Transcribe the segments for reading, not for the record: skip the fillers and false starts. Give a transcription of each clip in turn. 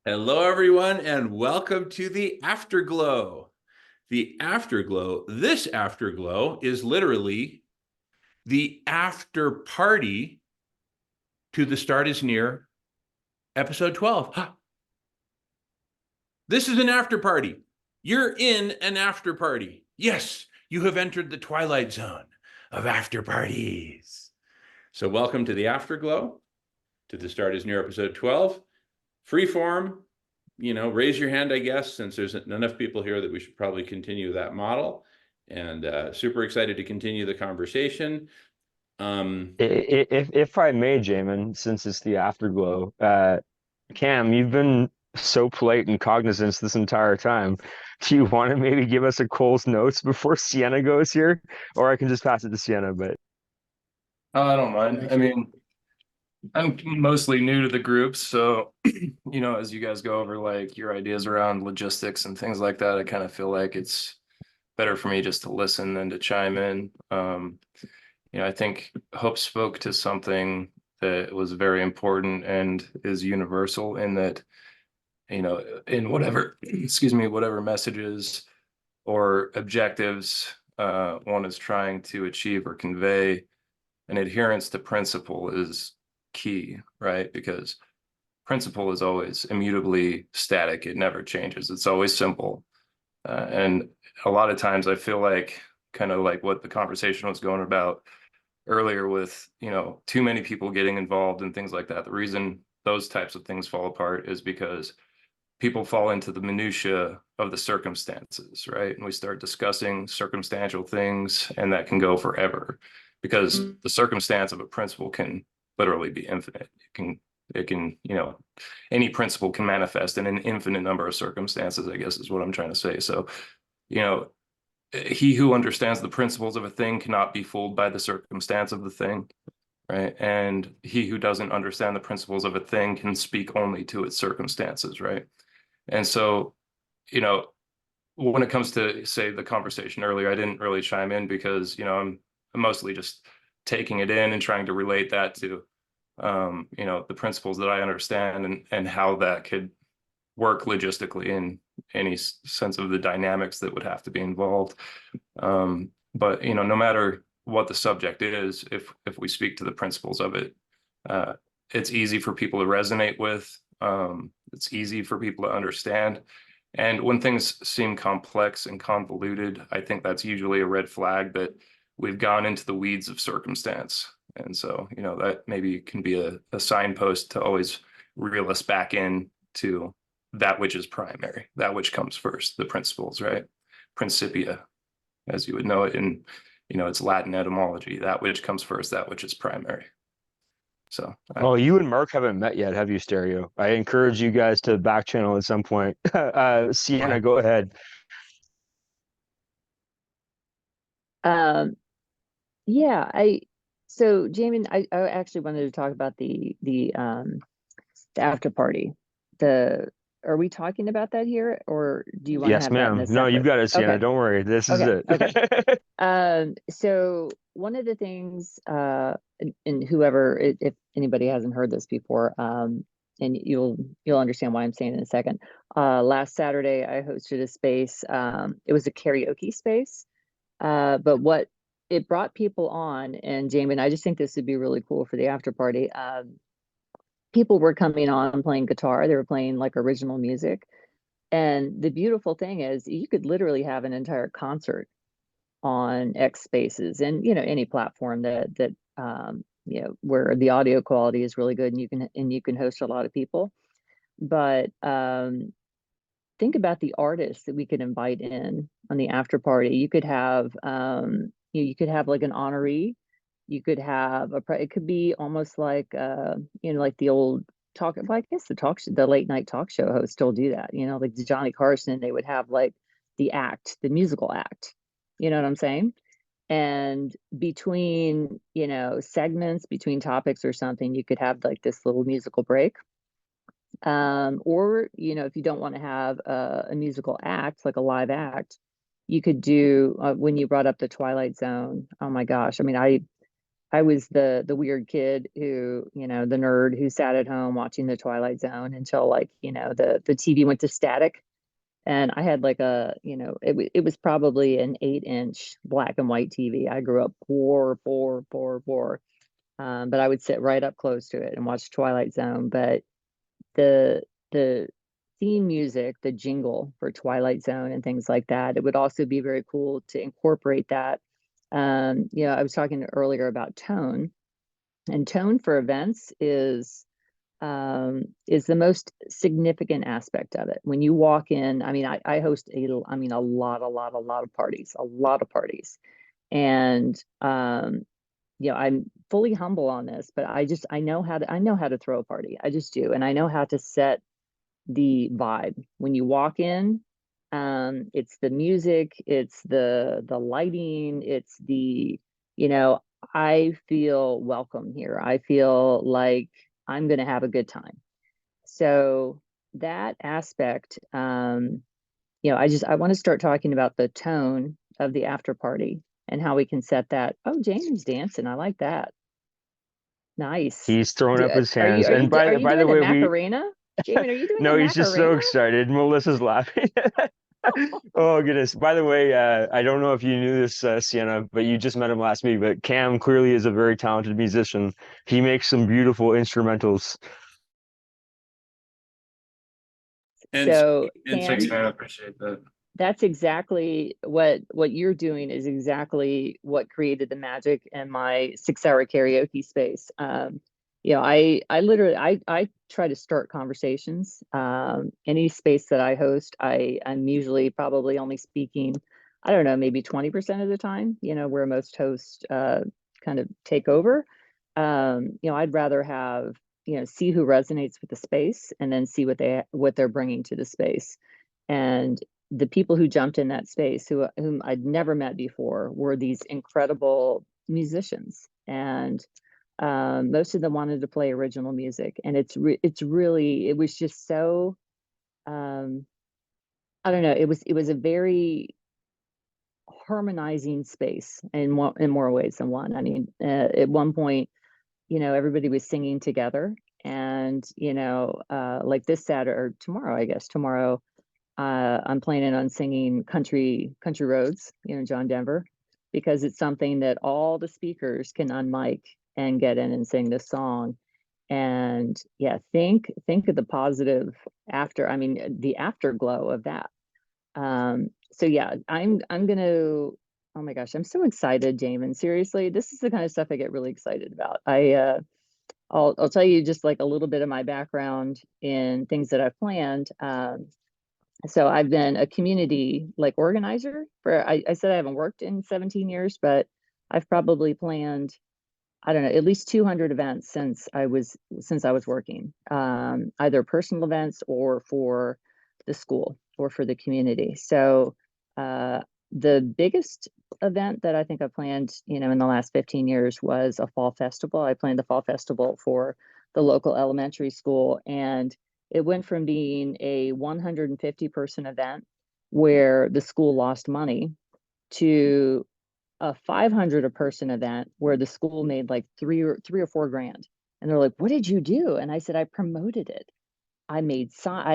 Hello, everyone, and welcome to the Afterglow. This Afterglow is literally the after party to The Start Is Near, episode 12. This is an after party. You're in an after party. Yes, you have entered the twilight zone of after parties. So, welcome to the Afterglow, to The Start Is Near, episode 12. Freeform. Raise your hand, I guess, since there's enough people here that we should probably continue that model. And super excited to continue the conversation. If I may, Jamin, since it's the afterglow, Cam, you've been so polite and cognizant this entire time. Do you want to maybe give us a Cole's notes before Sienna goes here? Or I can just pass it to Sienna, but I don't mind. I mean, I'm mostly new to the group, so as you guys go over like your ideas around logistics and things like that, I kind of feel like it's better for me just to listen than to chime in. I think Hope spoke to something that was very important and is universal in that, in whatever, excuse me, whatever messages or objectives one is trying to achieve or convey, an adherence to principle is key, right? Because principle is always immutably static. It never changes. It's always simple. And a lot of times I feel like kind of like what the conversation was going about earlier with, too many people getting involved and things like that. The reason those types of things fall apart is because people fall into the minutia of the circumstances, right? And we start discussing circumstantial things, and that can go forever because the circumstance of a principle can literally be infinite. It can, any principle can manifest in an infinite number of circumstances, I guess is what I'm trying to say. So, you know, he who understands the principles of a thing cannot be fooled by the circumstance of the thing, right? And he who doesn't understand the principles of a thing can speak only to its circumstances, right? And so, you know, when it comes to, say, the conversation earlier, I didn't really chime in because, I'm mostly just taking it in and trying to relate that to, the principles that I understand and how that could work logistically in any sense of the dynamics that would have to be involved. But, no matter what the subject is, if we speak to the principles of it, it's easy for people to resonate with. It's easy for people to understand. And when things seem complex and convoluted, I think that's usually a red flag that we've gone into the weeds of circumstance. And so, that maybe can be a signpost to always reel us back in to that which is primary, that which comes first, the principles, right? Principia, as you would know it in, it's Latin etymology, that which comes first, that which is primary. So, oh, you and Mark haven't met yet, have you, Stereo? I encourage you guys to back channel at some point. Sienna, go ahead. Um, yeah, so Jamin, I actually wanted to talk about the after party. The Are we talking about that here, or do you want to Yes, have that in ma'am. a No, you've separate? got it, Sienna. Okay, Don't worry. This is okay, it. okay. So one of the things, and whoever, if anybody hasn't heard this before, and you'll understand why I'm saying it in a second. Last Saturday, I hosted a space. It was a karaoke space, but what it brought people on, and Jamie, and I just think this would be really cool for the after party. People were coming on playing guitar. They were playing like original music. And the beautiful thing is you could literally have an entire concert on X Spaces and any platform that where the audio quality is really good and you can host a lot of people. But think about the artists that we could invite in on the after party. You could have you could have like an honoree. You could have it could be almost like like the old talk. Well, I guess the late night talk show hosts still do that. Like the Johnny Carson, they would have like the musical act. You know what I'm saying? And between segments, between topics or something, you could have like this little musical break. Or if you don't want to have a musical act, like a live act, you could do when you brought up the Twilight Zone. Oh my gosh. I mean, I was the weird kid who, you know, the nerd who sat at home watching the Twilight Zone until like, you know, the TV went to static. And I had like a, you know, it was probably an 8-inch black and white TV. I grew up poor. But I would sit right up close to it and watch Twilight Zone. But the theme music, the jingle for Twilight Zone and things like that, it would also be very cool to incorporate that. You know, I was talking earlier about tone, and tone for events is the most significant aspect of it. When you walk in, I mean, I host a lot of parties, a lot of parties. And you know, I'm fully humble on this, but I know how to throw a party. I just do. And I know how to set the vibe. When you walk in, it's the music, it's the lighting, it's the, you know, I feel welcome here. I feel like I'm gonna have a good time. So that aspect, you know, I want to start talking about the tone of the after party and how we can set that. Oh, Jamie's dancing. I like that. Nice. He's throwing up his hands. Are And are you by the doing the way, we Macarena? Jamie, are you doing the no, he's just so Macarena? excited. Melissa's laughing. Oh goodness. By the way, I don't know if you knew this, Sienna, but you just met him last week. But Cam clearly is a very talented musician. He makes some beautiful instrumentals. And So, and Cam, Thanks, man. I appreciate that. that's exactly what you're doing is exactly what created the magic in my 6-hour karaoke space. You know, I literally I try to start conversations. Any space that I host, I'm usually probably only speaking, I don't know, maybe 20% of the time, you know, where most hosts kind of take over. You know, I'd rather have, you know, see who resonates with the space and then see what they're bringing to the space. And the people who jumped in that space whom I'd never met before were these incredible musicians, and most of them wanted to play original music, and it's really, it was just so um, I don't know, it was a very harmonizing space in more ways than one. I mean, at one point, you know, everybody was singing together, and you know, like this Saturday or tomorrow, I guess tomorrow, I'm planning on singing Country Roads, you know, John Denver, because it's something that all the speakers can unmic and get in and sing this song. And yeah, think of the positive after, I mean, the afterglow of that. So yeah, I'm gonna, oh my gosh, I'm so excited, Jamin. Seriously, this is the kind of stuff I get really excited about. I'll tell you just like a little bit of my background in things that I've planned. So I've been a community like organizer for, I said I haven't worked in 17 years, but I've probably planned, I don't know, at least 200 events since I was working, either personal events or for the school or for the community. So the biggest event that I think I planned, you know, in the last 15 years was a fall festival. I planned the fall festival for the local elementary school, and it went from being a 150 person event where the school lost money to a 500 a person event where the school made like three or four grand. And they're like, what did you do? And I said, I promoted it. I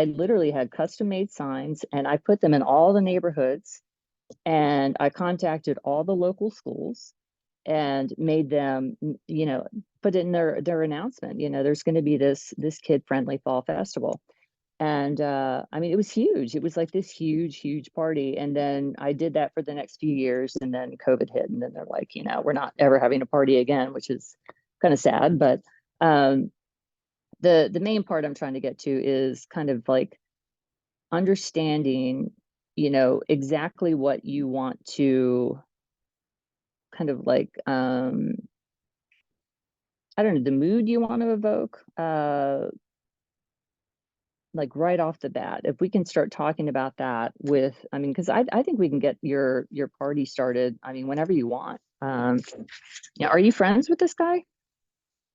literally had custom made signs and I put them in all the neighborhoods, and I contacted all the local schools and made them, you know, put in their announcement, you know, there's going to be this kid friendly fall festival. And I mean, it was huge. It was like this huge party. And then I did that for the next few years, and then COVID hit, and then they're like, you know, we're not ever having a party again, which is kind of sad. But um, the main part I'm trying to get to is kind of like understanding, you know, exactly what you want to kind of like I don't know, the mood you want to evoke. Like right off the bat, if we can start talking about that with, I mean, because I think we can get your party started, I mean, whenever you want. Yeah, are you friends with this guy?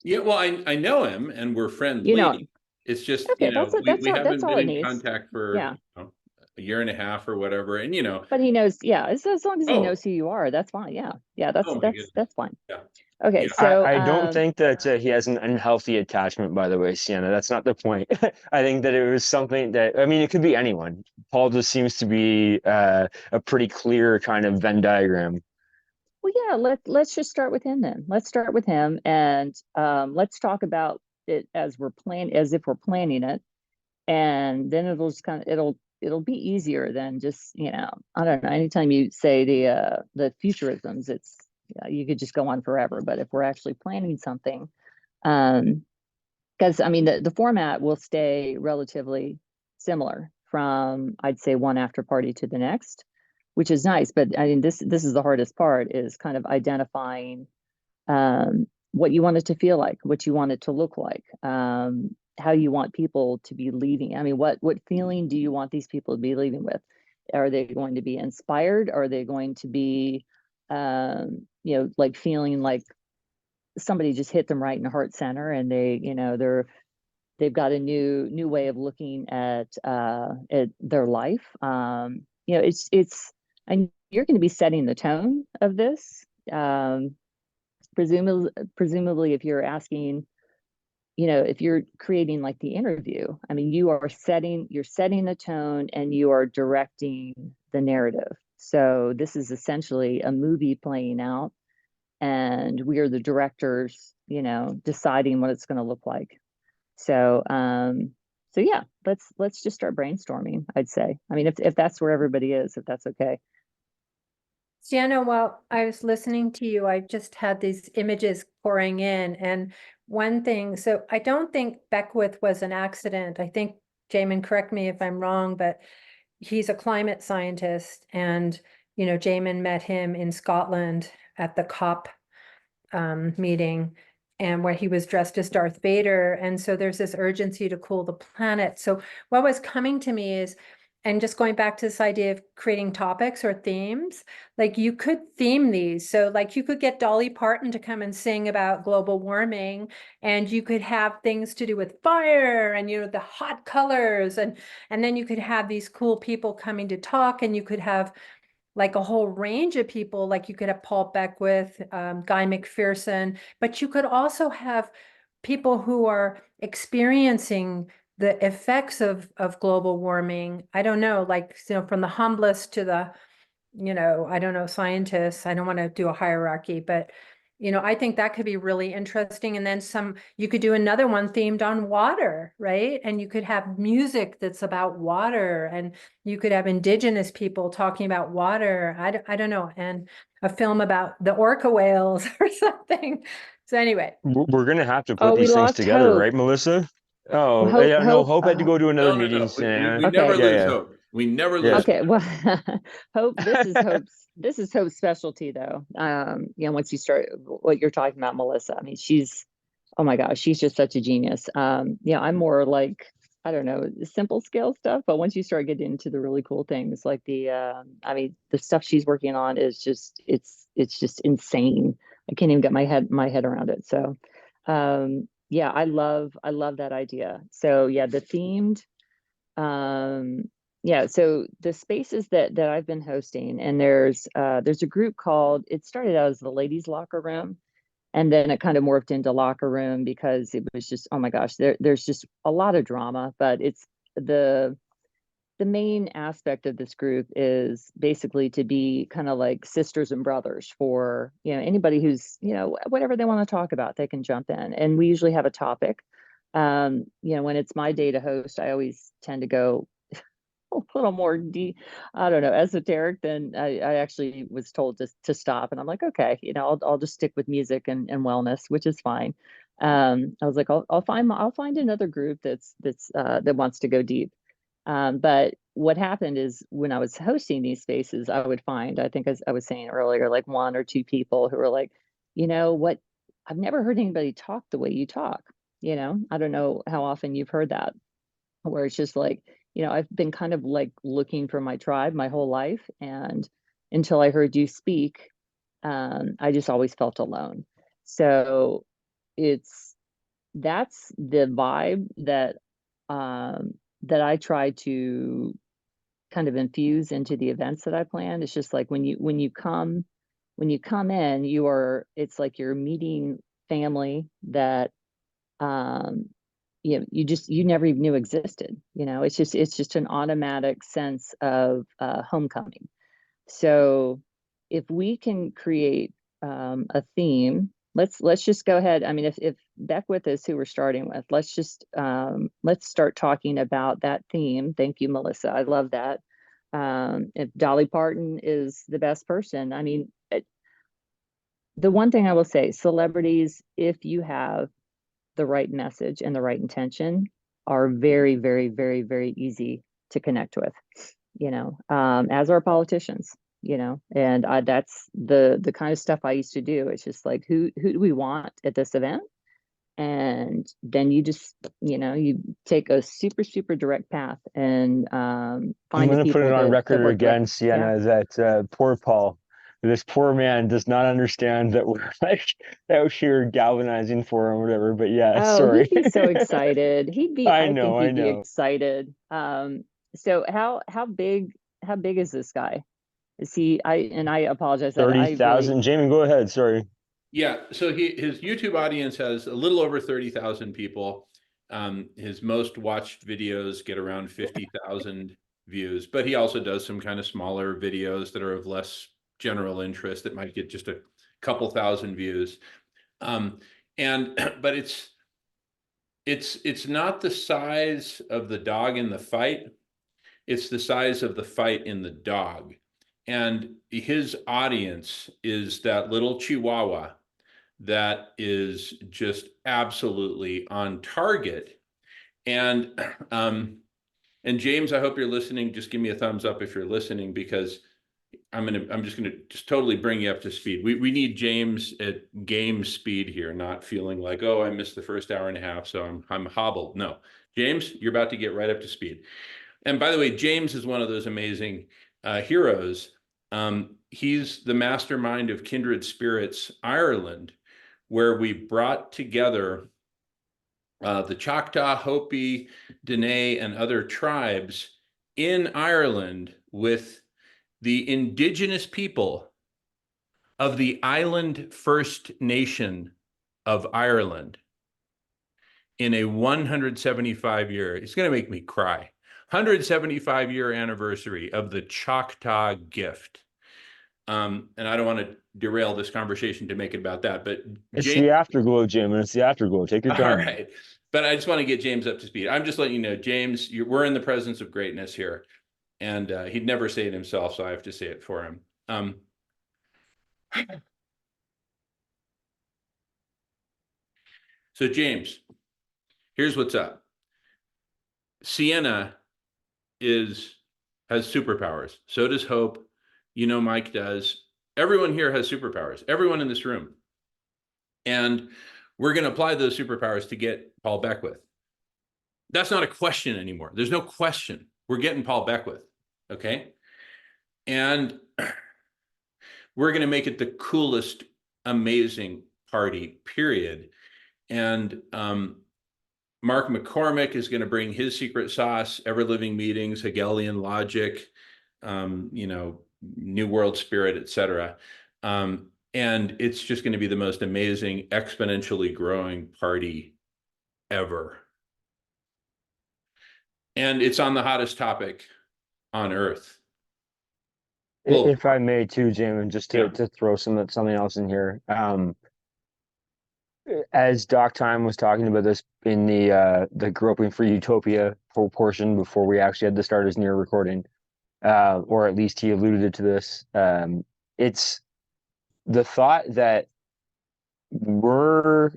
Yeah, well, I know him and we're You know, friendly. It's just, okay, you know, that's we all, that's haven't all been it in needs. contact for, Yeah. you know, a year and a half or whatever. And, But he knows, yeah, as long as he oh, knows who you are, that's fine. Yeah. Yeah, oh my goodness. that's fine. Yeah. Okay, Yeah. so I don't think that he has an unhealthy attachment, by the way, Sienna. That's not the point. I think that it was something that, I mean, it could be anyone. Paul just seems to be a pretty clear kind of Venn diagram. well, yeah, let's just start with him then. Let's start with him, and let's talk about it as as if we're planning it, and then it'll just kind of it'll be easier than just, I don't know. Anytime you say the futurisms, it's, you could just go on forever. But if we're actually planning something, um, because I mean the format will stay relatively similar from, I'd say, one after party to the next, which is nice. But I mean this is the hardest part, is kind of identifying what you want it to feel like, what you want it to look like, how you want people to be leaving. I mean, what feeling do you want these people to be leaving with? Are they going to be inspired? Are they going to be like feeling like somebody just hit them right in the heart center, and they've got a new way of looking at their life. And you're going to be setting the tone of this. Presumably, if you're asking, if you're creating like the interview, I mean, you're setting the tone and you are directing the narrative. So this is essentially a movie playing out, and we are the directors, deciding what it's going to look like. So yeah, let's just start brainstorming, I'd say. I mean, if that's where everybody is, if that's okay. Sienna, while I was listening to you, I just had these images pouring in. And one thing, so I don't think Beckwith was an accident. I think, Jamin, correct me if I'm wrong, but he's a climate scientist. And, Jamin met him in Scotland at the COP meeting, and where he was dressed as Darth Vader. And so there's this urgency to cool the planet. So what was coming to me is, and just going back to this idea of creating topics or themes, like you could theme these. So like you could get Dolly Parton to come and sing about global warming, and you could have things to do with fire and, the hot colors. And then you could have these cool people coming to talk, and you could have like a whole range of people. Like you could have Paul Beckwith, Guy McPherson, but you could also have people who are experiencing the effects of global warming. I don't know, like, from the humblest to the, I don't know, scientists. I don't want to do a hierarchy, but I think that could be really interesting. And then you could do another one themed on water, right? And you could have music that's about water, and you could have indigenous people talking about water. I don't know. And a film about the orca whales or something. So anyway. We're gonna have to Oh, put we these things lost together, Hope. right, Melissa? Well, Oh, Hope, yeah, no, Hope had to go to another No, no, meeting, no. We Sienna. never Okay. lose Yeah. hope. We never Yeah. lose. Okay, well, Hope, this is Hope's specialty though. Once you start what you're talking about, Melissa, I mean, oh my gosh, she's just such a genius. I'm more like, I don't know, simple scale stuff, but once you start getting into the really cool things, like I mean, the stuff she's working on is just, it's just insane. I can't even get my head around it. So, yeah, I love that idea. So yeah, the themed, yeah, so the spaces that I've been hosting, and there's a group called, it started out as the ladies locker room, and then it kind of morphed into locker room because it was just, oh my gosh, there's just a lot of drama. But it's the main aspect of this group is basically to be kind of like sisters and brothers for, anybody who's, whatever they want to talk about, they can jump in. And we usually have a topic. When it's my day to host, I always tend to go a little more I don't know, esoteric than I actually was told to stop. And I'm like, okay, I'll just stick with music and wellness, which is fine. I was like, I'll find another group that wants to go deep. But what happened is, when I was hosting these spaces, I would find, I think, as I was saying earlier, like one or two people who were like, what, I've never heard anybody talk the way you talk. I don't know how often you've heard that, where it's just like, I've been kind of like looking for my tribe my whole life. And until I heard you speak, I just always felt alone. So that's the vibe that I try to kind of infuse into the events that I plan. It's just like when you come in, it's like you're meeting family that you never even knew existed. It's just an automatic sense of homecoming. So if we can create a theme, let's just go ahead. I mean, if Beckwith is who we're starting with, let's start talking about that theme. Thank you, Melissa. I love that. If Dolly Parton is the best person, I mean, the one thing I will say, celebrities, if you have the right message and the right intention, are very, very, very, very easy to connect with, as are politicians, and that's the kind of stuff I used to do. It's just like, who do we want at this event? And then you just, you take a super, super direct path and I'm find the going to put people it on to record work with. again, Sienna, that poor Paul, this poor man does not understand that we're like out here galvanizing for him or whatever. But yeah, Oh, sorry. he'd be so excited. I I think know, I he'd be know. excited. So how big is this guy? Is he, I apologize that I really, 30,000. Jamie, go ahead. Sorry. Yeah, so his YouTube audience has a little over 30,000 people. His most watched videos get around 50,000 views, but he also does some kind of smaller videos that are of less general interest that might get just a couple thousand views. And but it's not the size of the dog in the fight, it's the size of the fight in the dog. And his audience is that little Chihuahua that is just absolutely on target. And James, I hope you're listening. Just give me a thumbs up if you're listening, because I'm just gonna totally bring you up to speed. We need James at game speed here, not feeling like, oh, I missed the first hour and a half, so I'm hobbled. No, James, you're about to get right up to speed. And by the way, James is one of those amazing heroes. He's the mastermind of Kindred Spirits Ireland, where we brought together the Choctaw, Hopi, Dene, and other tribes in Ireland with the indigenous people of the Island First Nation of Ireland in a 175-year, it's going to make me cry, 175-year anniversary of the Choctaw Gift. And I don't want to derail this conversation to make it about that, but It's James, the afterglow, Jim, and it's the afterglow. Take your time. all right. But I just want to get James up to speed. I'm just letting you know, James, we're in the presence of greatness here. And he'd never say it himself, so I have to say it for him. So James, here's what's up. Sienna has superpowers. So does Hope. Mike does. Everyone here has superpowers. Everyone in this room. And we're going to apply those superpowers to get Paul Beckwith. That's not a question anymore. There's no question. We're getting Paul Beckwith. Okay. And we're going to make it the coolest, amazing party, period. And Mark McCormick is going to bring his secret sauce, ever living meetings, Hegelian logic, New World Spirit, etc. And it's just going to be the most amazing, exponentially growing party ever. And it's on the hottest topic on earth. Well, If I may too, Jim, and just to throw something else in here. As Doc Time was talking about this in the Groping for Utopia portion before we actually had to start his near recording, or at least he alluded to this. It's the thought that we're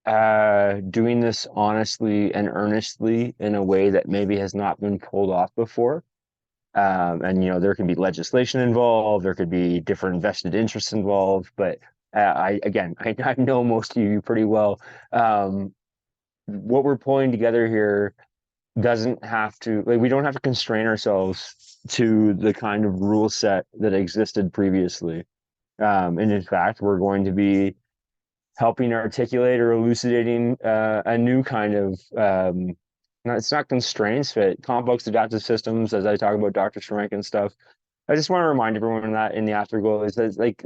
doing this honestly and earnestly in a way that maybe has not been pulled off before. And there could be legislation involved, there could be different vested interests involved, but I know most of you pretty well. What we're pulling together here doesn't have to, we don't have to constrain ourselves to the kind of rule set that existed previously. And in fact, we're going to be helping articulate or elucidating a new kind of No, it's not constraints, but complex adaptive systems, as I talk about Dr. Schrank and stuff. I just want to remind everyone that in the afterglow is that like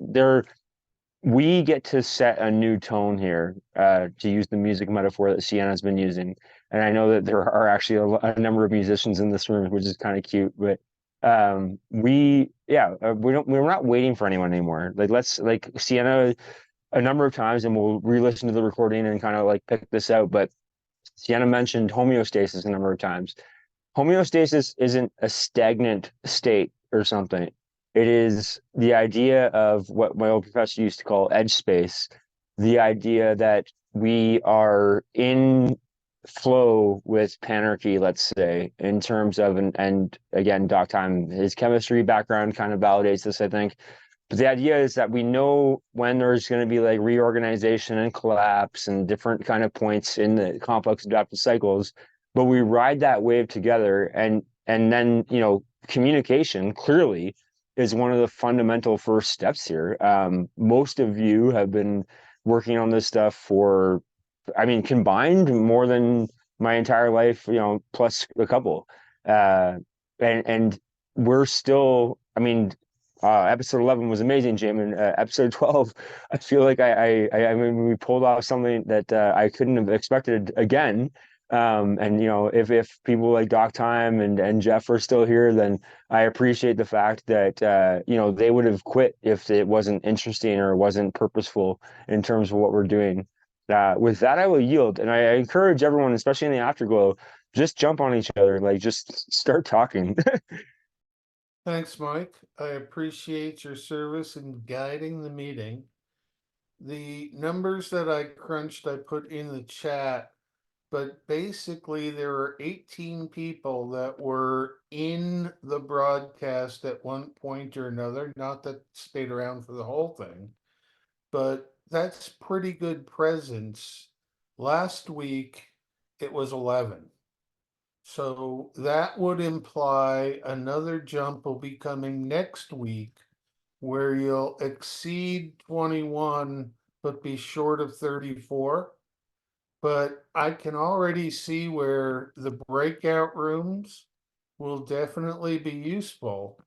we get to set a new tone here, to use the music metaphor that Sienna's been using. And I know that there are actually a number of musicians in this room, which is kind of cute, but we're not waiting for anyone anymore. Like let's like Sienna a number of times, and we'll re-listen to the recording and kind of like pick this out. But Sienna mentioned homeostasis a number of times. Homeostasis isn't a stagnant state or something. It is the idea of what my old professor used to call edge space, the idea that we are in flow with panarchy, let's say, in terms of, and again, Doc Time, his chemistry background kind of validates this, I think. But the idea is that we know when there's going to be like reorganization and collapse and different kind of points in the complex adaptive cycles, but we ride that wave together, and then communication clearly is one of the fundamental first steps here. Most of you have been working on this stuff for, I mean, combined more than my entire life, plus a couple. And we're still, I mean, episode 11 was amazing, Jim. And episode 12, I feel like I mean, we pulled off something that I couldn't have expected again. And if people like Doc Time and Jeff are still here, then I appreciate the fact that they would have quit if it wasn't interesting or wasn't purposeful in terms of what we're doing. With that, I will yield, and I encourage everyone, especially in the afterglow, just jump on each other, like just start talking. Thanks, Mike. I appreciate your service in guiding the meeting. The numbers that I crunched, I put in the chat, but basically there were 18 people that were in the broadcast at one point or another, not that stayed around for the whole thing, but that's pretty good presence. Last week, it was 11. So that would imply another jump will be coming next week where you'll exceed 21 but be short of 34. But I can already see where the breakout rooms will definitely be useful.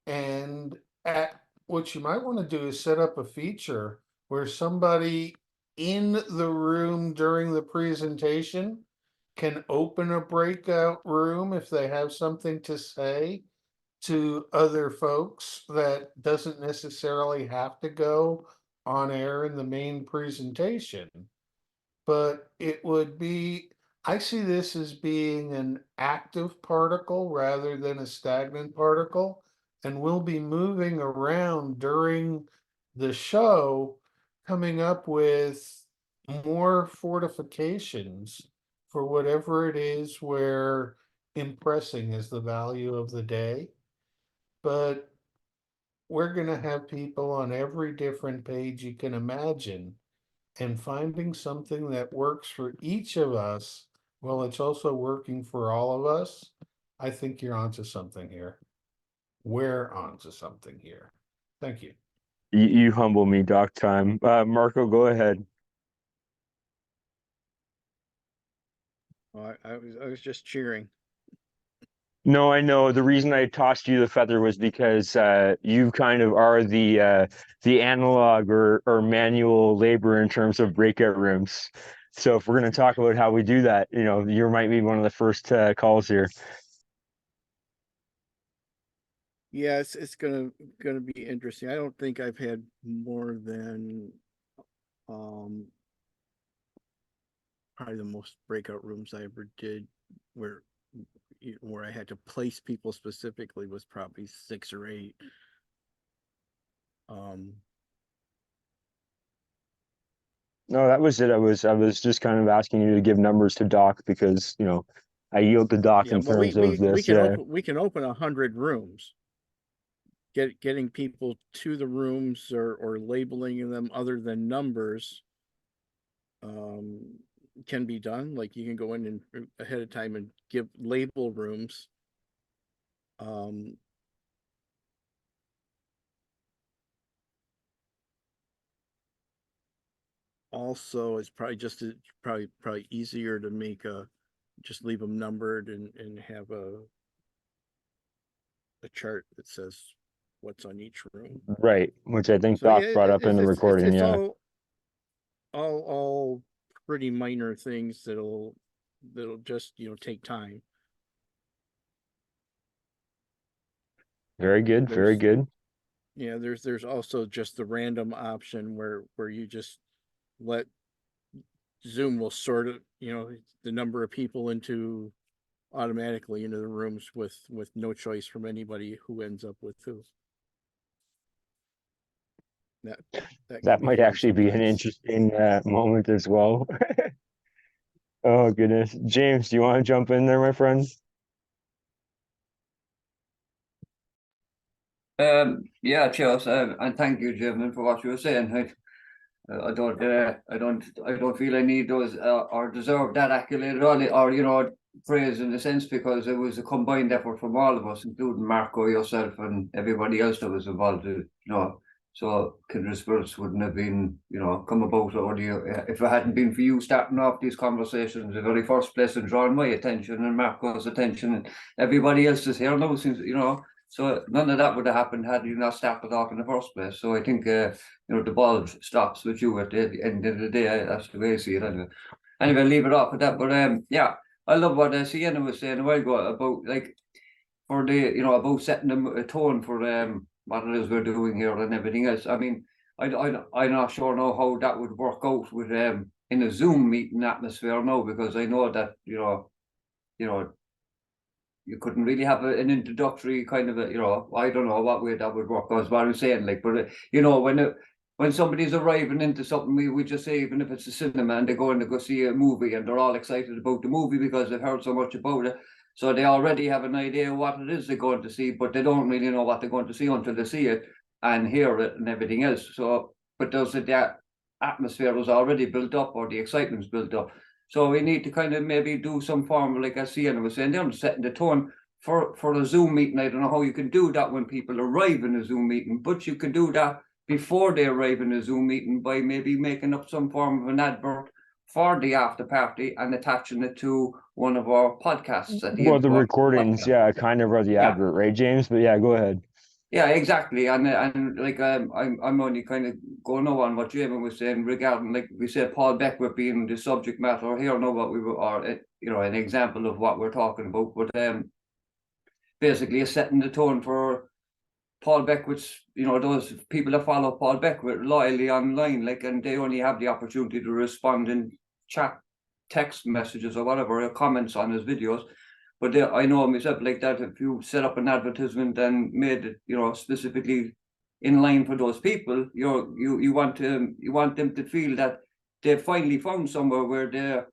And what you might want to do is set up a feature where somebody in the room during the presentation can open a breakout room if they have something to say to other folks that doesn't necessarily have to go on air in the main presentation. But it would be, I see this as being an active particle rather than a stagnant particle, and we'll be moving around during the show, coming up with more fortifications for whatever it is we're impressing as the value of the day. But we're going to have people on every different page you can imagine, and finding something that works for each of us while it's also working for all of us. I think you're onto something here. We're onto something here. Thank you. You humble me, Doc Time. Marco, go ahead. Well, I was just cheering. No, I know. The reason I tossed you the feather was because you kind of are the analog or manual labor in terms of breakout rooms. So if we're going to talk about how we do that, you might be one of the first calls here. Yeah, it's gonna be interesting. I don't think I've had more than probably the most breakout rooms I ever did where I had to place people specifically was probably 6 or 8. No, that was it. I was just kind of asking you to give numbers to Doc because, I yield to Doc Yeah, in well, terms of this. we can open 100 rooms. Getting people to the rooms or labeling them other than numbers can be done. Like you can go in and ahead of time and give label rooms. Also, it's probably probably easier to make a just leave them numbered and have a chart that says what's on each room. Right, which I think So Doc yeah, brought up in the recording, it's yeah. all pretty minor things that'll just, take time. Very good, very There's good. Yeah, there's also just the random option where you just let Zoom will sort of, the number of people automatically into the rooms with no choice from anybody who ends up with who. That can That be might fun actually be an sometimes. interesting moment as well. Oh goodness. James, do you want to jump in there, my friend? Yeah, cheers, and thank you, Jim, for what you were saying. I don't feel I need those or deserve that accolade or praise in a sense, because it was a combined effort from all of us, including Marco, yourself, and everybody else that was involved. So Kindred Spirits wouldn't have been come about if it hadn't been for you starting off these conversations in the very first place and drawing my attention and Marco's attention and everybody else's here now since So none of that would have happened had you not started off in the first place. So I think the ball stops with you at the end of the day. That's the way I see it anyway. Anyway, leave it off at that. But yeah, I love what Sienna was saying a while ago about for the about setting a tone for what it is we're doing here and everything else. I mean, I'm not sure now how that would work out with in a Zoom meeting atmosphere now, because I know that you couldn't really have an introductory kind of I don't know what way that would work. That's what I'm saying. But when somebody's arriving into something, we just say, even if it's a cinema and they're going to go see a movie and they're all excited about the movie because they've heard so much about it, so they already have an idea what it is they're going to see, but they don't really know what they're going to see until they see it and hear it and everything else. So, but that atmosphere was already built up, or the excitement's built up. So we need to kind of maybe do some form of, like as Sienna was saying, they're setting the tone for a Zoom meeting. I don't know how you can do that when people arrive in a Zoom meeting, but you can do that before they arrive in a Zoom meeting by maybe making up some form of an advert for the after party and attaching it to one of our podcasts at the Well, end the of our recordings, podcast. yeah, kind of are the Yeah. advert, right, James? But yeah, go ahead. Yeah, exactly. And I'm only kind of going on what Jamie was saying regarding, like we said, Paul Beckwith being the subject matter here. Know what we were, or an example of what we're talking about. But basically, it's setting the tone for Paul Beckwith's. Those people that follow Paul Beckwith loyally online, and they only have the opportunity to respond in chat, text messages, or whatever, or comments on his videos. But I know myself that if you set up an advertisement and made it, specifically in line for those people, you want them to feel that they've finally found somewhere where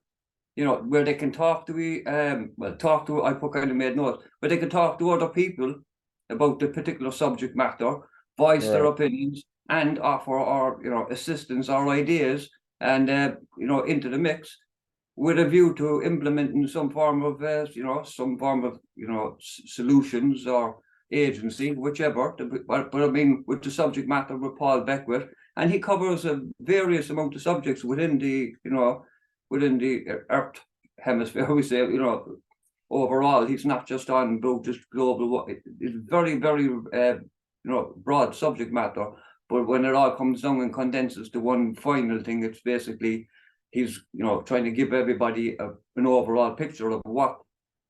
where they can talk to I put kind of made notes, where they can talk to other people about the particular subject matter, voice their opinions, and offer assistance or ideas and into the mix, with a view to implementing some form of solutions or agency, whichever. But I mean, with the subject matter with Paul Beckwith, and he covers a various amount of subjects within the Earth hemisphere. We say overall, he's not just on about just global. It's very, very broad subject matter. But when it all comes down and condenses to one final thing, it's basically he's trying to give everybody an overall picture of what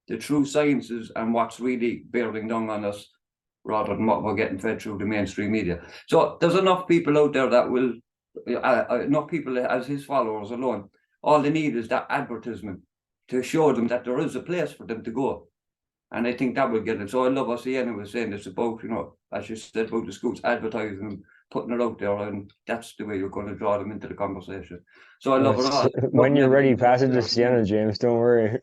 the true science is and what's really bearing down on us, rather than what we're getting fed through the mainstream media. So there's enough people out there that will, enough people as his followers alone. All they need is that advertisement to show them that there is a place for them to go. And I think that will get it. So I love what Sienna was saying. It's about, as you said, about the schools advertising and putting it out there, and that's the way you're going to draw them into the conversation. So I love it all. When you're ready, pass it to there. Sienna, James. Don't worry.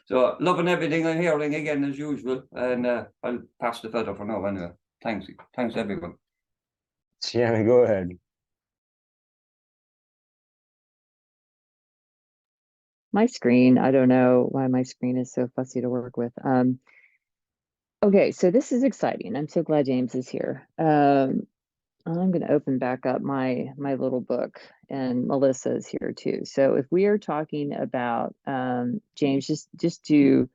So loving everything I'm hearing again as usual, and I'll pass the feather for now anyway. Thanks everyone. Sienna, go ahead. My screen, I don't know why my screen is so fussy to work with. Okay, so this is exciting. I'm so glad James is here. I'm going to open back up my little book, and Melissa's here too. So if we are talking about James, just to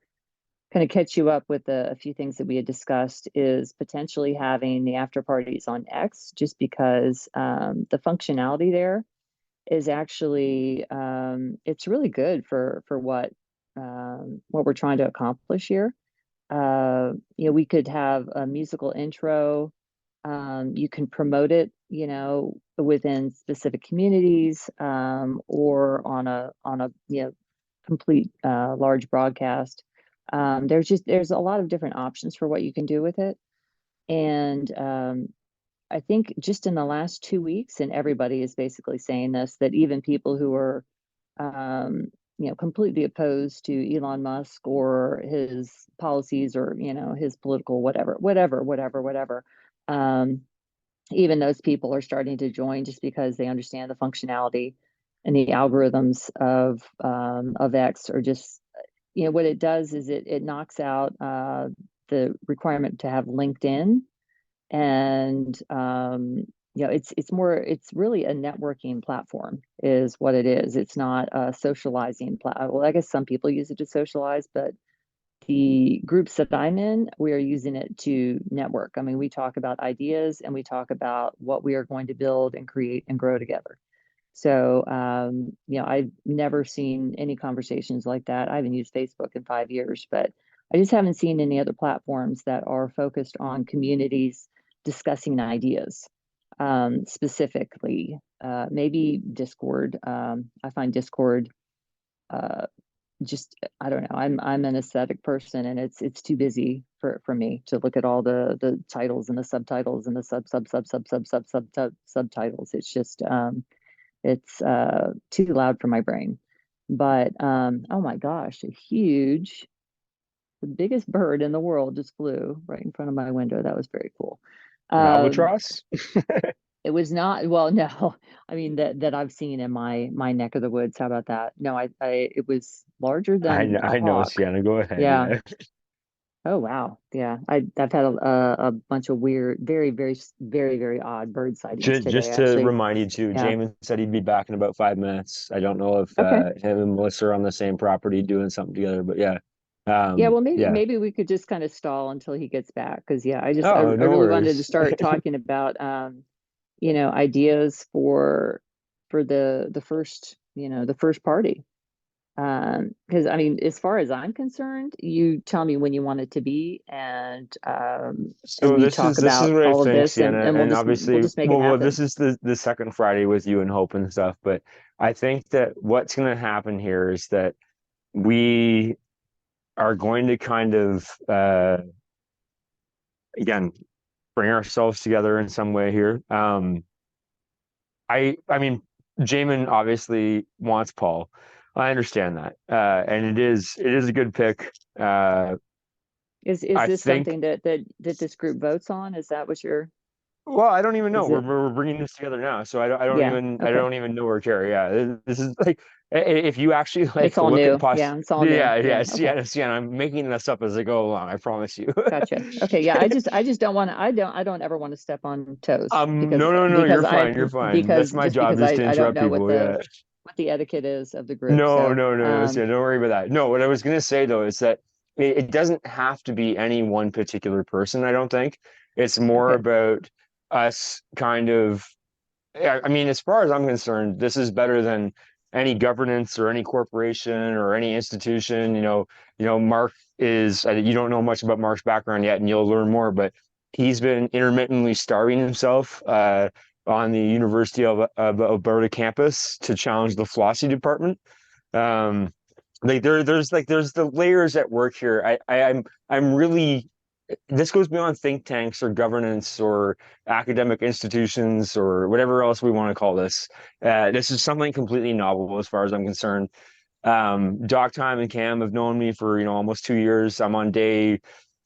kind of catch you up with a few things that we had discussed, is potentially having the after parties on X, just because the functionality there is actually it's really good for what we're trying to accomplish here. We could have a musical intro. You can promote it, within specific communities, or on a complete large broadcast. There's a lot of different options for what you can do with it. And I think just in the last 2 weeks, and everybody is basically saying this, that even people who are completely opposed to Elon Musk or his policies, or his political whatever. Um, Even those people are starting to join, just because they understand the functionality and the algorithms of X. Or just, what it does is it knocks out the requirement to have LinkedIn. And it's really a networking platform is what it is. It's not a socializing well, I guess some people use it to socialize, but the groups that I'm in, we are using it to network. I mean, we talk about ideas, and we talk about what we are going to build and create and grow together. So, I've never seen any conversations like that. I haven't used Facebook in 5 years, but I just haven't seen any other platforms that are focused on communities discussing ideas. Specifically, maybe Discord. I find Discord just, I don't know. I'm an aesthetic person, and it's too busy for me to look at all the titles and the subtitles and the subtitles. It's just it's too loud for my brain. But oh my gosh, the biggest bird in the world just flew right in front of my window. That was very cool. An Um, albatross? it was not, well, no, I mean that I've seen in my neck of the woods. How about that? No, it was larger than a I know, hawk. Sienna, go ahead. Yeah. Yeah. Oh wow. Yeah. I've had a bunch of weird, very, very, very, very odd bird sightings today, Just to actually. remind you too, Yeah. Jamin said he'd be back in about 5 minutes. I don't know if Okay. him and Melissa are on the same property doing something together, but yeah. Yeah, well, maybe Yeah. maybe we could just kind of stall until he gets back, because yeah, I Oh, no really wanted to worries. start talking about ideas for the first party. Because I mean, as far as I'm concerned, you tell me when you want it to be, and So we talk this is about what I all of think, this, and Sienna, and we'll and just we'll obviously, just make it this happen. is the second Friday with you and Hope and stuff, but I think that what's going to happen here is that we are going to kind of again bring ourselves together in some way here. I mean, Jamin obviously wants Paul. I understand that, and it is a good pick. Is I this think. something that this group votes on? Is that what you're? Well, I don't even know. Is it? We're bringing this together now, so Yeah. I Okay. don't even know or care. Yeah, this is like if you actually It's like all look at new. Yeah. It's all new. yeah, Yeah. yeah, Okay. Sienna, I'm making this up as I go along. I promise you. Gotcha. Okay. Yeah. I just don't want to. I don't ever want to step on toes, because No, because you're I fine, you're fine. because That's my just job, because just to I don't interrupt know what people. Yeah. the etiquette is of the group. No, So no, no, no, Sienna, don't worry about that. No, what I was gonna say though is that it doesn't have to be any one particular person. I don't think it's more okay. about us kind of. Yeah, I mean, as far as I'm concerned, this is better than any governance or any corporation or any institution. Mark is, you don't know much about Mark's background yet, and you'll learn more, but he's been intermittently starving himself on the University of Alberta campus to challenge the Flossie department. Um, there's the layers at work here. I'm really this goes beyond think tanks or governance or academic institutions or whatever else we want to call this. This is something completely novel as far as I'm concerned. Doc Time and Cam have known me for almost 2 years. I'm on day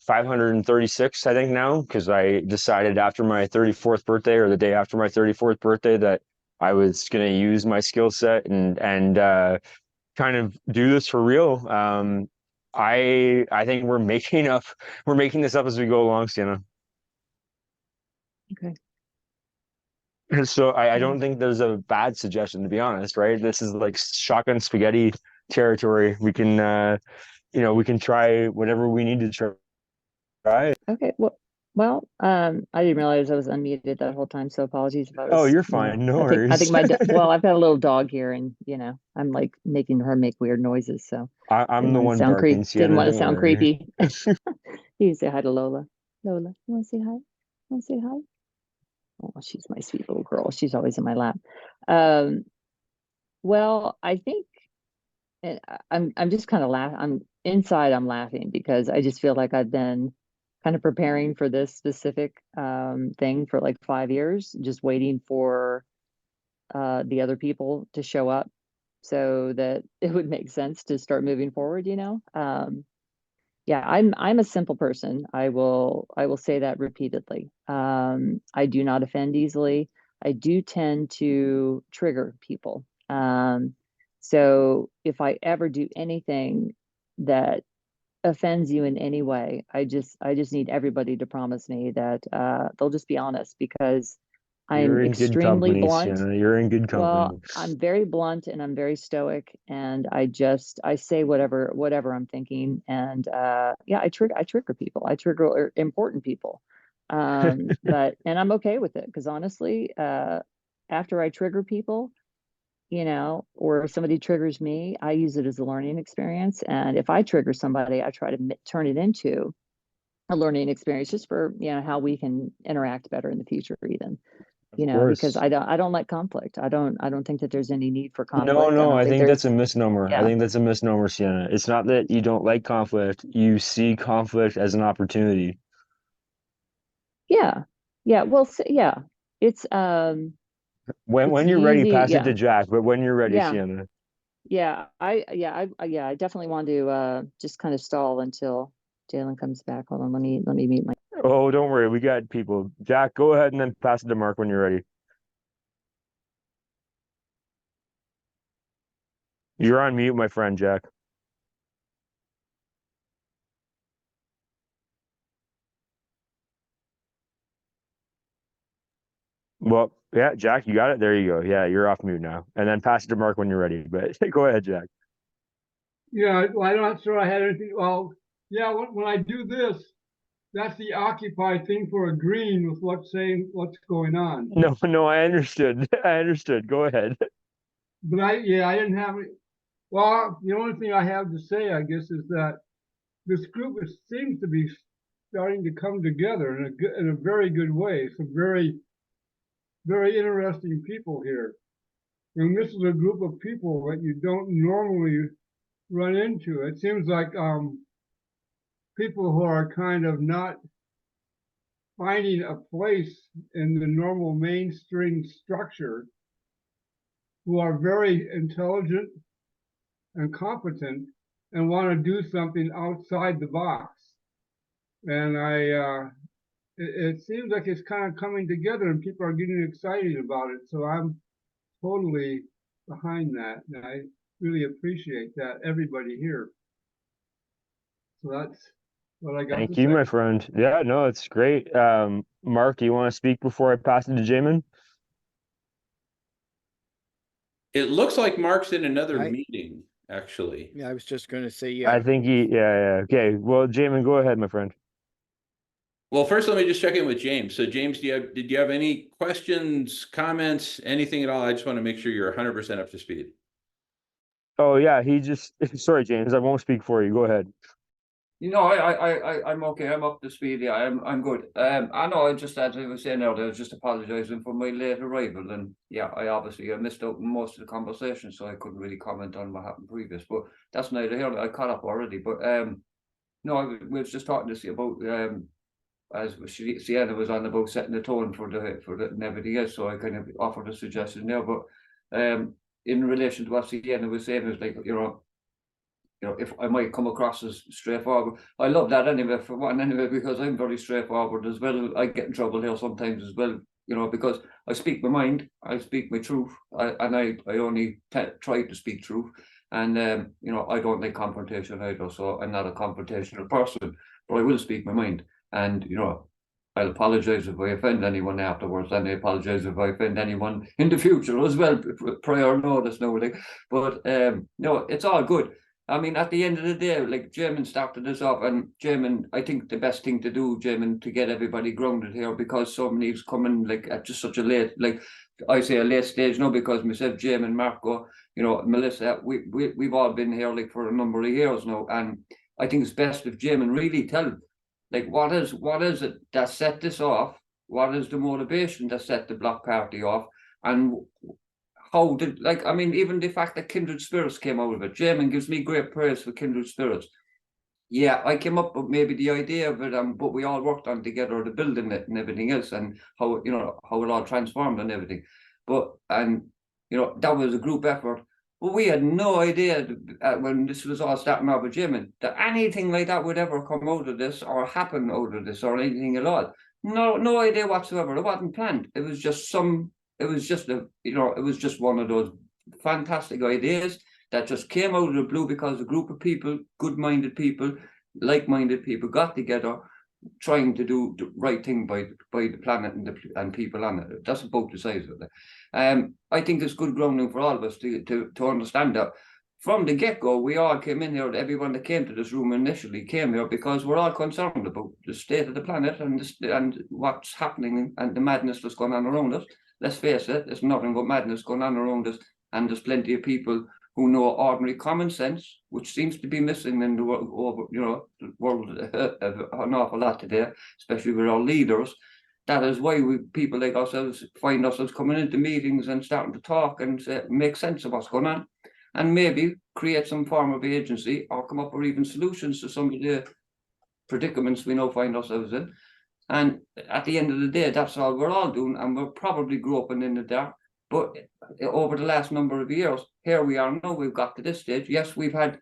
536, I think now, because I decided after my 34th birthday or the day after my 34th birthday that I was going to use my skill set and kind of do this for real. I think we're making this up as we go along, Sienna. Okay. So I don't think there's a bad suggestion, to be honest, right? This is like shotgun spaghetti territory. We can we can try whatever we need to try. Okay, I didn't realize I was unmuted that whole time, so apologies if I Oh, was, you're fine. No I think worries. I've got a little dog here and, I'm like making her make weird noises, so I'm the one barking, didn't Sienna, want to don't sound worry. creepy. You say hi to Lola. Lola, you want to say hi? Want to say hi? Oh, she's my sweet little girl. She's always in my lap. Um, well, I think I'm just kind of I'm inside. I'm laughing because I just feel like I've been kind of preparing for this specific thing for like 5 years, just waiting for the other people to show up so that it would make sense to start moving forward. Yeah, I'm a simple person. I will say that repeatedly. I do not offend easily. I do tend to trigger people. So if I ever do anything that offends you in any way, I just need everybody to promise me that they'll just be honest because I'm You're in good extremely company, blunt. Sienna. You're in good Well, company. I'm very blunt and I'm very stoic and I say whatever I'm thinking and yeah, I trigger people. I trigger important people. But and I'm okay with it because honestly, after I trigger people, or somebody triggers me, I use it as a learning experience and if I trigger somebody, I try to turn it into a learning experience just for, how we can interact better in the future even Of because course. I don't like conflict. I don't think that there's any need for No, conflict. I no, don't I think think that's a there's misnomer. I yeah. think that's a misnomer, Sienna. It's not that you don't like conflict. You see conflict as an opportunity. Yeah. Yeah, well, yeah. It's When it's you're ready, easy. pass it Yeah. to Jack. But when you're ready, Yeah. Sienna. I definitely want to just kind of stall until Jalen comes back. Hold on, let me meet my Oh, don't worry, we got people. Jack, go ahead and then pass it to Mark when you're ready. You're on mute, my friend, Jack. Well, yeah, Jack, you got it. There you go. Yeah, you're off mute now. And then pass it to Mark when you're ready. But go ahead, Jack. Yeah, well, I'm not sure I had anything. Well, yeah, when I do this, that's the occupied thing for a green with what's saying what's going on. No, no, I understood. I understood. Go ahead. But I didn't have any. Well, the only thing I have to say, I guess, is that this group seems to be starting to come together in a very good way. Some very, very interesting people here. And this is a group of people that you don't normally run into. It seems like people who are kind of not finding a place in the normal mainstream structure, who are very intelligent and competent and want to do something outside the box. And it seems like it's kind of coming together and people are getting excited about it. So I'm totally behind that. And I really appreciate that, everybody here. So that's what I got to Thank you, say. my friend. Yeah, no, it's great. Mark, do you want to speak before I pass it to Jamin? It looks like Mark's in another I meeting, actually. yeah, I was just gonna say, I yeah. think yeah. Okay. Well, Jamin, go ahead, my friend. Well, first, let me just check in with James. So, James, did you have any questions, comments, anything at all? I just want to make sure you're 100% up to speed. Oh yeah, sorry, James, I won't speak for you. Go ahead. I'm okay. I'm up to speed. Yeah, I'm good. I know. I just, as I was saying earlier, I was just apologising for my late arrival, and yeah, I missed out on most of the conversation, so I couldn't really comment on what happened previous. But that's neither here. I caught up already. But no, we was just talking to see about as Sienna was on about setting the tone for the and everything else. So I kind of offered a suggestion there. But in relation to what Sienna was saying, is like if I might come across as straightforward. I love that anyway, for one, anyway, because I'm very straightforward as well. I get in trouble here sometimes as well, because I speak my mind, I speak my truth, and I only try to speak truth. And, I don't like confrontation either, so I'm not a confrontational person, but I will speak my mind. And, I'll apologize if I offend anyone afterwards, and I apologize if I offend anyone in the future as well, prior notice now. Like, but no, it's all good. I mean, at the end of the day, like Jamin started this off, and Jamin, I think the best thing to do, Jamin, to get everybody grounded here, because so many's coming like at just such a late, like I say, a late stage now, because myself, Jamin, Marco, you know, Melissa, we've all been here like for a number of years now, and I think it's best if Jamin really tell, like, what is it that set this off? What is the motivation that set the block party off? And how did, like, I mean, even the fact that Kindred Spirits came out of it. Jamin gives me great praise for Kindred Spirits. Yeah, I came up with maybe the idea of it, but we all worked on together, the building it and everything else, and how, you know, how it all transformed and everything. But, and, you know, that was a group effort. But we had no idea when this was all starting off with Jamin that anything like that would ever come out of this or happen out of this or anything at all. No idea whatsoever. It wasn't planned. It was just it was just it was just one of those fantastic ideas that just came out of the blue, because a group of people, good-minded people, like-minded people got together, trying to do the right thing by the planet and people on it. That's about the size of it. I think it's good grounding for all of us to understand that from the get-go, we all came in here, everyone that came to this room initially came here because we're all concerned about the state of the planet and what's happening and the madness that's going on around us. Let's face it, there's nothing but madness going on around us, and there's plenty of people who know ordinary common sense, which seems to be missing in the world, the world an awful lot today, especially with our leaders. That is why people like ourselves find ourselves coming into meetings and starting to talk and make sense of what's going on, and maybe create some form of agency or come up with even solutions to some of the predicaments we now find ourselves in. And at the end of the day, that's all we're all doing, and we're probably groping in the dark. But over the last number of years, here we are now, we've got to this stage. Yes, we've had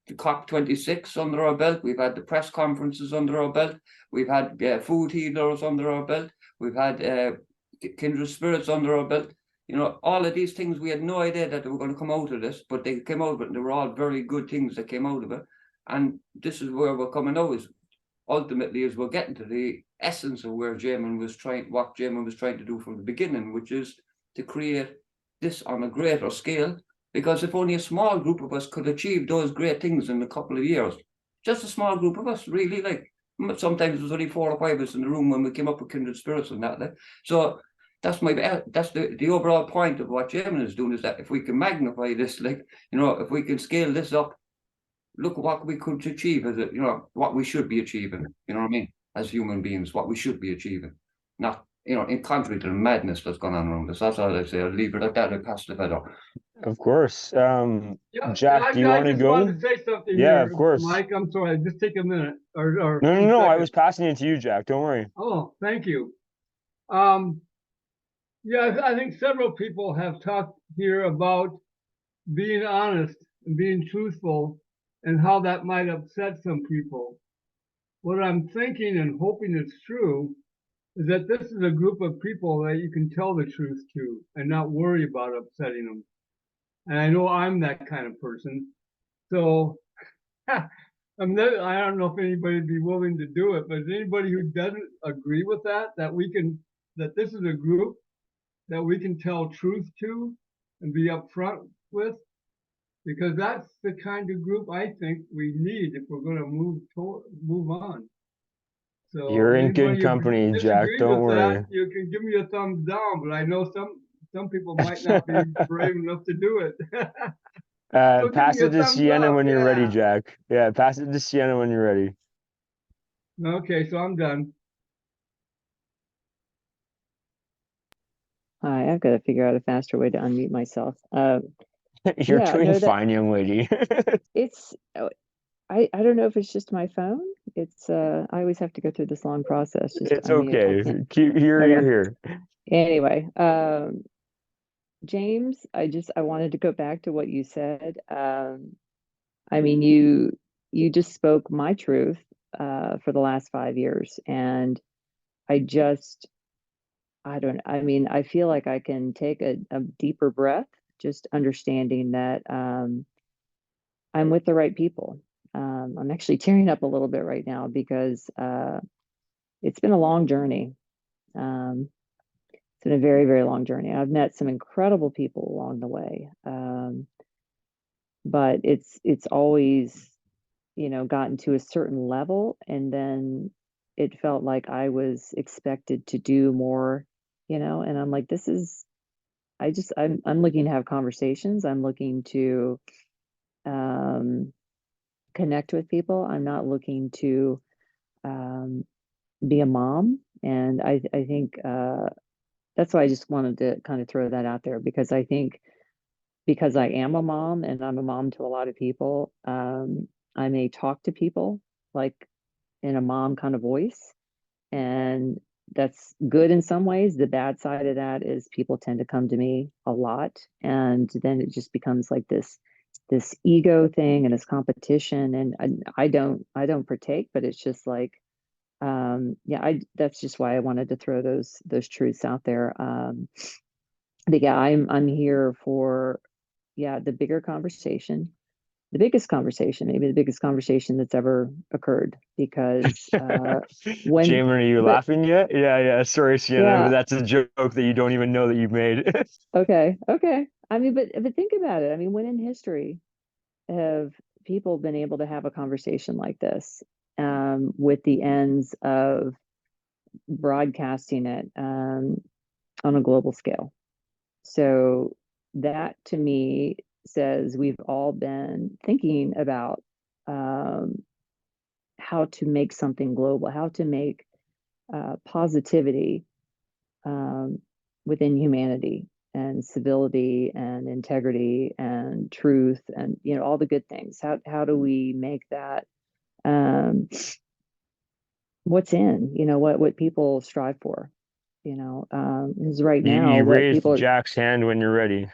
the COP26 under our belt, we've had the press conferences under our belt, we've had food healers under our belt, we've had Kindred Spirits under our belt. You know, all of these things, we had no idea that they were going to come out of this, but they came out of it, and they were all very good things that came out of it. And this is where we're coming now, is ultimately as we're getting to the essence of what Jamin was trying to do from the beginning, which is to create this on a greater scale. Because if only a small group of us could achieve those great things in a couple of years, just a small group of us, really, like sometimes it was only 4 or 5 of us in the room when we came up with Kindred Spirits and that. So that's the overall point of what Jamin is doing, is that if we can magnify this, like, you know, if we can scale this up, look at what we could achieve as it, you know, what we should be achieving, you know what I mean, as human beings, what we should be achieving, not, you know, in contrary to the madness that's gone on around us. That's all I say. I'll leave it at that. I'll pass the feather. Of course. Yeah, Jack, do you want to just go? wanted to say something Yeah, here, of course. Mike. I'm sorry. Just take a minute or No, a few I was seconds. passing it to you, Jack. Don't worry. Oh, thank you. Yeah, I think several people have talked here about being honest and being truthful and how that might upset some people. What I'm thinking and hoping it's true is that this is a group of people that you can tell the truth to and not worry about upsetting them. And I know I'm that kind of person. So I don't know if anybody'd be willing to do it, but anybody who doesn't agree with that this is a group that we can tell truth to and be upfront with, because that's the kind of group I think we need if we're going to move on. So You're in good anybody who company, Jack. disagrees Don't with worry. that, you can give me a thumbs down, but I know some people might not be brave enough to do it. So give Pass me a it to thumbs Sienna up, when you're ready, yeah. Jack. Yeah, pass it to Sienna when you're ready. Okay, so I'm done. Hi, I've got to figure out a faster way to unmute myself. You're Yeah, doing no, that fine, young lady. it's I don't know if it's just my phone. It's I always have to go through this long process just to It's unmute. I okay. can't. You're Okay. here. Anyway, James, I wanted to go back to what you said. I mean, you just spoke my truth for the last 5 years, and I just I mean, I feel like I can take a deeper breath, just understanding that I'm with the right people. I'm actually tearing up a little bit right now because it's been a long journey. It's been a very, very long journey. I've met some incredible people along the way. But it's always, gotten to a certain level, and then it felt like I was expected to do more, and I'm like, this is, I'm looking to have conversations. I'm looking to um, connect with people. I'm not looking to um, be a mom. And I think that's why I just wanted to kind of throw that out there, because I think because I am a mom and I'm a mom to a lot of people, I may talk to people like in a mom kind of voice. And that's good in some ways. The bad side of that is people tend to come to me a lot. And then it just becomes like this ego thing and this competition. And I don't partake, but it's just like, yeah, that's just why I wanted to throw those truths out there. But yeah, I'm here for, yeah, the bigger conversation, the biggest conversation, maybe the biggest conversation that's ever occurred, because when, Jamin, are you but laughing yet? Yeah, yeah. Sorry, Sienna, but yeah, that's a joke that you don't even know that you made. okay. I mean, but think about it. I mean, when in history have people been able to have a conversation like this, with the ends of broadcasting it on a global scale? So that to me says we've all been thinking about how to make something global, how to make positivity um, within humanity and civility and integrity and truth and all the good things. How do we make that um, what's in what people strive for? Because right You now you what raised people are. Jack's hand when you're ready.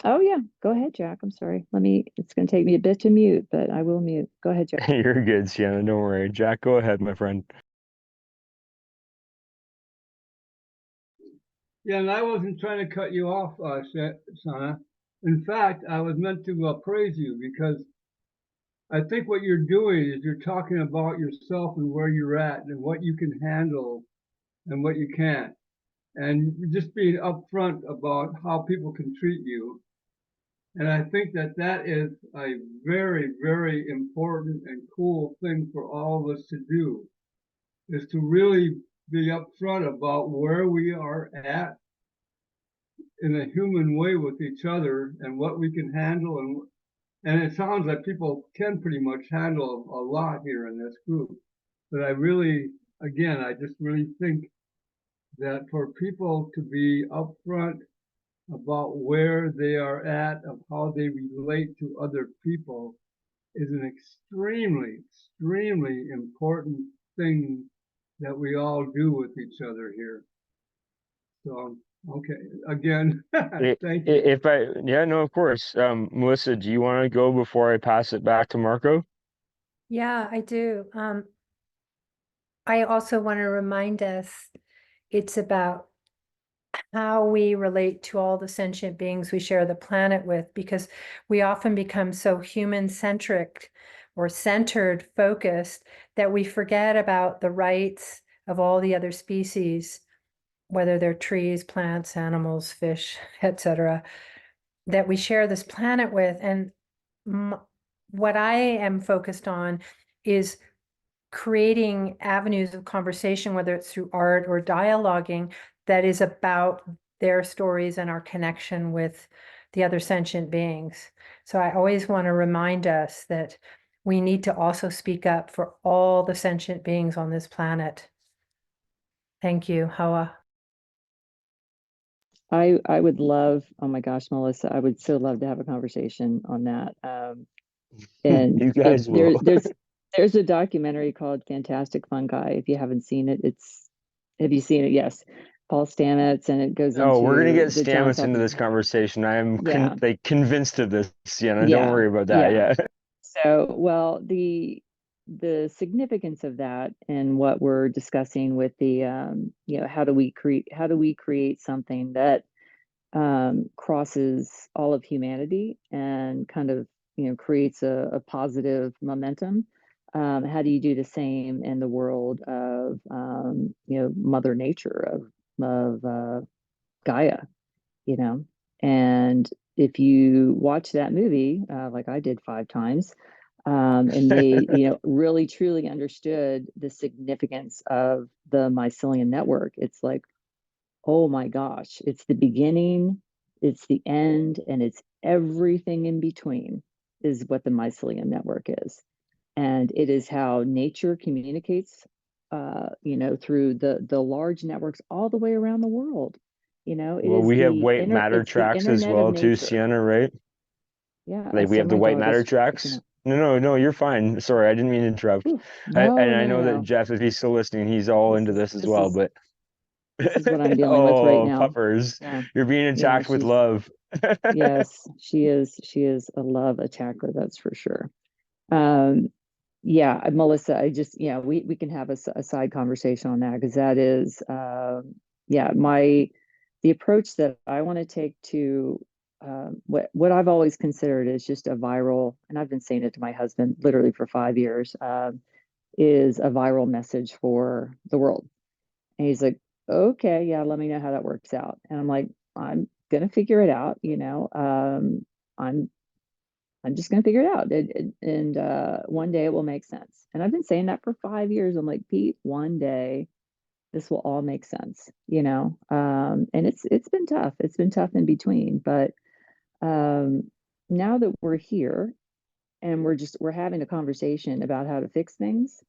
Oh yeah, go ahead, Jack. I'm sorry. It's going to take me a bit to mute, but I will mute. Go ahead, Jack. You're good, Sienna. Don't worry. Jack, go ahead, my friend. Yeah, and I wasn't trying to cut you off, Sana. In fact, I was meant to praise you because I think what you're doing is you're talking about yourself and where you're at and what you can handle and what you can't. And just being upfront about how people can treat you. And I think that that is a very, very important and cool thing for all of us to do, is to really be upfront about where we are at in a human way with each other and what we can handle. And it sounds like people can pretty much handle a lot here in this group. But I really, again, I just really think that for people to be upfront about where they are at, of how they relate to other people, is an extremely, extremely important thing that we all do with each other here. So, okay, again, thank you. If I, yeah, no, of course. Melissa, do you want to go before I pass it back to Marco? Yeah, I do. I also want to remind us it's about how we relate to all the sentient beings we share the planet with, because we often become so human-centric or centered, focused, that we forget about the rights of all the other species, whether they're trees, plants, animals, fish, etc., that we share this planet with. And what I am focused on is creating avenues of conversation, whether it's through art or dialoguing, that is about their stories and our connection with the other sentient beings. So I always want to remind us that we need to also speak up for all the sentient beings on this planet. Thank you, Hoa. I would love, oh my gosh, Melissa, I would so love to have a conversation on that. And You guys will. there's a documentary called Fantastic Fungi. If you haven't seen it, have you seen it? Yes. Paul Stamets, and it goes Oh, we're gonna into get the Johns Stamets into this Hopkins. conversation. I am Yeah, convinced of this, Sienna. Don't yeah, worry about that. yeah. Yeah. So, well, the significance of that and what we're discussing with the how do we create something that crosses all of humanity and kind of creates a positive momentum. How do you do the same in the world of, Mother Nature, of Gaia, you know? And if you watch that movie, like I did 5 times, and made, really truly understood the significance of the mycelium network, it's like, oh my gosh, it's the beginning, it's the end, and it's everything in between is what the mycelium network is. And it is how nature communicates, through the large networks all the way around the world. It Well, is we have white matter it's the tracks as internet of well too, nature. Sienna, right? Yeah, Like we sorry, have the my white dog matter is freaking tracks. out. No, no, no, you're fine. Sorry, I didn't mean to interrupt. Ooh, And no, I no, no, know that no. Jeff, if he's still listening, he's all This into is this as this well. is But this is what I'm dealing with right oh, now. puffers, Yeah, you're being yeah, attacked with she's love. yes, she is. She is a love attacker, that's for sure. Um, yeah, Melissa, I just, we can have a side conversation on that, because that is, yeah, the approach that I want to take to, what I've always considered is just a viral, and I've been saying it to my husband literally for 5 years, is a viral message for the world. And he's like, okay, yeah, let me know how that works out. And I'm like, I'm gonna figure it out, I'm I'm just going to figure it out. And one day it will make sense. And I've been saying that for 5 years. I'm like, Pete, one day this will all make sense, and it's been tough. It's been tough in between, but now that we're here and we're having a conversation about how to fix things.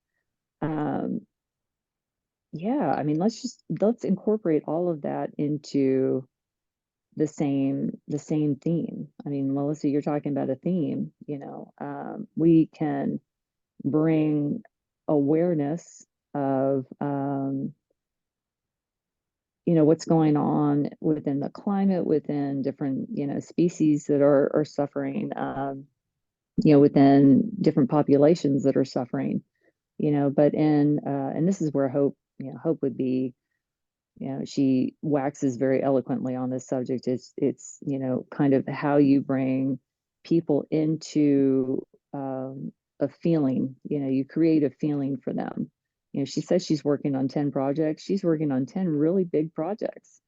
Um, yeah, I mean, let's incorporate all of that into the same theme. I mean, Melissa, you're talking about a theme, we can bring awareness of, what's going on within the climate, within different, species that are suffering, within different populations that are suffering, but and this is where hope would be, she waxes very eloquently on this subject. It's kind of how you bring people into, a feeling. You create a feeling for them. She says she's working on 10 projects. She's working on 10 really big projects,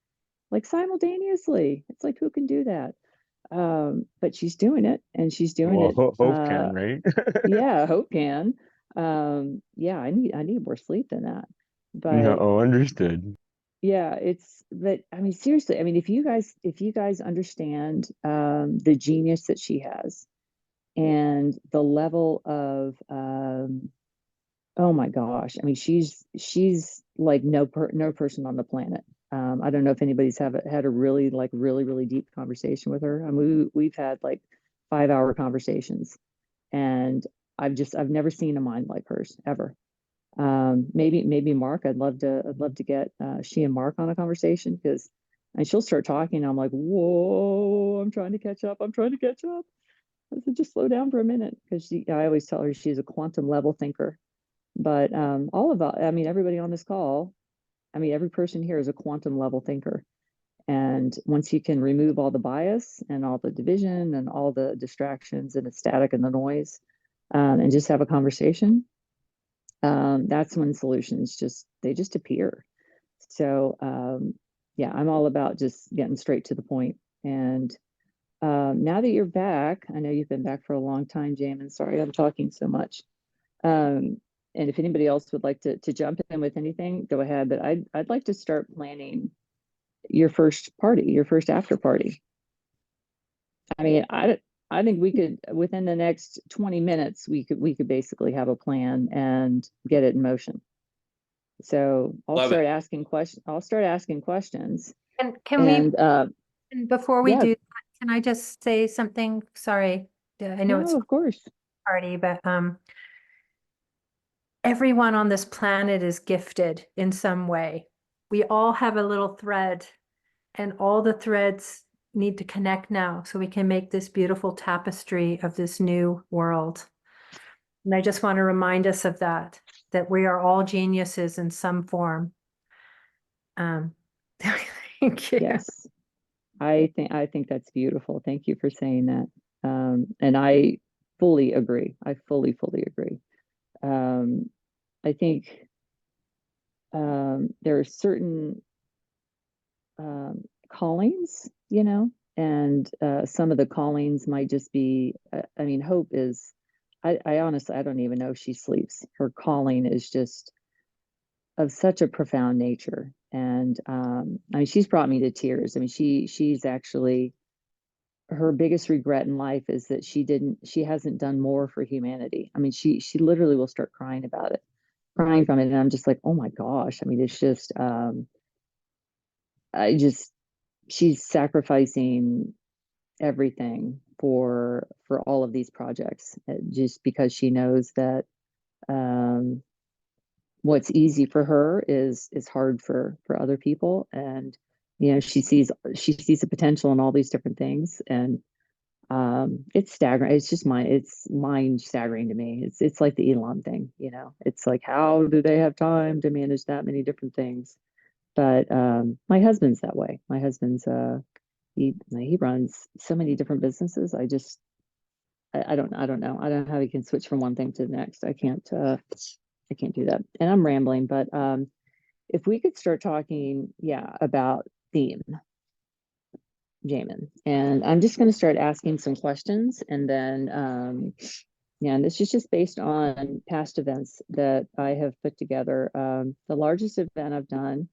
like simultaneously. It's like, who can do that? But she's doing it, and she's doing Well, it. hope can, right? Yeah, hope can. Yeah, I need more sleep than that. But No, understood. yeah, but I mean, seriously, I mean, if you guys understand, the genius that she has, and the level of, oh my gosh, I mean, she's like no person on the planet. I don't know if anybody's had a really, like, really, really deep conversation with her. I mean, we've had like 5-hour conversations, and I've never seen a mind like hers ever. Maybe Mark, I'd love to get, she and Mark on a conversation, because and she'll start talking, and I'm like, whoa, I'm trying to catch up, I said, just slow down for a minute, because I always tell her she's a quantum level thinker. But I mean, everybody on this call, I mean, every person here is a quantum level thinker. And once you can remove all the bias and all the division and all the distractions and the static and the noise, and just have a conversation, that's when solutions just appear. So, yeah, I'm all about just getting straight to the point. And now that you're back, I know you've been back for a long time, Jamin. Sorry, I'm talking so much. Um, and if anybody else would like to jump in with anything, go ahead. But I'd like to start planning your first party, your first after party. I mean, I think we could, within the next 20 minutes, we could basically have a plan and get it in motion. So I'll Love it. start asking questions. I'll start asking questions. And can we, And and before we yeah, do that, can I just say something? Sorry, I know it's no, of course. party, but everyone on this planet is gifted in some way. We all have a little thread, and all the threads need to connect now so we can make this beautiful tapestry of this new world. And I just want to remind us of that we are all geniuses in some form. Thank you. Yes. I think that's beautiful. Thank you for saying that. And I fully agree. I fully agree. I think there are certain callings, you know, and some of the callings might just be, I mean, Hope is, I honestly, I don't even know if she sleeps. Her calling is just of such a profound nature. And I mean, she's brought me to tears. I mean, she's actually, her biggest regret in life is that she hasn't done more for humanity. I mean, she literally will start crying about it, crying from it. And I'm just like, oh my gosh. I mean, it's just, I just, she's sacrificing everything for all of these projects, just because she knows that um, what's easy for her is hard for other people. And you know, she sees the potential in all these different things. And it's staggering. It's just it's mind staggering to me. It's like the Elon thing, you know. It's like, how do they have time to manage that many different things? But my husband's that way. My husband's he runs so many different businesses. I don't know. I don't know how he can switch from one thing to the next. I can't do that. And I'm rambling, but if we could start talking, yeah, about theme, Jamin. And I'm just going to start asking some questions, and then yeah, and this is just based on past events that I have put together. The largest event I've done,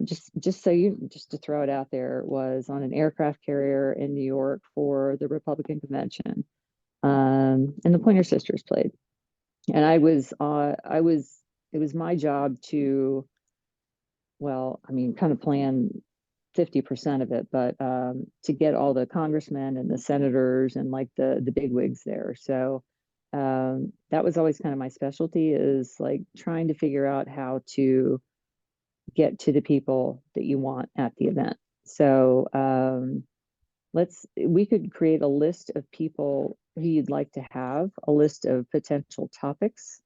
just to throw it out there, was on an aircraft carrier in New York for the Republican convention. And the Pointer Sisters played. And it was my job to, well, I mean, kind of plan 50% of it, but to get all the congressmen and the senators and like the bigwigs there. So that was always kind of my specialty, is like trying to figure out how to get to the people that you want at the event. So we could create a list of people who you'd like to have, a list of potential topics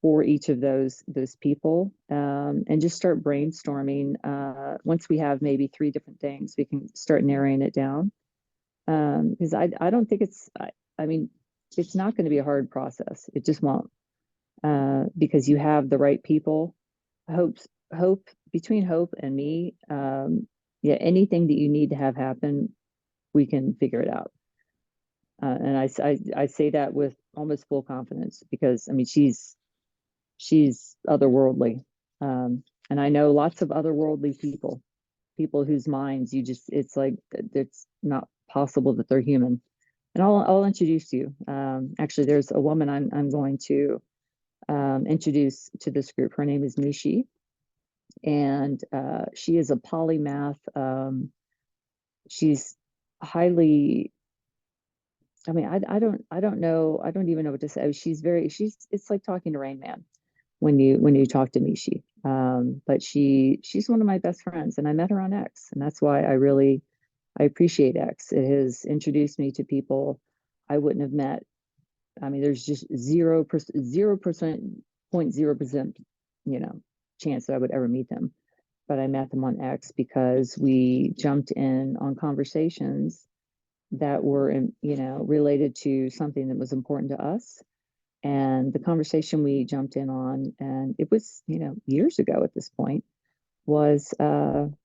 for each of those people, and just start brainstorming. Once we have maybe 3 different things, we can start narrowing it down. Because I don't think I mean, it's not going to be a hard process. It just won't, because you have the right people. Hope between Hope and me, yeah, anything that you need to have happen, we can figure it out. And I say that with almost full confidence, because I mean, she's otherworldly. And I know lots of otherworldly people whose minds it's like, it's not possible that they're human. And I'll introduce you. Actually, there's a woman I'm going to introduce to this group. Her name is Mishi, and she is a polymath. She's highly, I mean, I don't know. I don't even know what to say. It's like talking to Rain Man when you talk to Mishi. But she's one of my best friends, and I met her on X, and that's why I appreciate X. It has introduced me to people I wouldn't have met. I mean, there's just 0%, 0.0%, you know, chance that I would ever meet them. But I met them on X because we jumped in on conversations that were, you know, related to something that was important to us. And the conversation we jumped in on, and it was, you know, years ago at this point, was you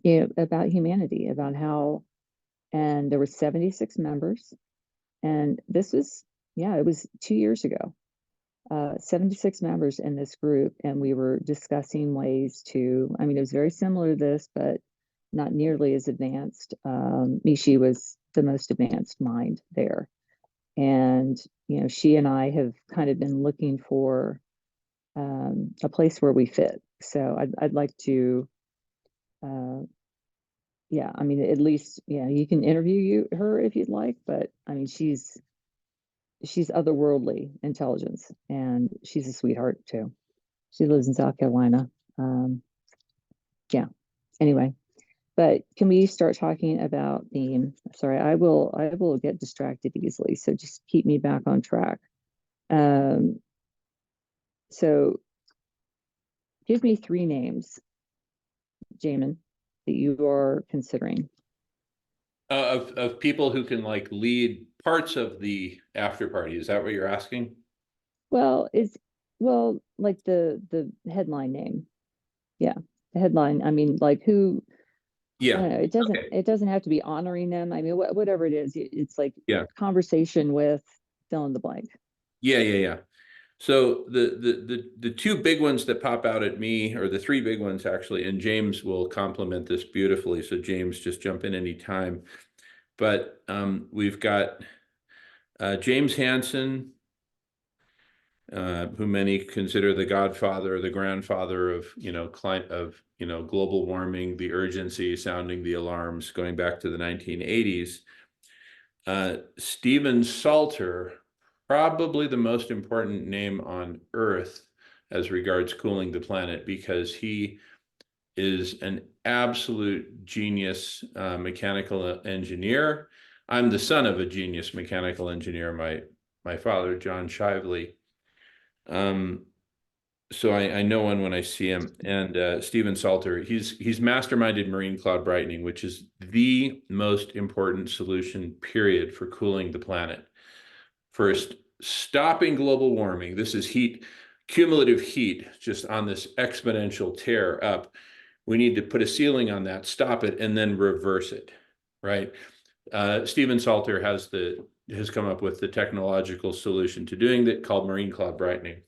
know, about humanity, about how, and there were 76 members, and this was, yeah, it was 2 years ago. 76 members in this group, and we were discussing ways to, I mean, it was very similar to this, but not nearly as advanced. Mishi was the most advanced mind there. And, you know, she and I have kind of been looking for a place where we fit. So I'd like to, yeah, I mean, at least, yeah, you can interview her if you'd like, but I mean, she's otherworldly intelligence, and she's a sweetheart too. She lives in South Carolina. Yeah. Anyway, but can we start talking about theme? Sorry, I will get distracted easily, so just keep me back on track. So give me 3 names, Jamin, that you are considering. Of people who can like lead parts of the after party. Is that what you're asking? Well, like the headline name. Yeah, the headline. I mean, like who, I Yeah. don't know, Okay. it doesn't have to be honoring them. I mean, whatever it is, it's like Yeah. conversation with fill in the blank. Yeah. So the two big ones that pop out at me, or the three big ones actually, and James will complement this beautifully. So James, just jump in anytime. But we've got James Hansen, who many consider the godfather, the grandfather of global warming, the urgency, sounding the alarms, going back to the 1980s. Stephen Salter, probably the most important name on Earth as regards cooling the planet, because he is an absolute genius mechanical engineer. I'm the son of a genius mechanical engineer. My father, John Shively. So I know one when I see him. And Stephen Salter, he's masterminded marine cloud brightening, which is the most important solution, period, for cooling the planet. First, stopping global warming. This is heat, cumulative heat, just on this exponential tear up. We need to put a ceiling on that, stop it, and then reverse it, right? Stephen Salter has come up with the technological solution to doing that, called marine cloud brightening.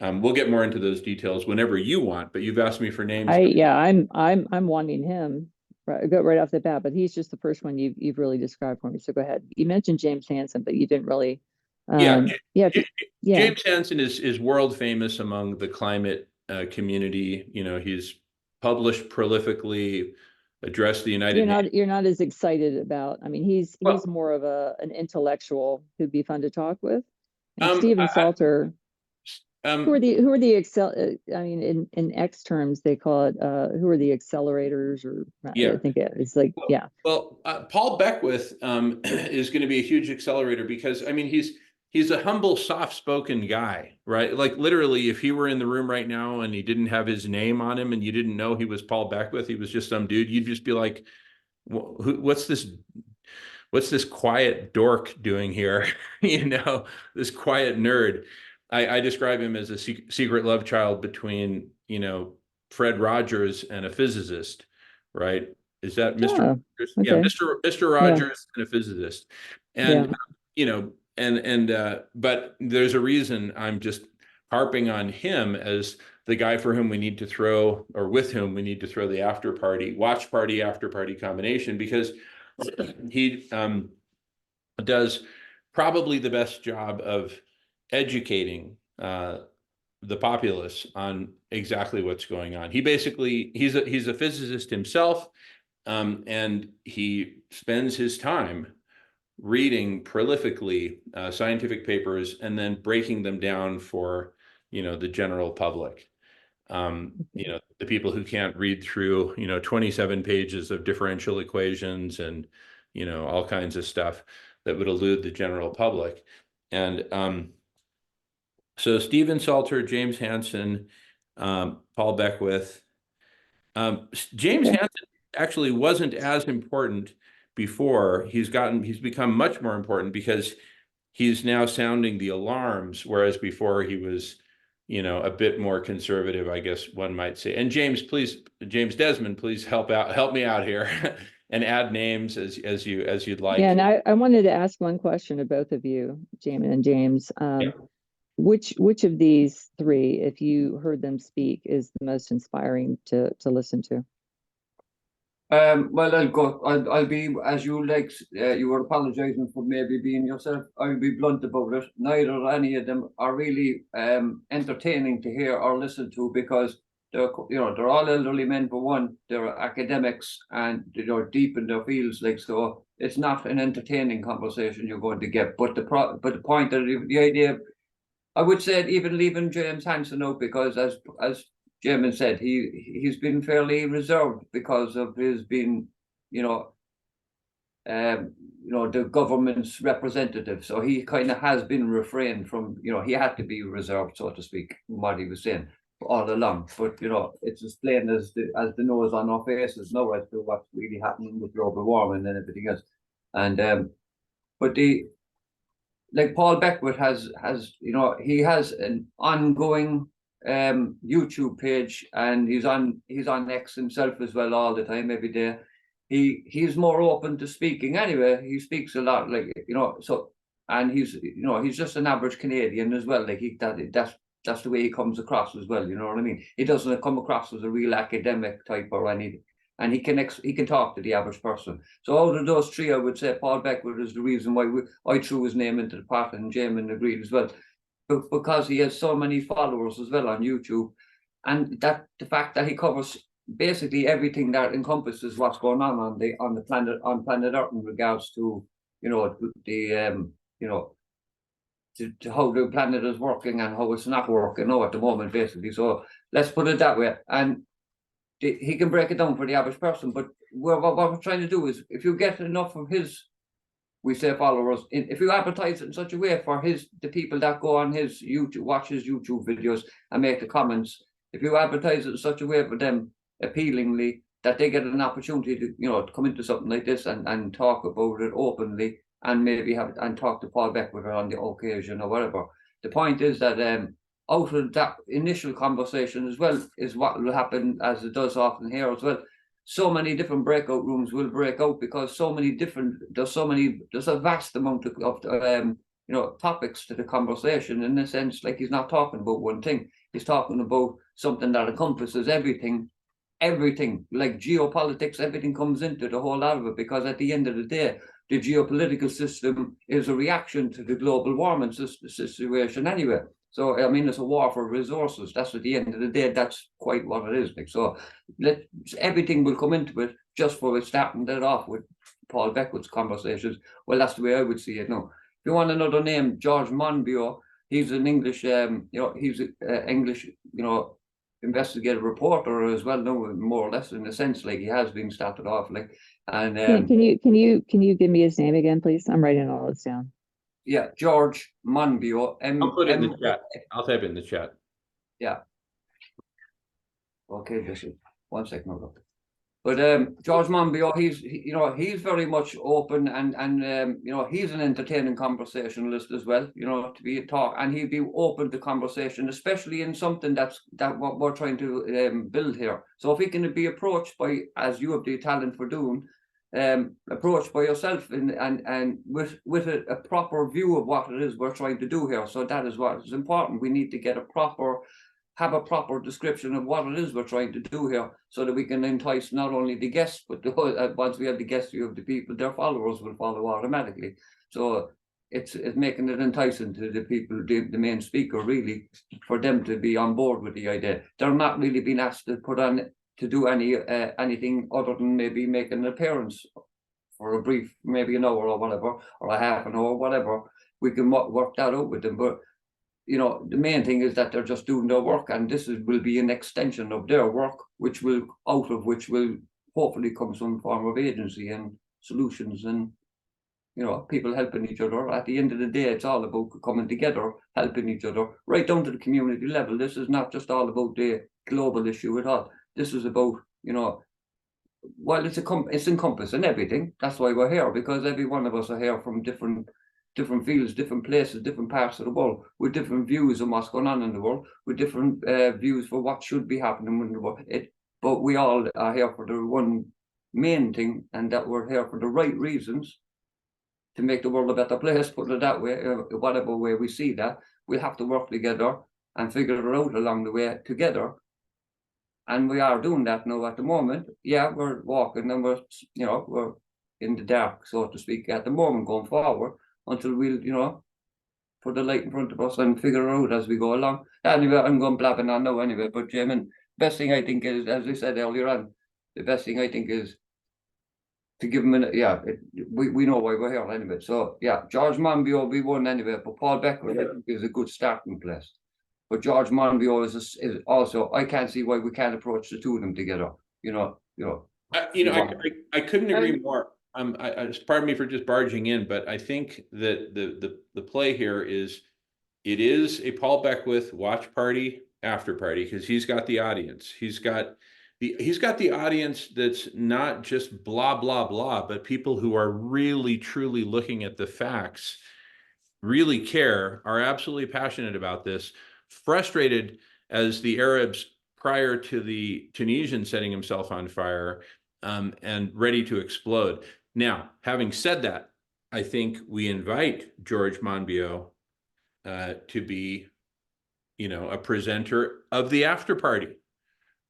We'll get more into those details whenever you want, but you've asked me for names. I'm wanting him go right off the bat, but he's just the first one you've really described for me. So go ahead. You mentioned James Hansen, but you didn't really. James Hansen is world famous among the climate community. He's published prolifically, addressed the United Nations. You're not as excited about. I mean, he's more of an intellectual who'd be fun to talk with. And Stephen Salter. Who are the I mean, in X terms, they call it, who are the accelerators, or I think it's like, Well, Paul Beckwith is going to be a huge accelerator, because, I mean, he's a humble, soft-spoken guy, right? Like, literally, if he were in the room right now and he didn't have his name on him and you didn't know he was Paul Beckwith, he was just some dude, you'd just be like, what's this quiet dork doing here? This quiet nerd. I describe him as a secret love child between, Fred Rogers and a physicist, right? Is that Mr. Rogers? Okay. Yeah, Mr. Rogers and a physicist. And, but there's a reason I'm just harping on him as the guy for whom we need to throw, or with whom we need to throw the after party, watch party, after party combination, because he does probably the best job of educating the populace on exactly what's going on. He's a physicist himself, and he spends his time reading prolifically scientific papers and then breaking them down for the general public. The people who can't read through 27 pages of differential equations and all kinds of stuff that would elude the general public. And so Stephen Salter, James Hansen, Paul Beckwith. James Hansen actually wasn't as important before. He's become much more important because he's now sounding the alarms, whereas before he was, a bit more conservative, I guess one might say. And James Desmond, please help me out here and add names as you'd like. Yeah, and I wanted to ask one question to both of you, Jamin and James. Which of these three, if you heard them speak, is the most inspiring to listen to? Well, I'll be, as you you were apologizing for maybe being yourself. I'll be blunt about it. Neither any of them are really entertaining to hear or listen to, because they're all elderly men for one. They're academics and deep in their fields, so it's not an entertaining conversation you're going to get. But the point of the idea, I would say, even leaving James Hansen out, because as Jamin said, he's been fairly reserved because of his being, the government's representative. So he kind of has been refrained from, he had to be reserved, so to speak, from what he was saying all along. But it's as plain as the nose on our faces now as to what's really happening with global warming and everything else. And but like Paul Beckwith has he has an ongoing YouTube page, and he's on X himself as well all the time, every day. He's more open to speaking anyway. He speaks a lot, like, so, and he's just an average Canadian as well. Like that's the way he comes across as well. You know what I mean? He doesn't come across as a real academic type or anything. And he can talk to the average person. So out of those three, I would say Paul Beckwith is the reason why I threw his name into the pot, and Jamin agreed as well, because he has so many followers as well on YouTube, and that the fact that he covers basically everything that encompasses what's going on the planet Earth in regards to the to how the planet is working and how it's not working at the moment, basically. So let's put it that way. And he can break it down for the average person. But what we're trying to do is, if you get enough of his, we say, followers, if you advertise it in such a way for the people that go on his YouTube, watch his YouTube videos and make the comments, if you advertise it in such a way for them appealingly, that they get an opportunity to come into something like this and talk about it openly, and maybe talk to Paul Beckwith on the occasion or whatever. The point is that out of that initial conversation as well is what will happen, as it does often here as well. So many different breakout rooms will break out, because there's a vast amount of topics to the conversation, in a sense. Like, he's not talking about one thing, he's talking about something that encompasses everything, like geopolitics, everything comes into the whole lot of it, because at the end of the day, the geopolitical system is a reaction to the global warming situation anyway. So, I mean, it's a war for resources. That's, at the end of the day, that's quite what it is. Like, so everything will come into it, just for starting that off with Paul Beckwith's conversations. Well, that's the way I would see it. No, if you want another name, George Monbiot, he's an English, he's an English, investigative reporter as well, no, more or less, in a sense, like he has been started off, like. And Can you give me his name again, please? I'm writing all this down. yeah, George Monbiot. I'll put it in the chat. I'll type it in the chat. Yeah. Okay, just 1 second. But George Monbiot, he's very much open, and he's an entertaining conversationalist as well, to be a talk, and he'd be open to conversation, especially in something that what we're trying to build here. So if he can be approached by, as you have the talent for doing, approached by yourself and with a proper view of what it is we're trying to do here. So that is what is important. We need to get have a proper description of what it is we're trying to do here, so that we can entice not only the guests, but once we have the guests, you have the people, their followers will follow automatically. So it's making it enticing to the people, the main speaker, really, for them to be on board with the idea. They're not really being asked to do anything other than maybe make an appearance for a brief, maybe an hour or whatever, or a half an hour, whatever. We can work that out with them. But the main thing is that they're just doing their work, and this will be an extension of their work, out of which will hopefully come some form of agency and solutions, and people helping each other. At the end of the day, it's all about coming together, helping each other, right down to the community level. This is not just all about the global issue at all. This is about, well, it's encompassing everything. That's why we're here, because every one of us are here from different fields, different places, different parts of the world, with different views on what's going on in the world, with different views for what should be happening in the world. But we all are here for the one main thing, and that we're here for the right reasons, to make the world a better place, put it that way. Whatever way we see that, we'll have to work together and figure it out along the way together. And we are doing that now at the moment. Yeah, we're walking, and we're in the dark, so to speak, at the moment, going forward, until we'll put the light in front of us and figure it out as we go along. Anyway, I'm going blabbing on now anyway. But Jamin, best thing I think is, as I said earlier on, the best thing I think is to give him we know why we're here anyway. So yeah, George Monbiot will be one anyway, but Paul Beckwith, I think, is a good starting place. But George Monbiot is also, I can't see why we can't approach the two of them together. I couldn't agree more. Pardon me for just barging in, but I think that the play here is, it is a Paul Beckwith watch party, after party, because he's got the audience. He's got the audience that's not just blah blah blah, but people who are really truly looking at the facts, really care, are absolutely passionate about this, frustrated as the Arabs prior to the Tunisian setting himself on fire, and ready to explode. Now, having said that, I think we invite George Monbiot to be, a presenter of the after party,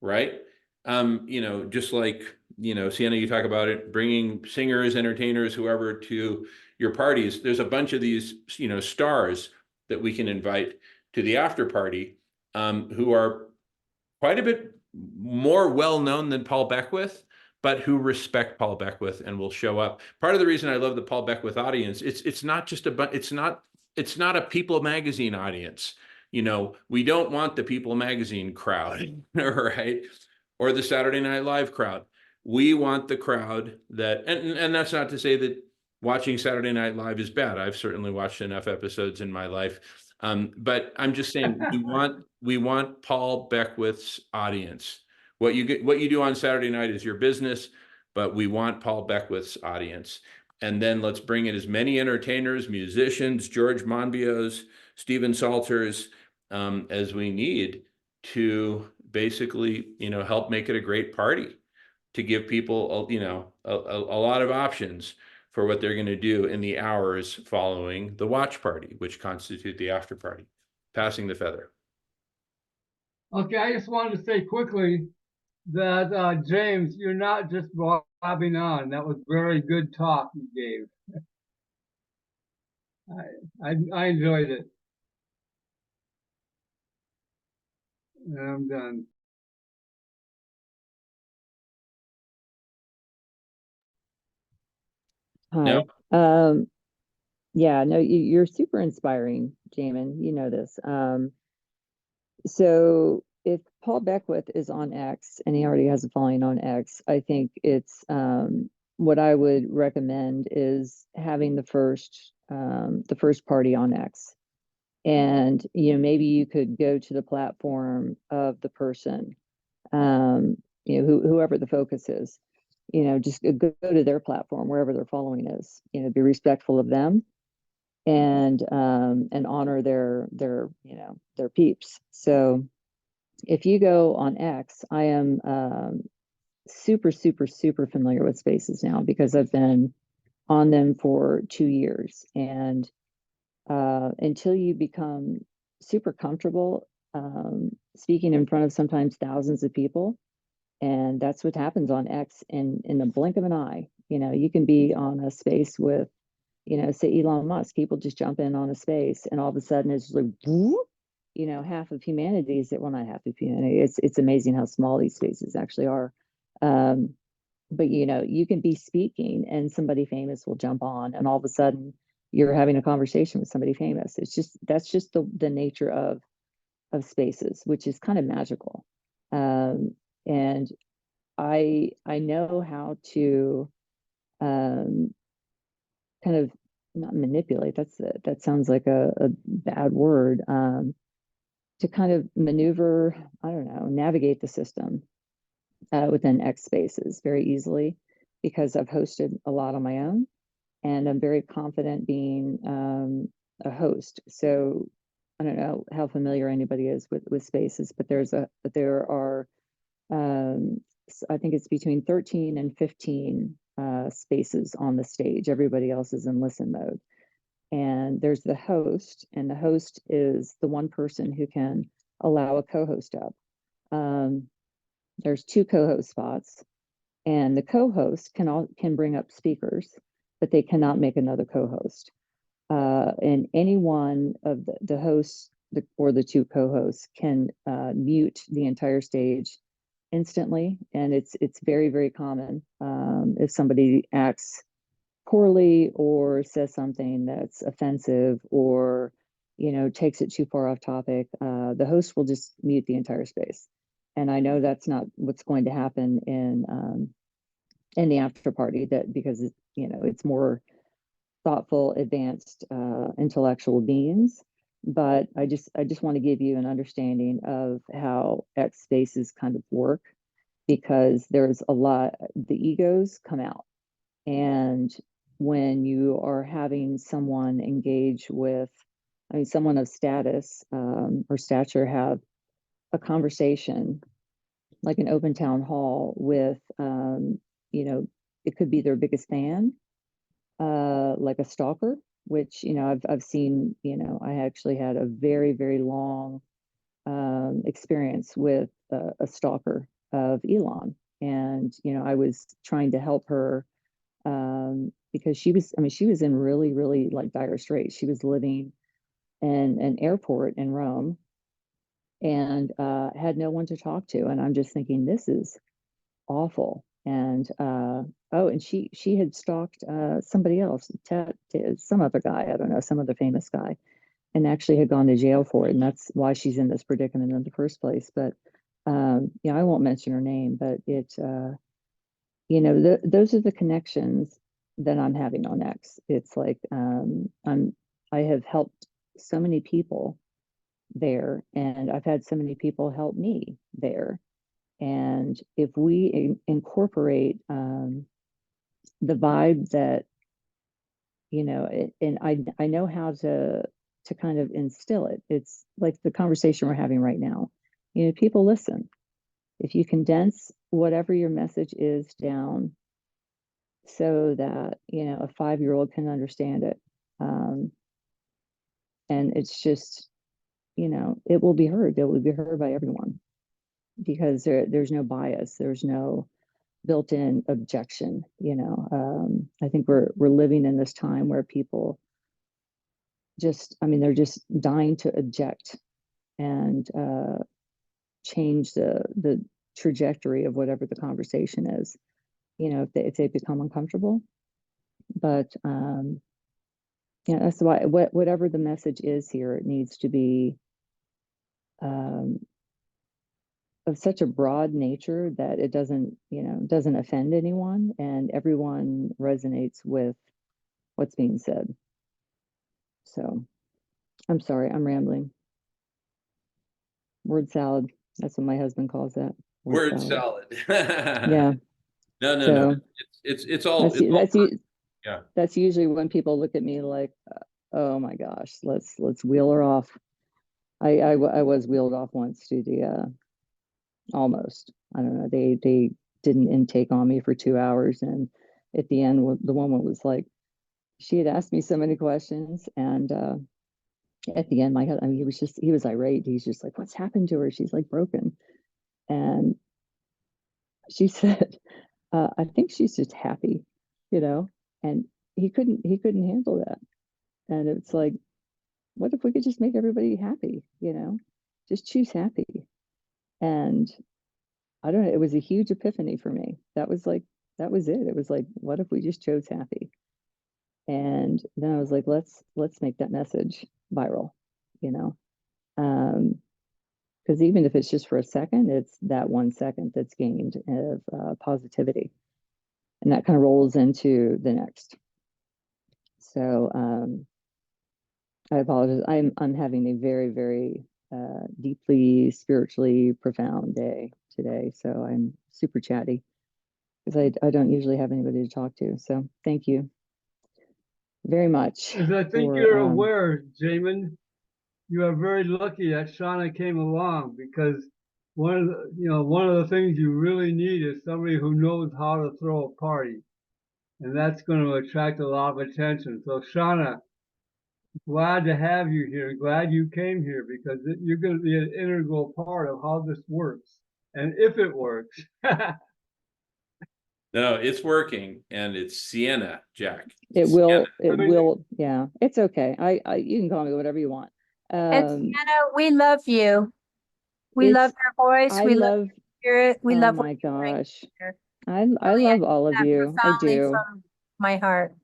right? Just like, Sienna, you talk about it, bringing singers, entertainers, whoever to your parties. There's a bunch of these, stars that we can invite to the after party, who are quite a bit more well-known than Paul Beckwith, but who respect Paul Beckwith and will show up. Part of the reason I love the Paul Beckwith audience, it's not just it's not a People magazine audience. We don't want the People magazine crowd, right? Or the Saturday Night Live crowd. We want the crowd that, and that's not to say that watching Saturday Night Live is bad. I've certainly watched enough episodes in my life. But I'm just saying we want Paul Beckwith's audience. What you do on Saturday night is your business, but we want Paul Beckwith's audience. And then let's bring in as many entertainers, musicians, George Monbiot's, Stephen Salters, as we need to basically, help make it a great party, to give people, a lot of options for what they're going to do in the hours following the watch party, which constitute the after party. Passing the feather. Okay, I just wanted to say quickly that James, you're not just bobbing on. That was very good talk you gave. I enjoyed it. And I'm done. Hi. No? Yeah, no, you're super inspiring, Jamin. You know this. So if Paul Beckwith is on X and he already has a following on X, I think it's what I would recommend is having the first party on X. And maybe you could go to the platform of the person, whoever the focus is, just go to their platform, wherever their following is, be respectful of them and honor their peeps. So if you go on X, I am super, super, super familiar with Spaces now because I've been on them for 2 years. And until you become super comfortable speaking in front of sometimes thousands of people, and that's what happens on X in the blink of an eye. You can be on a space with, say Elon Musk, people just jump in on a space and all of a sudden it's like, whoop, half of humanity is, well, not half of humanity. It's amazing how small these spaces actually are. But you can be speaking and somebody famous will jump on and all of a sudden you're having a conversation with somebody famous. That's just the nature of spaces, which is kind of magical. And I know how to kind of not manipulate. That sounds like a bad word. To kind of maneuver, I don't know, navigate the system within X spaces very easily because I've hosted a lot on my own and I'm very confident being a host. So I don't know how familiar anybody is with spaces, but there are I think it's between 13 and 15 spaces on the stage. Everybody else is in listen mode. And there's the host, and the host is the one person who can allow a co-host up. There's 2 co-host spots, and the co-host can bring up speakers, but they cannot make another co-host. And any one of the hosts or the 2 co-hosts can mute the entire stage instantly, and it's very, very common if somebody acts poorly or says something that's offensive or takes it too far off topic, the host will just mute the entire space. And I know that's not what's going to happen in the after party, that because it's more thoughtful, advanced, intellectual beings. But I just want to give you an understanding of how X spaces kind of work, because there's a lot, the egos come out, and when you are having someone engage with, I mean, someone of status or stature have a conversation, like an open town hall with, you know, it could be their biggest fan, like a stalker, which, you know, I've seen, you know, I actually had a very, very long experience with a stalker of Elon. And, you know, I was trying to help her because she was, I mean, she was in really, really like dire straits. She was living in an airport in Rome and had no one to talk to. And I'm just thinking, this is awful. And oh, and she had stalked somebody else, some other guy, I don't know, some other famous guy, and actually had gone to jail for it. And that's why she's in this predicament in the first place. But I won't mention her name, but those are the connections that I'm having on X. It's like I have helped so many people there, and I've had so many people help me there. And if we incorporate the vibe that, and I know how to kind of instill it. It's like the conversation we're having right now. You know, people listen. If you condense whatever your message is down so that, a 5-year-old can understand it. And it's just, it will be heard. It will be heard by everyone because there's no bias. There's no built-in objection. I think we're living in this time where people they're just dying to object and change the trajectory of whatever the conversation is, if they become uncomfortable. But that's why whatever the message is here, it needs to be of such a broad nature that it doesn't offend anyone, and everyone resonates with what's being said. So I'm sorry, I'm rambling. Word salad. That's what my husband calls that. Word salad. Yeah. No. So It's all. Yeah. That's usually when people look at me like, oh my gosh, let's wheel her off. I was wheeled off once to the almost. I don't know. They did an intake on me for 2 hours, and at the end, the woman was like, she had asked me so many questions, and at the end, he was irate. He's just like, what's happened to her? She's like broken, and she said, I think she's just happy, and he couldn't handle that. And it's like, what if we could just make everybody happy, just choose happy. And I don't know, it was a huge epiphany for me. That was it. It was like, what if we just chose happy? And then I was like, let's make that message viral, because even if it's just for a second, it's that 1 second that's gained of positivity, and that kind of rolls into the next. So I apologize. I'm having a very, very deeply spiritually profound day today, so I'm super chatty because I don't usually have anybody to talk to. So thank you very much. As I think you're aware, Jamin, you are very lucky that Shauna came along, because one of the things you really need is somebody who knows how to throw a party, and that's going to attract a lot of attention. So Shauna, glad to have you here. Glad you came here, because you're going to be an integral part of how this works, and if it works. No, it's working, and it's Sienna, Jack. It will. It will. Yeah, it's okay. I you can call me whatever you want. And Sienna, we love you. We love your voice. We love your spirit. We love. Oh my gosh. I Really, love all of you. I do. From my heart.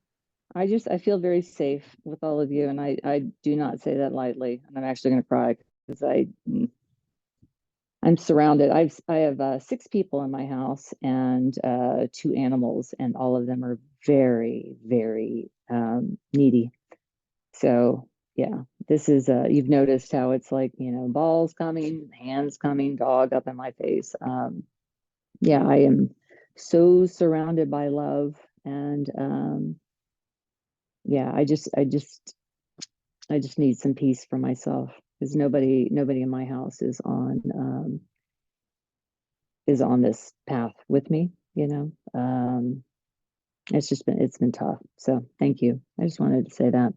I feel very safe with all of you, and I do not say that lightly. And I'm actually going to cry because I'm surrounded. I have 6 people in my house and 2 animals, and all of them are very, very needy. So yeah, this is you've noticed how it's like, balls coming, hands coming, dog up in my face. Yeah, I am so surrounded by love, and yeah, I just need some peace for myself, because nobody in my house is on this path with me, you know. It's been tough. So thank you. I just wanted to say that.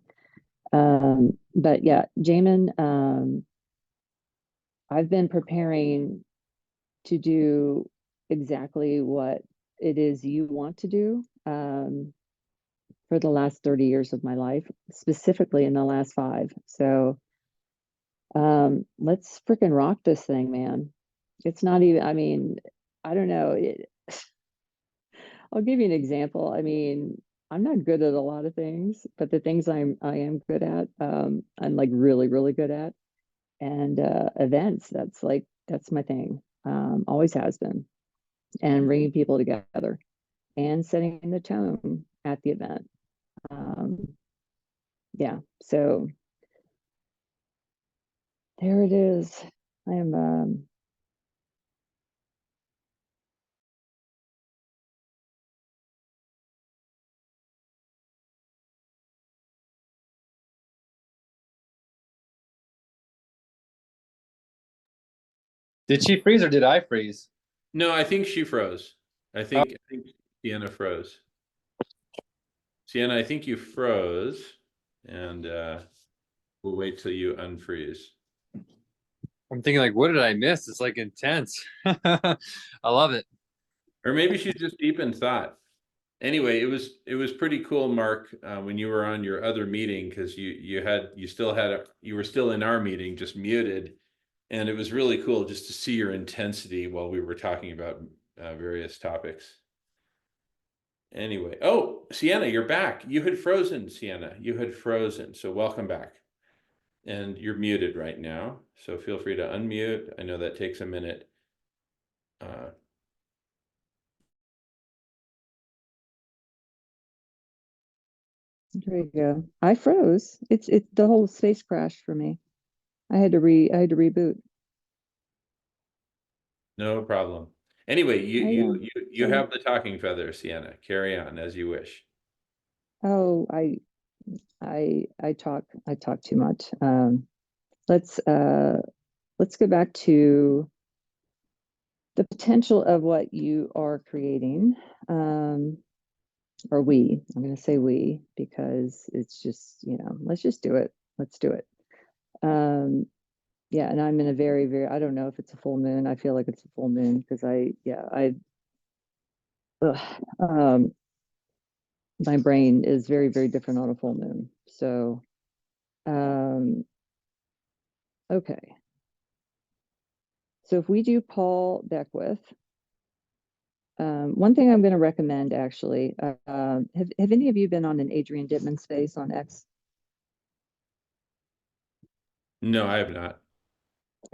But yeah, Jamin, I've been preparing to do exactly what it is you want to do for the last 30 years of my life, specifically in the last 5. So let's freaking rock this thing, man. It's not even, I mean, I don't know. I'll give you an example. I mean, I'm not good at a lot of things, but the things I am good at, I'm like really, really good at. And events, that's my thing. Always has been. And bringing people together and setting the tone at the event. Yeah, so there it is. I am Did she freeze or did I freeze? No, I think she froze. I think Sienna froze. Sienna, I think you froze, and we'll wait till you unfreeze. I'm thinking like, what did I miss? It's like intense. I love it. Or maybe she's just deep in thought. Anyway, it was pretty cool, Mark, when you were on your other meeting, because you were still in our meeting, just muted, and it was really cool just to see your intensity while we were talking about various topics. Anyway, oh, Sienna, you're back. You had frozen, Sienna. You had frozen. So welcome back. And you're muted right now. So feel free to unmute. I know that takes a minute. there you go. I froze. It's the whole space crashed for me. I had to reboot. No problem. Anyway, you Sorry. have the talking feather, Sienna. Carry on as you wish. Oh, I talk too much. Let's go back to the potential of what you are creating. Or I'm going to say we, because it's just, you know, let's just do it. Let's do it. Yeah, and I'm in a very, very, I don't know if it's a full moon. I feel like it's a full moon because my brain is very, very different on a full moon. So, okay. So if we do Paul Beckwith, one thing I'm going to recommend actually, have any of you been on an Adrian Dittman space on X? No, I have not.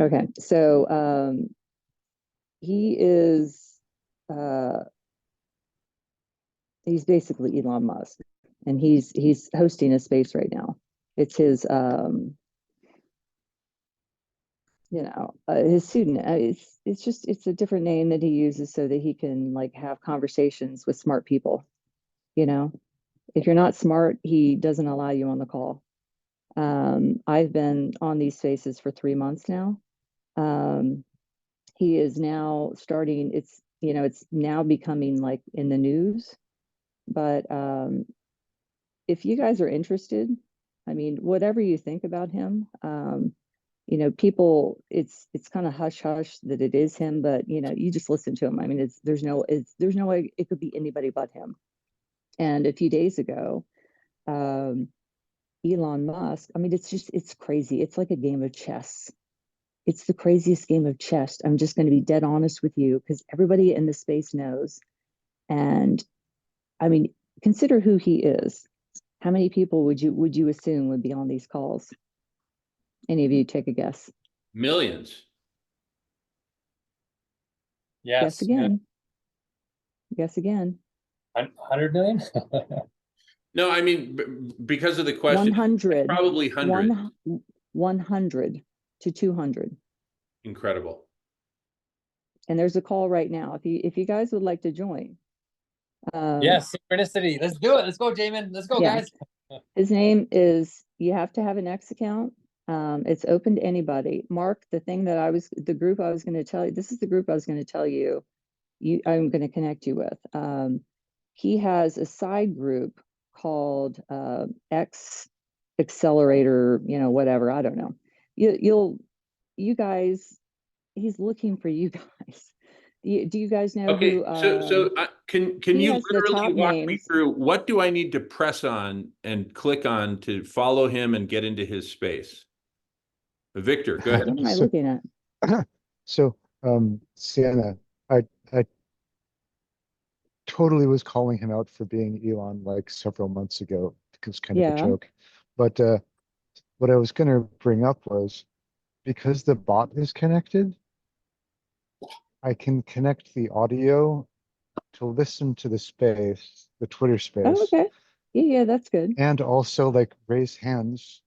Okay, so he is he's basically Elon Musk, and he's hosting a space right now. It's his his pseudonym. It's a different name that he uses so that he can like have conversations with smart people. You know, if you're not smart, he doesn't allow you on the call. I've been on these spaces for 3 months now. He is now starting, it's now becoming like in the news. But if you guys are interested, I mean, whatever you think about him, people, it's kind of hush hush that it is him, but you just listen to him. I mean, there's no way it could be anybody but him. And a few days ago, Elon Musk, I mean, it's crazy. It's like a game of chess. It's the craziest game of chess. I'm just going to be dead honest with you because everybody in the space knows. And I mean, consider who he is. How many people would you assume would be on these calls? Any of you take a guess? Millions. Yes. Guess again. Guess again. 100 million? No, I mean, because of the question, 100. probably hundreds. 100 to 200. Incredible. And there's a call right now. If you guys would like to join. Yes, synchronicity. Let's do it. Let's go, Jamin. Let's go, Yeah. guys. His name is, you have to have an X account. It's open to anybody. Mark, the group I was going to tell you, this is the group I was going to tell you, I'm going to connect you with. He has a side group called X Accelerator, whatever. I don't know. You guys, he's looking for you guys. Do you guys know Okay, who? so can he you has the literally top walk me names. through what do I need to press on and click on to follow him and get into his space? Victor, go ahead. What am I So- looking at? So, Sienna, I totally was calling him out for being Elon like several months ago. It was kind of a Yeah. joke. But what I was going to bring up was because the bot is connected, I can connect the audio to listen to the space, the Twitter Oh, space, okay. Yeah, that's good. and also like raise hands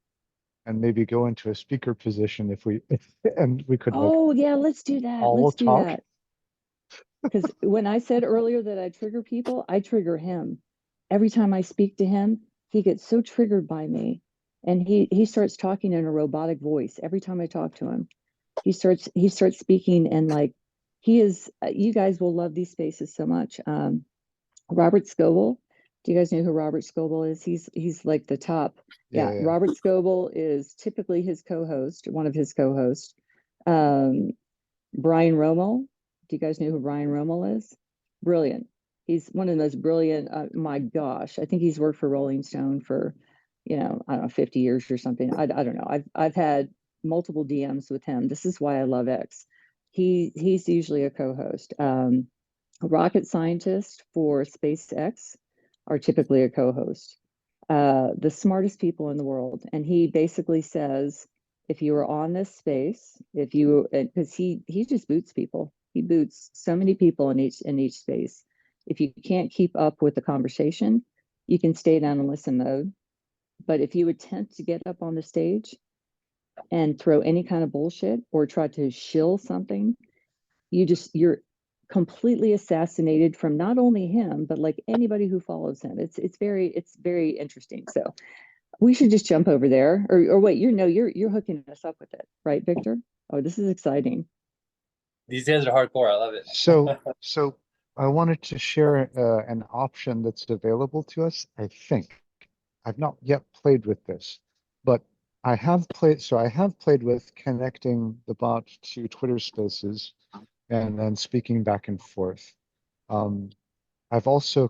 and maybe go into a speaker position if we and we could like Oh, yeah, let's do that. all Let's do talk. that. Because when I said earlier that I trigger people, I trigger him. Every time I speak to him, he gets so triggered by me. And he starts talking in a robotic voice every time I talk to him. He starts speaking, and like he is, you guys will love these spaces so much. Robert Scoble. Do you guys know who Robert Scoble is? He's like the top. Yeah, Yeah. Robert Scoble is typically his co-host, one of his co-hosts. Um, Brian Romo. Do you guys know who Brian Romo is? Brilliant. He's one of those brilliant. My gosh, I think he's worked for Rolling Stone for, I don't know, 50 years or something. I don't know. I've had multiple DMs with him. This is why I love X. He's usually a co-host. Rocket scientists for SpaceX are typically a co-host. The smartest people in the world, and he basically says, if you are on this space, because he just boots people, he boots so many people in each space. If you can't keep up with the conversation, you can stay down and listen mode. But if you attempt to get up on the stage and throw any kind of bullshit or try to shill something, you're completely assassinated from not only him but like anybody who follows him. It's very interesting. So we should just jump over there, or wait, you're hooking us up with it, right, Victor? Oh, this is exciting. These days are hardcore. I love it. So I wanted to share an option that's available to us. I think I've not yet played with this, but I have played. So I have played with connecting the bot to Twitter Spaces and then speaking back and forth. I've also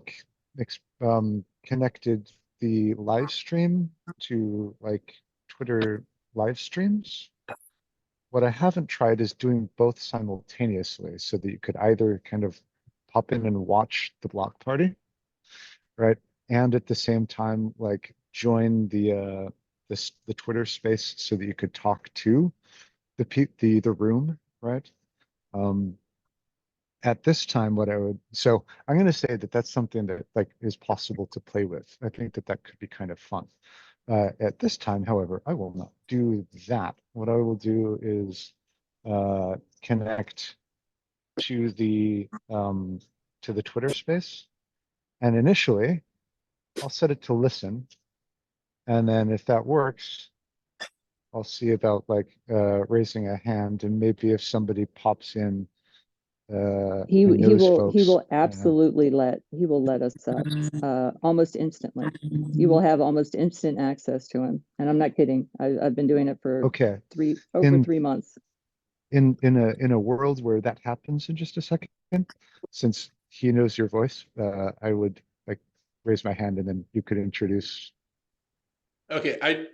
connected the live stream to like Twitter live streams. What I haven't tried is doing both simultaneously so that you could either kind of pop in and watch the block party, right? And at the same time, like join the Twitter space so that you could talk to the room, right? At this time, so I'm going to say that that's something that like is possible to play with. I think that could be kind of fun. At this time, however, I will not do that. What I will do is connect to the Twitter space, and initially I'll set it to listen, and then if that works, I'll see about like raising a hand, and maybe if somebody pops in He and knows will folks. absolutely let us up almost instantly. You will have almost instant access to him, and I'm not kidding. I've been doing it for Okay. over 3 months. In a world where that happens in just a second, since he knows your voice, I would like raise my hand and then you could introduce. Okay, I'm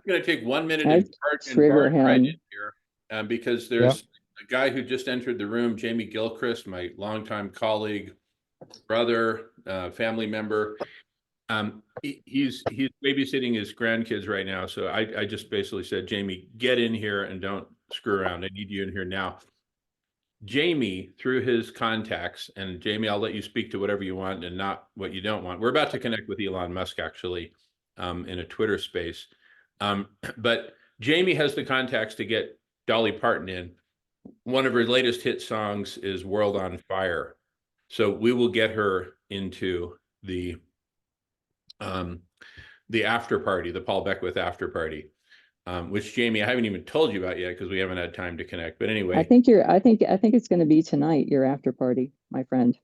going to take 1 minute I'd and trigger barge right him. in here, because there's a guy who just entered the room, Jamie Gilchrist, my longtime colleague, brother, family member. He's babysitting his grandkids right now, so I just basically said, Jamie, get in here and don't screw around. I need you in here now. Jamie, through his contacts, and Jamie, I'll let you speak to whatever you want and not what you don't want. We're about to connect with Elon Musk, actually, in a Twitter space. But Jamie has the contacts to get Dolly Parton in. One of her latest hit songs is World on Fire. So we will get her into the the after party, the Paul Beckwith after party, which Jamie, I haven't even told you about yet because we haven't had time to connect. But anyway, I think it's going to be tonight, your after party, my friend.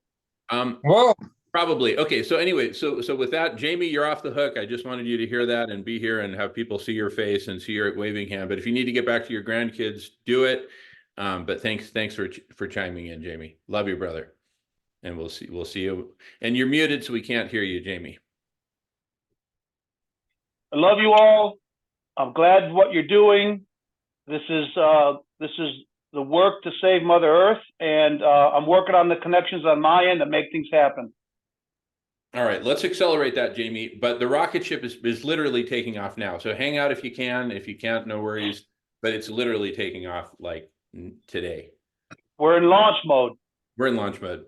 Whoa. Probably. Okay. So anyway, so with that, Jamie, you're off the hook. I just wanted you to hear that and be here and have people see your face and see your waving hand. But if you need to get back to your grandkids, do it. But thanks for chiming in, Jamie. Love you, brother. And we'll see you. And you're muted, so we can't hear you, Jamie. I love you all. I'm glad what you're doing. This is the work to save Mother Earth, and I'm working on the connections on my end to make things happen. All right, let's accelerate that, Jamie. But the rocket ship is literally taking off now. So hang out if you can. If you can't, no worries. But it's literally taking off like today. We're in launch mode. We're in launch mode.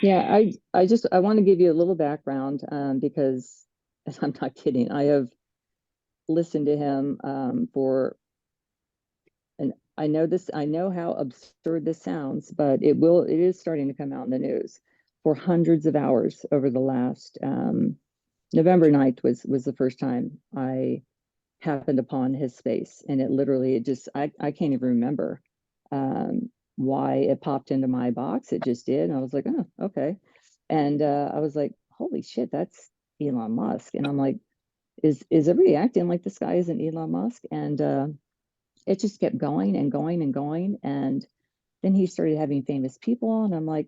Yeah, I want to give you a little background because I'm not kidding. I have listened to him and I know how absurd this sounds, but it is starting to come out in the news for hundreds of hours over the last November 9th was the first time I happened upon his space, and it just I can't even remember why it popped into my box. It just did, and I was like, oh, okay. And I was like, holy shit, that's Elon Musk. And I'm like, is everybody acting like this guy isn't Elon Musk? And it just kept going and going and going. And then he started having famous people on. I'm like,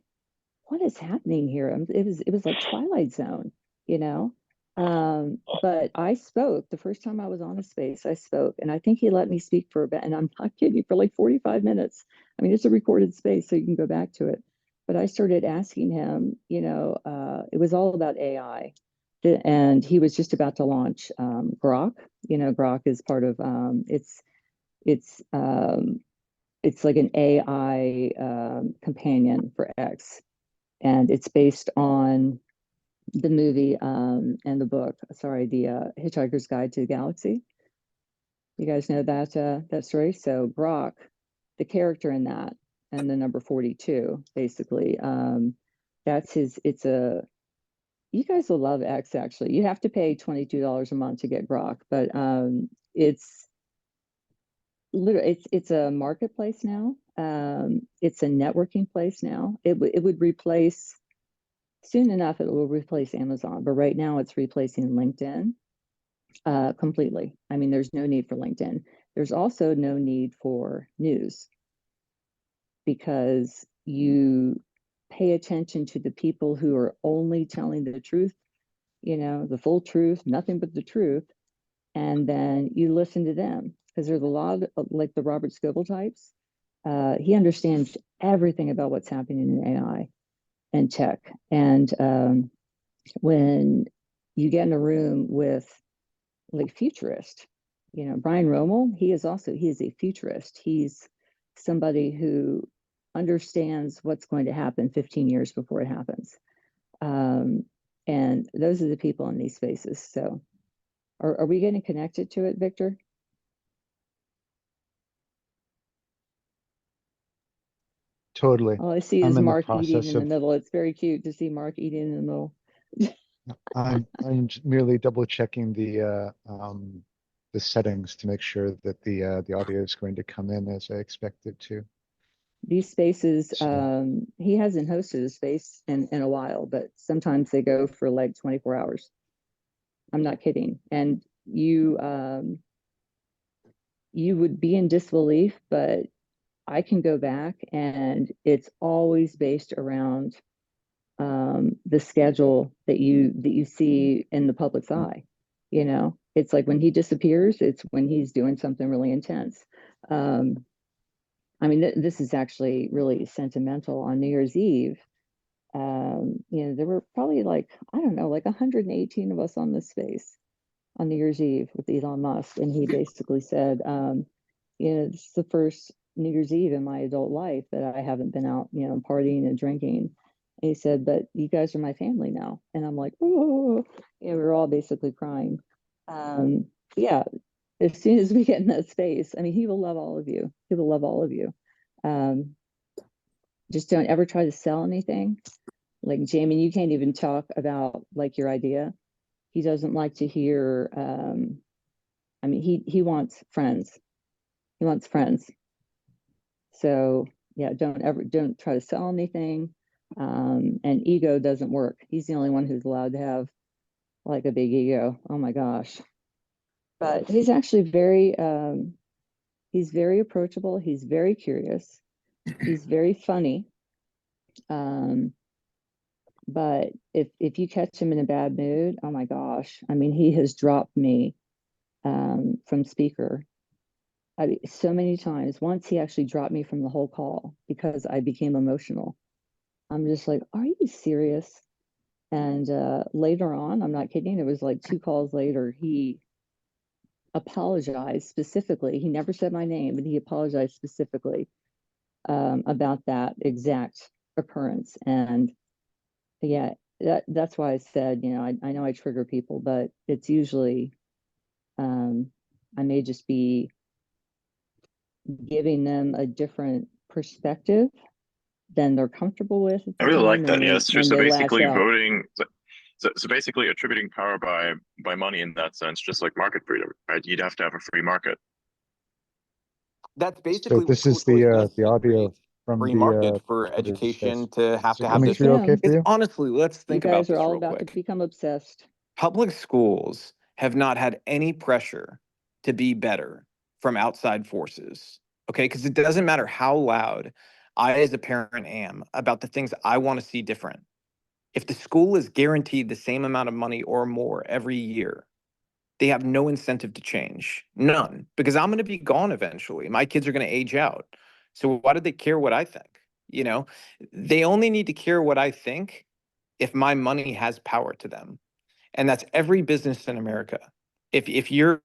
what is happening here? It was like Twilight Zone, you know? But I spoke the first time I was on a space. I spoke, and I think he let me speak for about, and I'm not kidding, for like 45 minutes. I mean, it's a recorded space, so you can go back to it. But I started asking him, it was all about AI. And he was just about to launch Grok. Grok is part of it's like an AI companion for X, and it's based on the movie and the book. Sorry, the Hitchhiker's Guide to the Galaxy. You guys know that story. So Grok, the character in that, and the number 42, basically, that's his. You guys will love X. Actually, you have to pay $22 a month to get Grok, but it's literally it's a marketplace now. It's a networking place now. It would replace, soon enough, it will replace Amazon, but right now it's replacing LinkedIn completely. I mean, there's no need for LinkedIn. There's also no need for news, because you pay attention to the people who are only telling the truth, the full truth, nothing but the truth. And then you listen to them, because there's a lot of, like the Robert Scoble types. He understands everything about what's happening in AI and tech. And when you get in a room with like futurist, Brian Rommel, he is a futurist. He's somebody who understands what's going to happen 15 years before it happens. And those are the people in these spaces. So are we getting connected to it, Victor? Totally. All I see I'm is in the Mark eating process in the of, middle. It's very cute to see Mark eating in the middle. I'm merely double checking the settings to make sure that the audio is going to come in as I expect it to. These spaces, So, he hasn't hosted a space in a while, but sometimes they go for like 24 hours. I'm not kidding. And you would be in disbelief, but I can go back and it's always based around the schedule that you see in the public's eye. It's like when he disappears, it's when he's doing something really intense. I mean, this is actually really sentimental. On New Year's Eve, there were probably like, I don't know, like 118 of us on this space on New Year's Eve with Elon Musk. And he basically said, this is the first New Year's Eve in my adult life that I haven't been out, partying and drinking. And he said, but you guys are my family now. And I'm like, oh, we were all basically crying. Yeah, as soon as we get in that space, I mean, he will love all of you. He will love all of you. Just don't ever try to sell anything. Like Jamie, you can't even talk about like your idea. He doesn't like to hear, I mean, he wants friends. He wants friends. So yeah, don't try to sell anything. And ego doesn't work. He's the only one who's allowed to have like a big ego. Oh my gosh. But he's actually he's very approachable. He's very curious. He's very funny. But if you catch him in a bad mood, oh my gosh. I mean, he has dropped me from speaker. So many times. Once he actually dropped me from the whole call because I became emotional. I'm just like, are you serious? And later on, I'm not kidding, it was like 2 calls later, he apologized specifically. He never said my name, but he apologized specifically about that exact occurrence. And yeah, that's why I said, you know, I know I trigger people, but it's usually I may just be giving them a different perspective than they're comfortable with at I the really like time, that. and Yeah, then so, when so they lash basically out. voting. So basically attributing power by money in that sense, just like market freedom, right? You'd have to have a free market. That's So basically what this school is choice does. the It audio creates from free the market for Twitter education space. to Is have it to have coming this. through okay for It's you? honestly, let's You think about guys are this all real about to quick. become obsessed. Public schools have not had any pressure to be better from outside forces. Okay, because it doesn't matter how loud I as a parent am about the things I want to see different. If the school is guaranteed the same amount of money or more every year, they have no incentive to change. None. Because I'm going to be gone eventually. My kids are going to age out. So why do they care what I think? You know, they only need to care what I think if my money has power to them. And that's every business in America. If your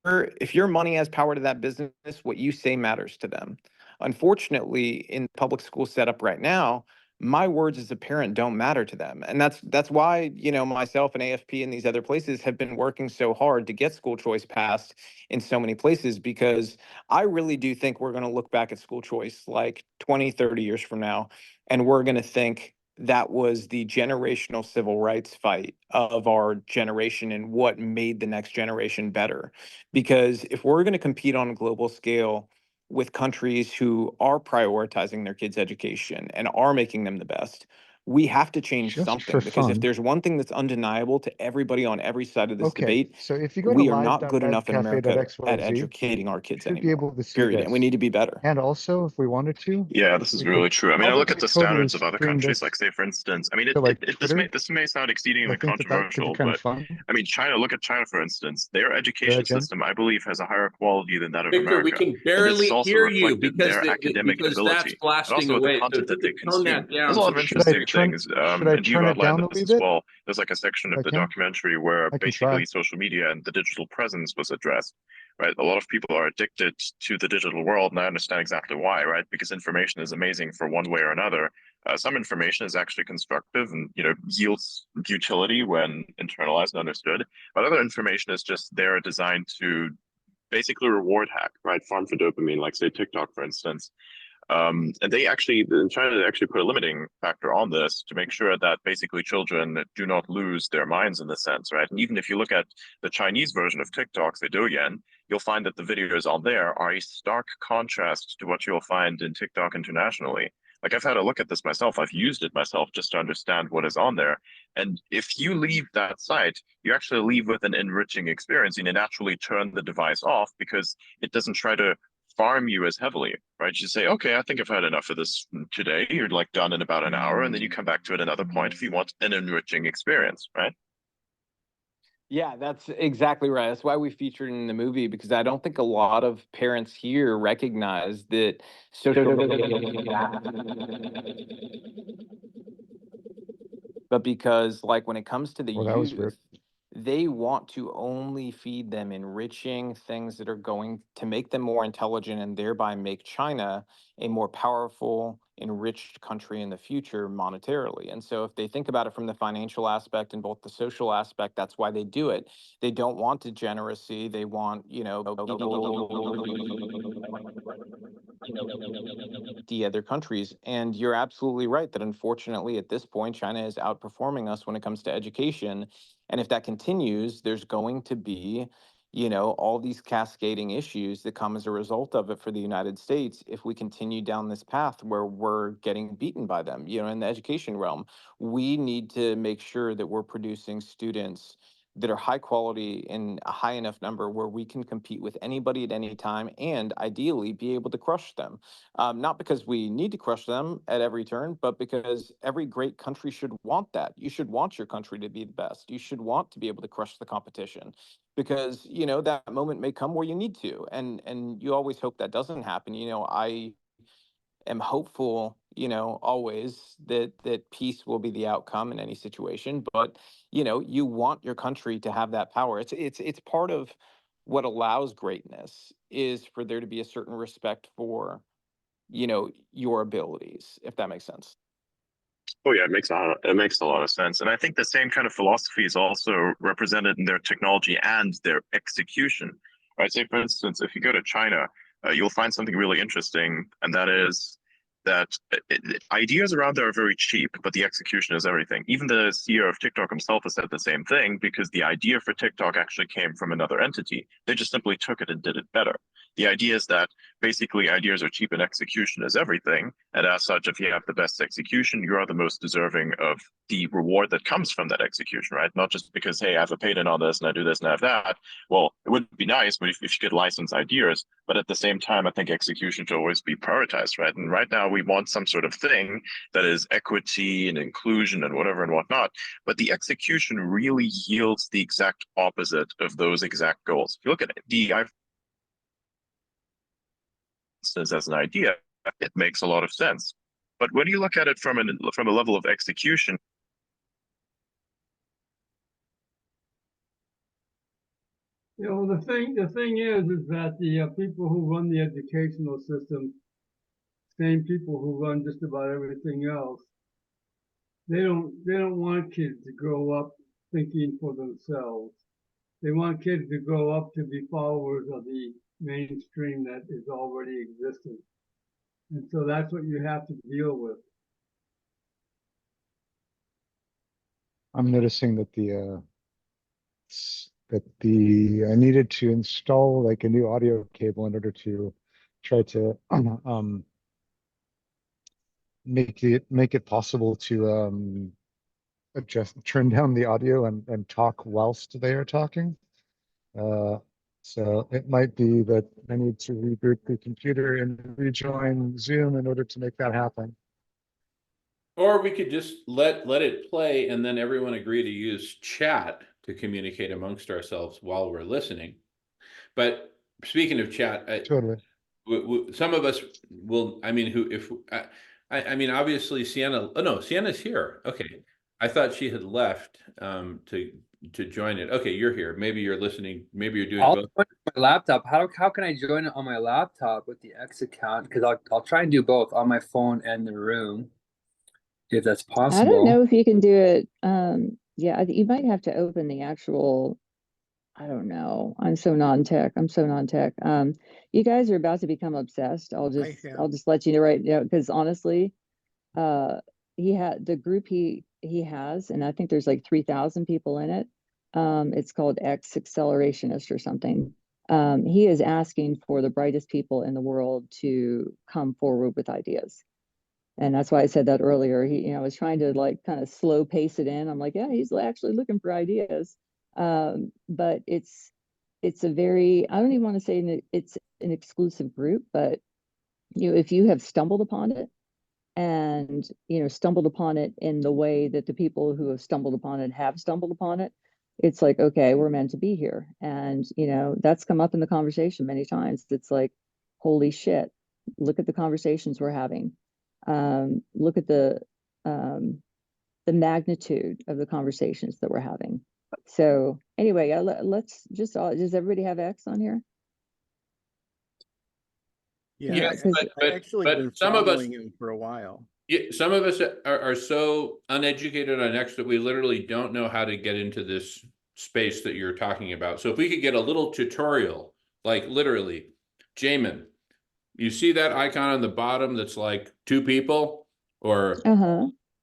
money has power to that business, what you say matters to them. Unfortunately, in the public school setup right now, my words as a parent don't matter to them. And that's why, you know, myself and AFP and these other places have been working so hard to get school choice passed in so many places, because I really do think we're going to look back at school choice like 20, 30 years from now, and we're going to think that was the generational civil rights fight of our generation and what made the next generation better. Because if we're going to compete on a global scale with countries who are prioritizing their kids' education and are making them the best, we have to change Just for something. Because if fun. there's one thing that's undeniable to everybody on every side of this Okay, debate, so if you go to we are not good enough in America at live.edcafe.xyz, educating our you kids should be anymore. able to see Period. And we this. need to be better. And also, if we wanted to, Yeah, this is we could really true. I mean, I look at probably the totally standards of other stream countries, this like say, for instance, I mean, to like Twitter. this may sound I exceedingly think that could be controversial, kind of but fun. I mean, China, look at China, for instance, their education Jen? system, I believe, has a higher quality than that of Victor, we America. can And this is barely also hear you reflected in because their academic because that's ability, but blasting also with the away. So content if you that they could tone consume. that down There's a lot so of we can. interesting things, should I and you've turn it outlined down a this wee as bit? well. There's like a section of the documentary where I can try. basically social media and the digital presence was addressed. Right, a lot of people are addicted to the digital world, and I understand exactly why. Right, because information is amazing for one way or another. Some information is actually constructive and, you know, yields utility when internalized and understood. But other information is just there designed to basically reward hack, right? Farm for dopamine, like say TikTok, for instance. And they actually, in China, they actually put a limiting factor on this to make sure that basically children do not lose their minds in the sense, right? And even if you look at the Chinese version of TikTok's Douyin, you'll find that the videos on there are a stark contrast to what you'll find in TikTok internationally. Like I've had a look at this myself. I've used it myself just to understand what is on there. And if you leave that site, you actually leave with an enriching experience and you naturally turn the device off because it doesn't try to farm you as heavily, right? You say, okay, I think I've had enough of this today. You're like done in about an hour, and then you come back to it another point if you want an enriching experience, right? Yeah, that's exactly right. That's why we featured it in the movie, because I don't think a lot of parents here recognize that social but because like when it comes to the Well, that was weird. youth, they want to only feed them enriching things that are going to make them more intelligent and thereby make China a more powerful, enriched country in the future monetarily. And so if they think about it from the financial aspect and both the social aspect, that's why they do it. They don't want degeneracy. They want, you know, the other countries. And you're absolutely right that unfortunately at this point, China is outperforming us when it comes to education. And if that continues, there's going to be, you know, all these cascading issues that come as a result of it for the United States if we continue down this path where we're getting beaten by them, you know, in the education realm. We need to make sure that we're producing students that are high quality in a high enough number where we can compete with anybody at any time and ideally be able to crush them. Not because we need to crush them at every turn, but because every great country should want that. You should want your country to be the best. You should want to be able to crush the competition because, you know, that moment may come where you need to. And you always hope that doesn't happen. You know, I am hopeful, you know, always that peace will be the outcome in any situation. But, you know, you want your country to have that power. It's part of what allows greatness is for there to be a certain respect for, you know, your abilities, if that makes sense. Oh yeah, it makes a lot of sense, and I think the same kind of philosophy is also represented in their technology and their execution. Right? Say, for instance, if you go to China, you'll find something really interesting, and that is that ideas around there are very cheap, but the execution is everything. Even the CEO of TikTok himself has said the same thing because the idea for TikTok actually came from another entity. They just simply took it and did it better. The idea is that basically ideas are cheap and execution is everything. And as such, if you have the best execution, you are the most deserving of the reward that comes from that execution, right? Not just because, hey, I have a patent on this and I do this and I have that. Well, it would be nice if you could license ideas, but at the same time, I think execution should always be prioritized, right? And right now we want some sort of thing that is equity and inclusion and whatever and whatnot, but the execution really yields the exact opposite of those exact goals. If you look at the as an idea, it makes a lot of sense. But when you look at it from a level of execution, You know, the thing is that the people who run the educational system, same people who run just about everything else, they don't want kids to grow up thinking for themselves. They want kids to grow up to be followers of the mainstream that is already existing. And so that's what you have to deal with. I'm noticing that I needed to install like a new audio cable in order to try to make it possible to turn down the audio and talk whilst they are talking. So it might be that I need to reboot the computer and rejoin Zoom in order to make that happen. Or we could just let it play and then everyone agree to use chat to communicate amongst ourselves while we're listening. But speaking of chat, Totally. some of us will, I mean, I mean, obviously Sienna, oh no, Sienna's here. Okay. I thought she had left to join it. Okay, you're here. Maybe you're listening. Maybe you're doing I'll both. join my laptop. How can I join it on my laptop with the X account? Because I'll try and do both on my phone and the room, if that's I don't possible. know if you can do it. Yeah, you might have to open the actual, I don't know. I'm so non-tech. You guys are about to become obsessed. I'll just let you know right now, because honestly, he had the group he has, and I think there's like 3,000 people in it. It's called X Accelerationist or something. He is asking for the brightest people in the world to come forward with ideas. And that's why I said that earlier. He, you know, was trying to like kind of slow pace it in. I'm like, yeah, he's actually looking for ideas. But it's a very, I don't even want to say it's an exclusive group, but you know, if you have stumbled upon it and you know stumbled upon it in the way that the people who have stumbled upon it have stumbled upon it, it's like, okay, we're meant to be here. And you know, that's come up in the conversation many times. It's like, holy shit, look at the conversations we're having. Look at the magnitude of the conversations that we're having. So anyway, let's just, does everybody have X on here? Yeah, Yes, I actually been some of us, following him for a while. yeah, some of us are so uneducated on X that we literally don't know how to get into this space that you're talking about. So if we could get a little tutorial, like literally, Jamin, you see that icon on the bottom that's like two people, or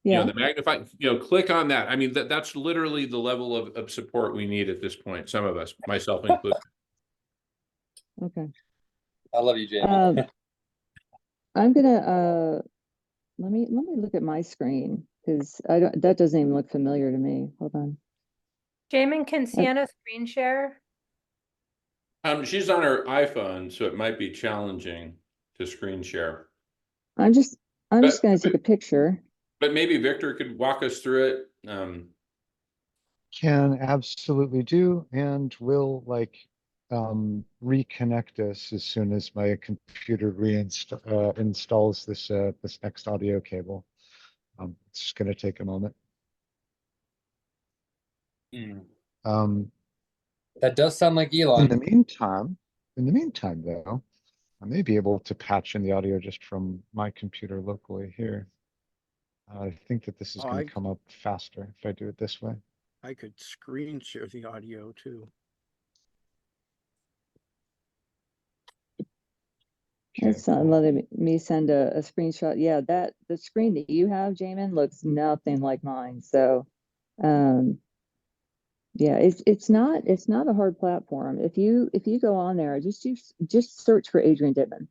Yeah, the magnifying, click on that. I mean, that's literally the level of support we need at this point. Some of us, myself included. okay. I love you, Jamie. I'm gonna let me look at my screen because that doesn't even look familiar to me. Hold on. Jamin, can Sienna screen share? She's on her iPhone, so it might be challenging to screen share. I'm just But- gonna take a picture. But maybe Victor could walk us through it. Can absolutely do, and will reconnect us as soon as my computer installs this next audio cable. It's just going to take a moment. That does sound like In Elon. the meantime, though, I may be able to patch in the audio just from my computer locally here. I think that this is going to come up faster if I do it this way. I could screen share the audio too. It's letting me send a screenshot. Yeah, the screen that you have, Jamin, looks nothing like mine. So, yeah, it's not a hard platform. If you go on there, just search for Adrian Dittman.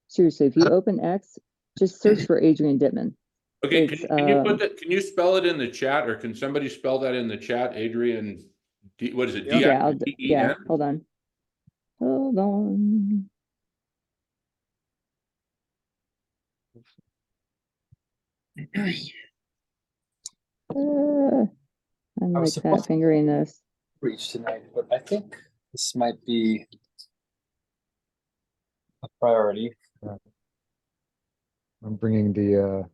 Seriously, if you open X, just search for Adrian Dittman. Okay, can you put that? Can you spell it in the chat, or can somebody spell that in the chat? Adrian, what is it? Yeah, D-I-E-N? hold on. Hold on. I'm like fat fingering this. Reach tonight, but I think this might be a priority. I'm bringing the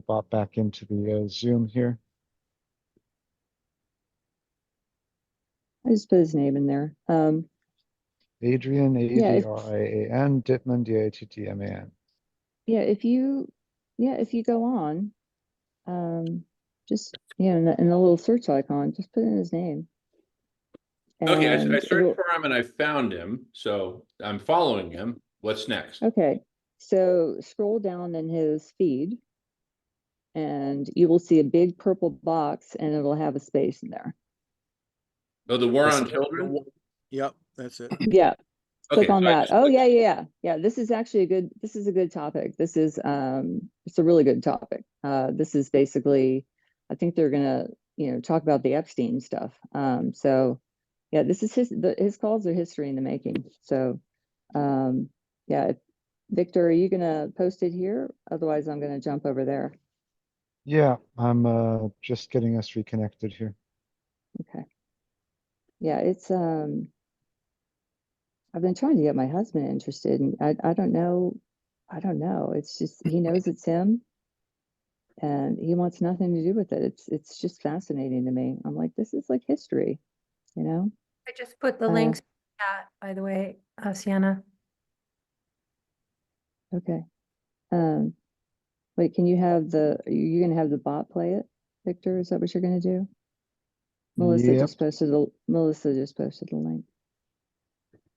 bot back into the Zoom here. I just put his name in there. Adrian, Yeah, A-D-R-I-A-N, Dittman, D-I-T-T-M-A-N. Yeah, if you go on, just in the little search icon, just put in his name. Okay, I And searched for him and I found him, so I'm following him. What's next? okay, so scroll down in his feed, and you will see a big purple box, and it'll have a space in there. Oh, the war on children? Yep, that's it. Yeah. Click Okay, on so I that. just Oh, clicked- yeah. This is actually a good topic. This is it's a really good topic. This is basically, I think they're gonna, talk about the Epstein stuff. So yeah, this is his calls are history in the making. So yeah, Victor, are you gonna post it here? Otherwise, I'm gonna jump over there. Yeah, I'm just getting us reconnected here. Okay. Yeah, it's I've been trying to get my husband interested, and I don't know. It's just he knows it's him, and he wants nothing to do with it. It's just fascinating to me. I'm like, this is like history, you know? I just put the links in the chat, by the way, Sienna. Okay. Wait, are you gonna have the bot play it, Victor? Is that what you're gonna do? Melissa Yep. just posted the link.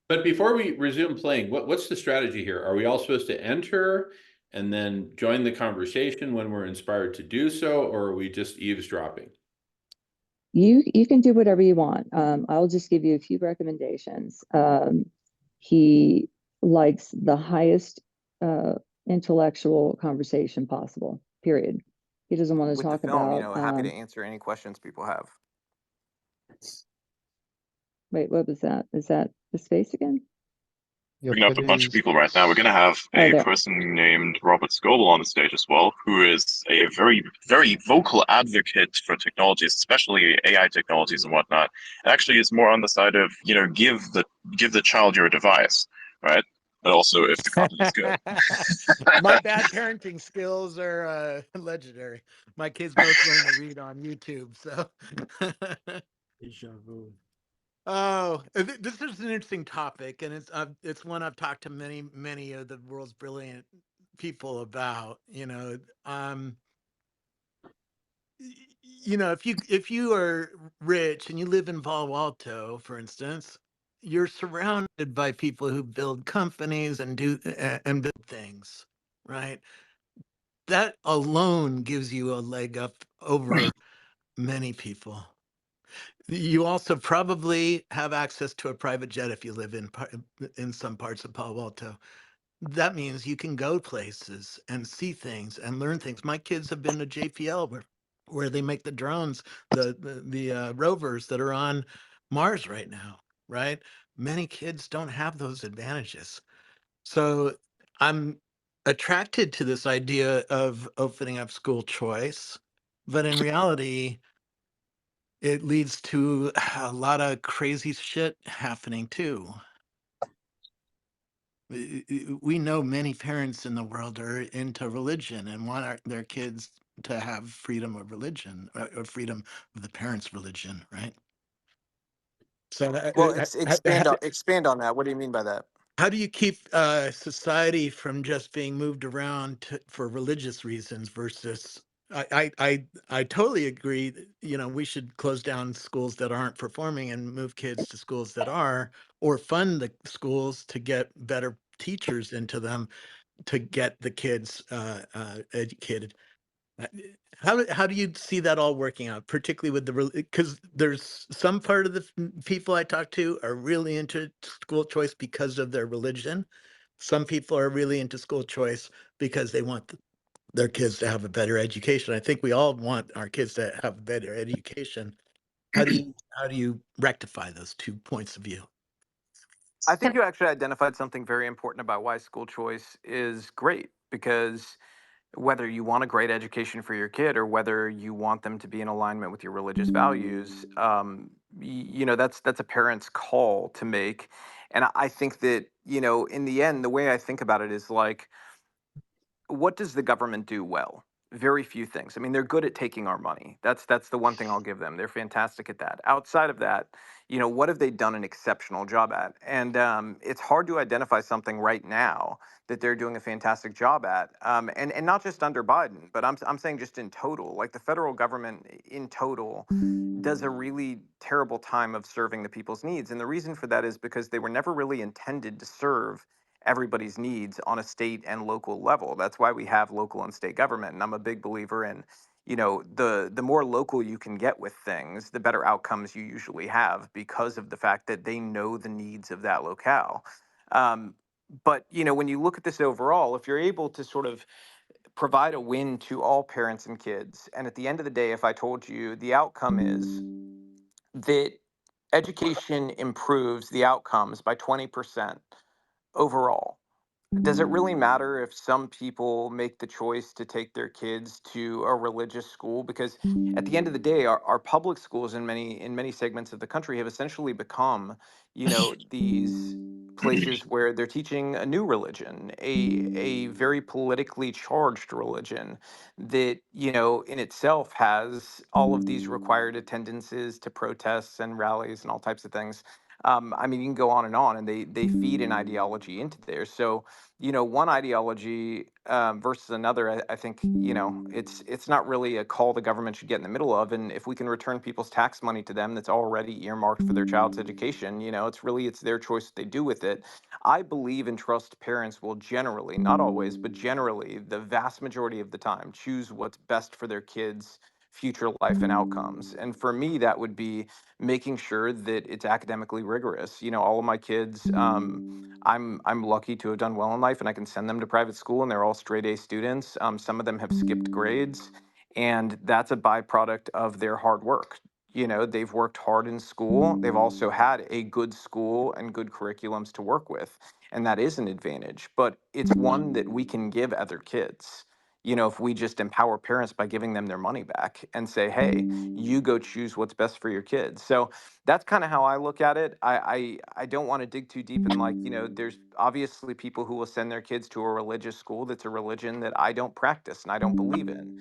But before we resume playing, what's the strategy here? Are we all supposed to enter and then join the conversation when we're inspired to do so, or are we just eavesdropping? You can do whatever you want. I'll just give you a few recommendations. He likes the highest intellectual conversation possible, period. He doesn't want to With talk the film, about happy to answer any questions people have. wait, what was that? Is that the space again? Bringing up a bunch of people right now. We're going to have a there. person named Robert Scoble on the stage as well, who is a very, very vocal advocate for technologies, especially AI technologies and whatnot. And actually is more on the side of, give the child your device, right? But also if the content is good. My bad parenting skills are legendary. My kids both learn to read on YouTube, so. Deja vu. Oh, this is an interesting topic, and it's one I've talked to many of the world's brilliant people about. If you are rich and you live in Palo Alto, for instance, you're surrounded by people who build companies and build things, right? that alone gives you a leg up over many people. You also probably have access to a private jet if you live in some parts of Palo Alto. That means you can go places and see things and learn things. My kids have been to JPL where they make the drones, the rovers that are on Mars right now, right? Many kids don't have those advantages. So I'm attracted to this idea of opening up school choice, but in reality, it leads to a lot of crazy shit happening too. We know many parents in the world are into religion and want their kids to have freedom of religion or freedom of the parents' religion, right? So, Well, expand on that. What do you mean by that? how do you keep society from just being moved around for religious reasons versus I totally agree that, you know, we should close down schools that aren't performing and move kids to schools that are, or fund the schools to get better teachers into them to get the kids educated. Uh, how do you see that all working out, particularly with the because there's some part of the people I talk to are really into school choice because of their religion. Some people are really into school choice because they want their kids to have a better education. I think we all want our kids to have a better education. How do you rectify those 2 points of view? I think you actually identified something very important about why school choice is great, because whether you want a great education for your kid or whether you want them to be in alignment with your religious values, you know, that's a parent's call to make. And I think that, you know, in the end, the way I think about it is like, what does the government do well? Very few things. I mean, they're good at taking our money. That's the one thing I'll give them. They're fantastic at that. Outside of that, you know, what have they done an exceptional job at? And it's hard to identify something right now that they're doing a fantastic job at. And not just under Biden, but I'm saying just in total. Like the federal government in total does a really terrible time of serving the people's needs. And the reason for that is because they were never really intended to serve everybody's needs on a state and local level. That's why we have local and state government. And I'm a big believer in, you know, the more local you can get with things, the better outcomes you usually have because of the fact that they know the needs of that locale. But you know, when you look at this overall, if you're able to sort of provide a win to all parents and kids, and at the end of the day, if I told you the outcome is that education improves the outcomes by 20% overall, does it really matter if some people make the choice to take their kids to a religious school? Because at the end of the day, our public schools in many segments of the country have essentially become, you know, these places where they're teaching a new religion, a very politically charged religion that, you know, in itself has all of these required attendances to protests and rallies and all types of things. I mean, you can go on, and they feed an ideology into there. So, you know, one ideology versus another, I think, you know, it's not really a call the government should get in the middle of. And if we can return people's tax money to them that's already earmarked for their child's education, you know, it's their choice what they do with it. I believe and trust parents will generally, not always, but generally, the vast majority of the time, choose what's best for their kids' future life and outcomes. And for me, that would be making sure that it's academically rigorous. You know, all of my kids, I'm lucky to have done well in life, and I can send them to private school, and they're all straight A students. Some of them have skipped grades, and that's a byproduct of their hard work. You know, they've worked hard in school. They've also had a good school and good curriculums to work with, and that is an advantage. But it's one that we can give other kids. You know, if we just empower parents by giving them their money back and say, hey, you go choose what's best for your kids. So that's kind of how I look at it. I don't want to dig too deep in, like, you know, there's obviously people who will send their kids to a religious school that's a religion that I don't practice and I don't believe in.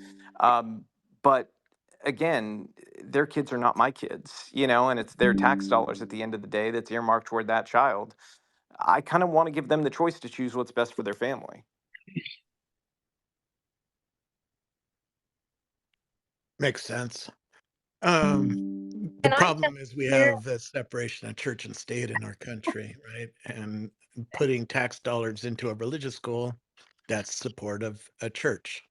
But again, their kids are not my kids, you know, and it's their tax dollars at the end of the day that's earmarked toward that child. I kind of want to give them the choice to choose what's best for their family. Makes sense. The Can I problem jump is we here? have a separation of church and state in our country, right? And putting tax dollars into a religious school, that's support of a church.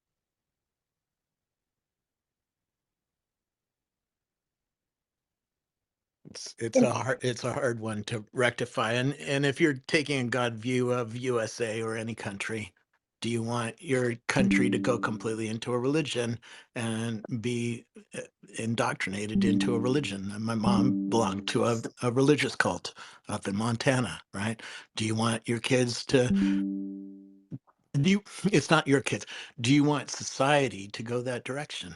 It's a hard one to rectify. And if you're taking a God view of USA or any country, do you want your country to go completely into a religion and be indoctrinated into a religion? And my mom belonged to a religious cult up in Montana, right? Do you want your kids to do you, it's not your kids. Do you want society to go that direction?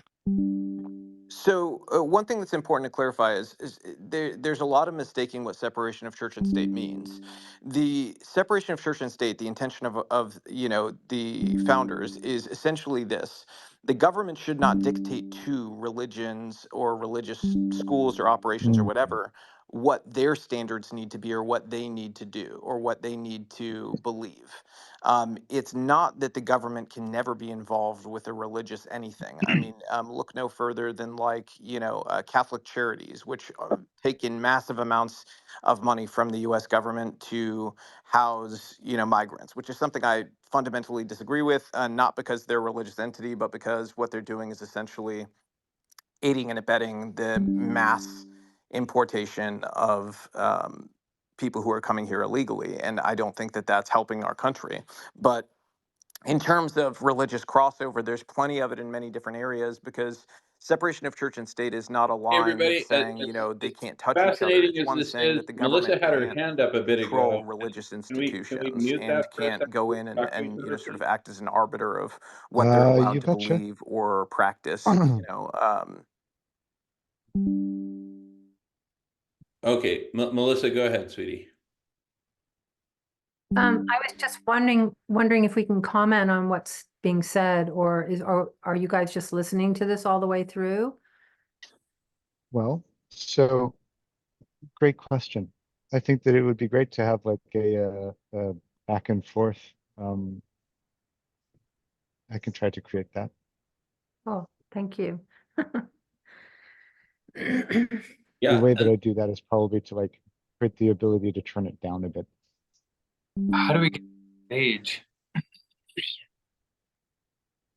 So one thing that's important to clarify is there's a lot of mistaking what separation of church and state means. The separation of church and state, the intention of the founders is essentially this: the government should not dictate to religions or religious schools or operations or Mm. whatever what their standards need to be or what they need to do or what they need to believe. It's not that the government can never be involved with a religious anything. I mean, look no further than Catholic charities, which take in massive amounts of money from the U.S. government to house, migrants, which is something I fundamentally disagree with, not because they're a religious entity, but because what they're doing is essentially aiding and abetting the mass importation of people who are coming here illegally. And I don't think that that's helping our country. But in terms of religious crossover, there's plenty of it in many different areas because separation of church and state is not a Hey, line everybody, that's saying, they as can't touch each other. fascinating It's as one this saying is, that the Melissa government had her can't hand up a bit ago. control religious Can we institutions mute that and for a can't second? go in Talk to and sort Melissa. of act as an arbiter of what they're allowed You to betcha. believe or practice, Okay, Melissa, go ahead, sweetie. I was just wondering if we can comment on what's being said, or are you guys just listening to this all the way through? Well, so great question. I think that it would be great to have like a back and forth. I can try to create that. Oh, thank you. The way that I do that is probably to like create the ability to turn it down a bit. How do we get age?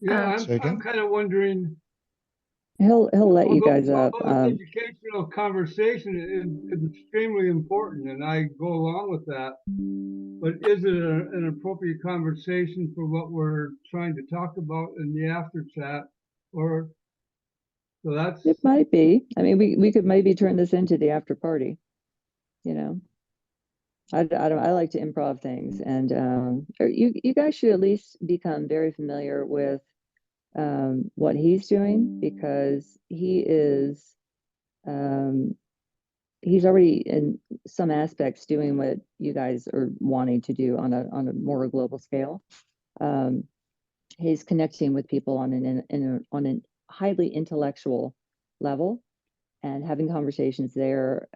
Yeah, Say again? I'm kind of wondering. He'll let you guys up. Although this educational conversation is extremely important, and I go along with that. But is it an appropriate conversation for what we're trying to talk about in the after chat? Or so that's It might be. I mean, we could maybe turn this into the after party. I like to improv things, and you guys should at least become very familiar with what he's doing, because he's already in some aspects doing what you guys are wanting to do on a more global scale. He's connecting with people on an highly intellectual level and having conversations there,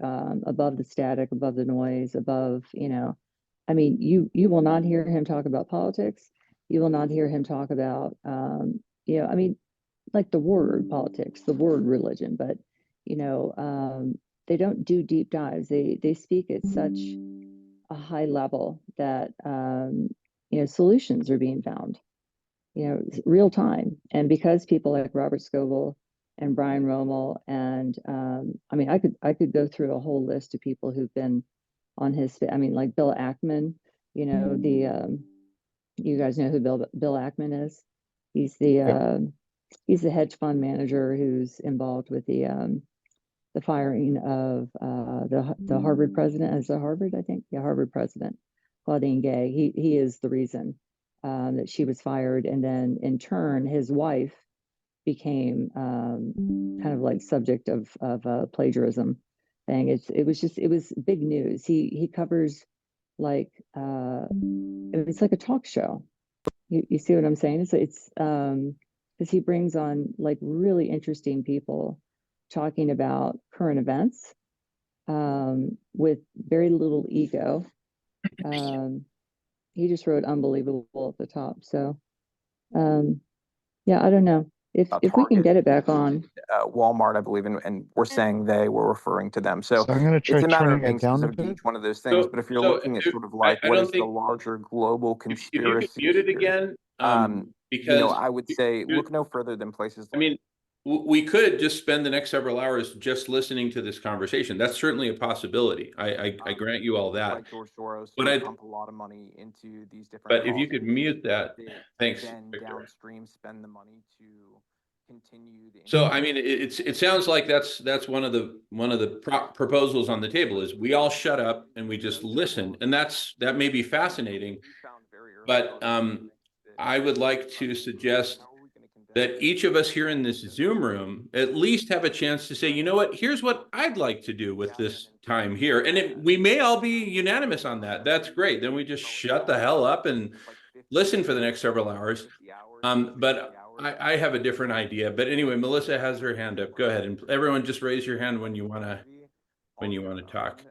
above the static, above the noise, above, I mean, you will not hear him talk about politics. You will not hear him talk about, I mean, like the word politics, the word religion, but, they don't do deep dives. They speak at such a high level that, solutions are being found, real time. And because people like Robert Scoble and Brian Rommel and I mean, I could go through a whole list of people who've been on his. I mean, like Bill Ackman. You guys know who Bill Ackman is. He's he's the hedge fund manager who's involved with the firing of the Harvard president. As a Harvard, I think, yeah, Harvard president Claudine Gay. He is the reason that she was fired, and then in turn, his wife became kind of like subject of plagiarism thing. It was big news. He covers like it's like a talk show. You see what I'm saying? It's because he brings on like really interesting people talking about current events with very little ego. He just wrote unbelievable at the top. So yeah, I don't know if we can Target, get it back on. Walmart, I believe, and we're saying they were referring to them. So So I'm going to try it's a matter of turning being it down a specific to bit. each one of those things. But if you're looking at sort of like I what don't is the think larger global if you could conspiracy mute it here, again, because I would say here- look no further than places I like mean, We could just spend the next several hours just listening to this conversation. That's certainly a possibility. I grant you all that. Like George Soros, But who I, pump a lot of money into these different but if you causes, could mute that, they thanks, then Victor. downstream spend the money to continue the. So I mean, it sounds like that's one of the proposals on the table is we all shut up and we just listen, and that may be fascinating. But I would like to suggest that each of us here in this Zoom room at least have a chance to say, you know what, here's what I'd like to do with this time here. And we may all be unanimous on that. That's great. Then we just shut the hell up and listen for the next several hours. But I have a different idea. But anyway, Melissa has her hand up. Go ahead, and everyone just raise your hand when you want to talk.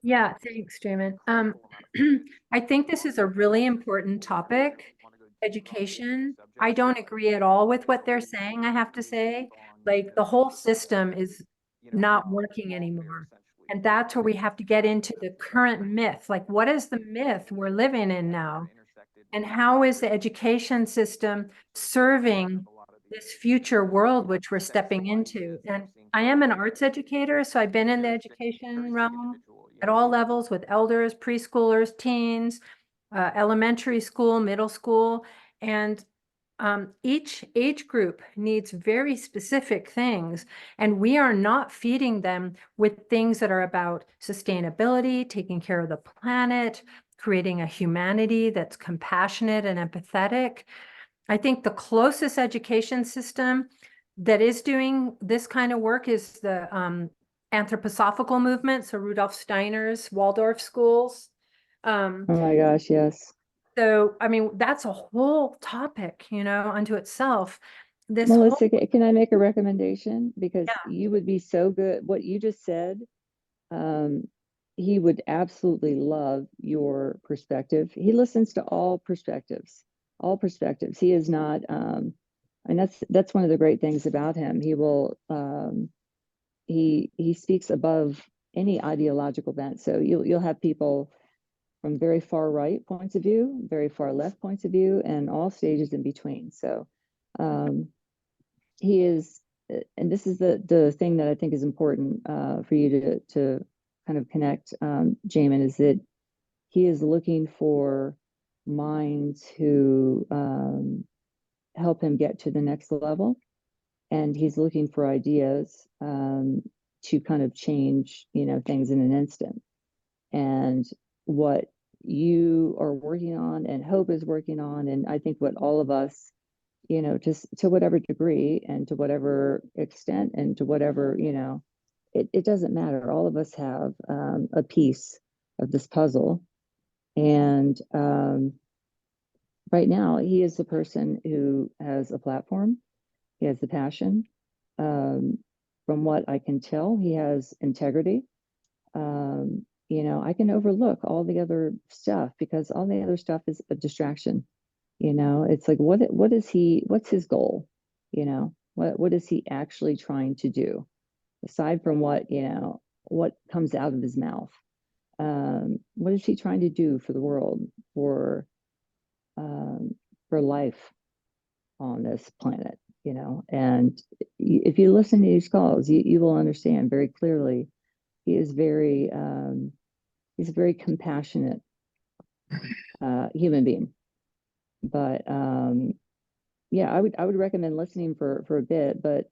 Yeah, thanks, Jamin. I think this is a really important topic, education. I don't agree at all with what they're saying, I have to say. Like the whole system is not working anymore. And that's where we have to get into the current myth. Like, what is the myth we're living in now? And how is the education system serving this future world which we're stepping into? And I am an arts educator, so I've been in the education realm at all levels with elders, preschoolers, teens, elementary school, middle school, and each age group needs very specific things, and we are not feeding them with things that are about sustainability, taking care of the planet, creating a humanity that's compassionate and empathetic. I think the closest education system that is doing this kind of work is the anthroposophical movement, so Rudolf Steiner's Waldorf schools. Oh my gosh, yes. So, I mean, that's a whole topic, unto itself. This Melissa, whole, can I make a recommendation? Because Yeah. you would be so good. What you just said, he would absolutely love your perspective. He listens to all perspectives, all perspectives. He is not, and that's one of the great things about him. He will, he speaks above any ideological bent. So you'll have people from very far right points of view, very far left points of view, and all stages in between. So he is, and this is the thing that I think is important for you to kind of connect, Jamin, is that he is looking for minds who help him get to the next level, and he's looking for ideas to kind of change, things in an instant. And what you are working on and Hope is working on, and I think what all of us, just to whatever degree and to whatever extent and to whatever, it doesn't matter. All of us have a piece of this puzzle. And right now, he is the person who has a platform. He has the passion. From what I can tell, he has integrity. I can overlook all the other stuff because all the other stuff is a distraction. It's like, what's his goal? What is he actually trying to do? Aside from what comes out of his mouth. What is he trying to do for the world, for life on this planet? And if you listen to these calls, you will understand very clearly. He is he's a very compassionate human being. But yeah, I would recommend listening for a bit. But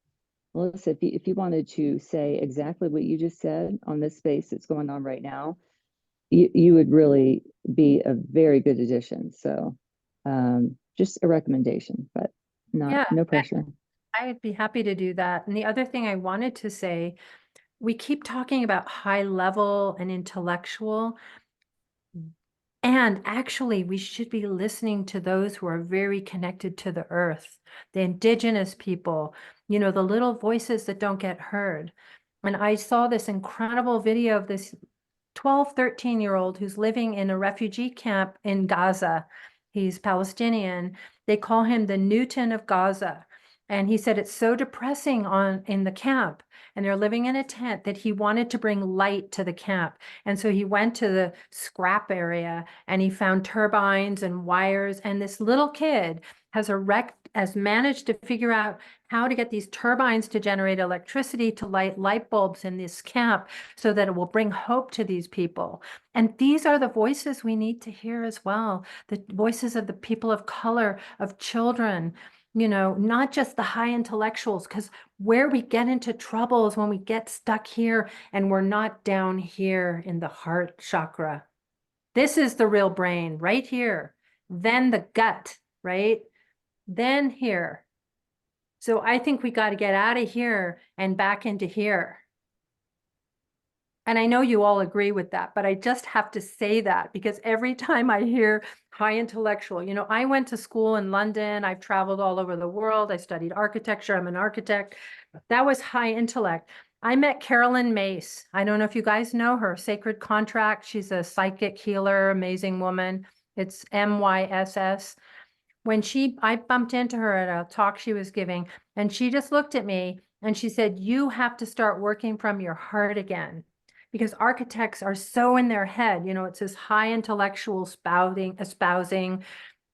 Melissa, if you wanted to say exactly what you just said on this space that's going on right now, you would really be a very good addition. So just a recommendation, but no pressure. I'd be happy to do that. And the other thing I wanted to say, we keep talking about high level and intellectual. And actually, we should be listening to those who are very connected to the earth, the indigenous people, the little voices that don't get heard. And I saw this incredible video of this 12, 13-year-old who's living in a refugee camp in Gaza. He's Palestinian. They call him the Newton of Gaza. And he said it's so depressing in the camp, and they're living in a tent, that he wanted to bring light to the camp. And so he went to the scrap area and he found turbines and wires. And this little kid has managed to figure out how to get these turbines to generate electricity to light light bulbs in this camp so that it will bring hope to these people. And these are the voices we need to hear as well, the voices of the people of color, of children, not just the high intellectuals, because where we get into trouble is when we get stuck here and we're not down here in the heart chakra. This is the real brain right here, then the gut, right? Then here. So I think we got to get out of here and back into here. And I know you all agree with that, but I just have to say that because every time I hear high intellectual, I went to school in London, I've traveled all over the world, I studied architecture, I'm an architect. That was high intellect. I met Carolyn Mace. I don't know if you guys know her, Sacred Contract. She's a psychic healer, amazing woman. It's MYSS. I bumped into her at a talk she was giving, and she just looked at me and she said, you have to start working from your heart again, because architects are so in their head. It's this high intellectual espousing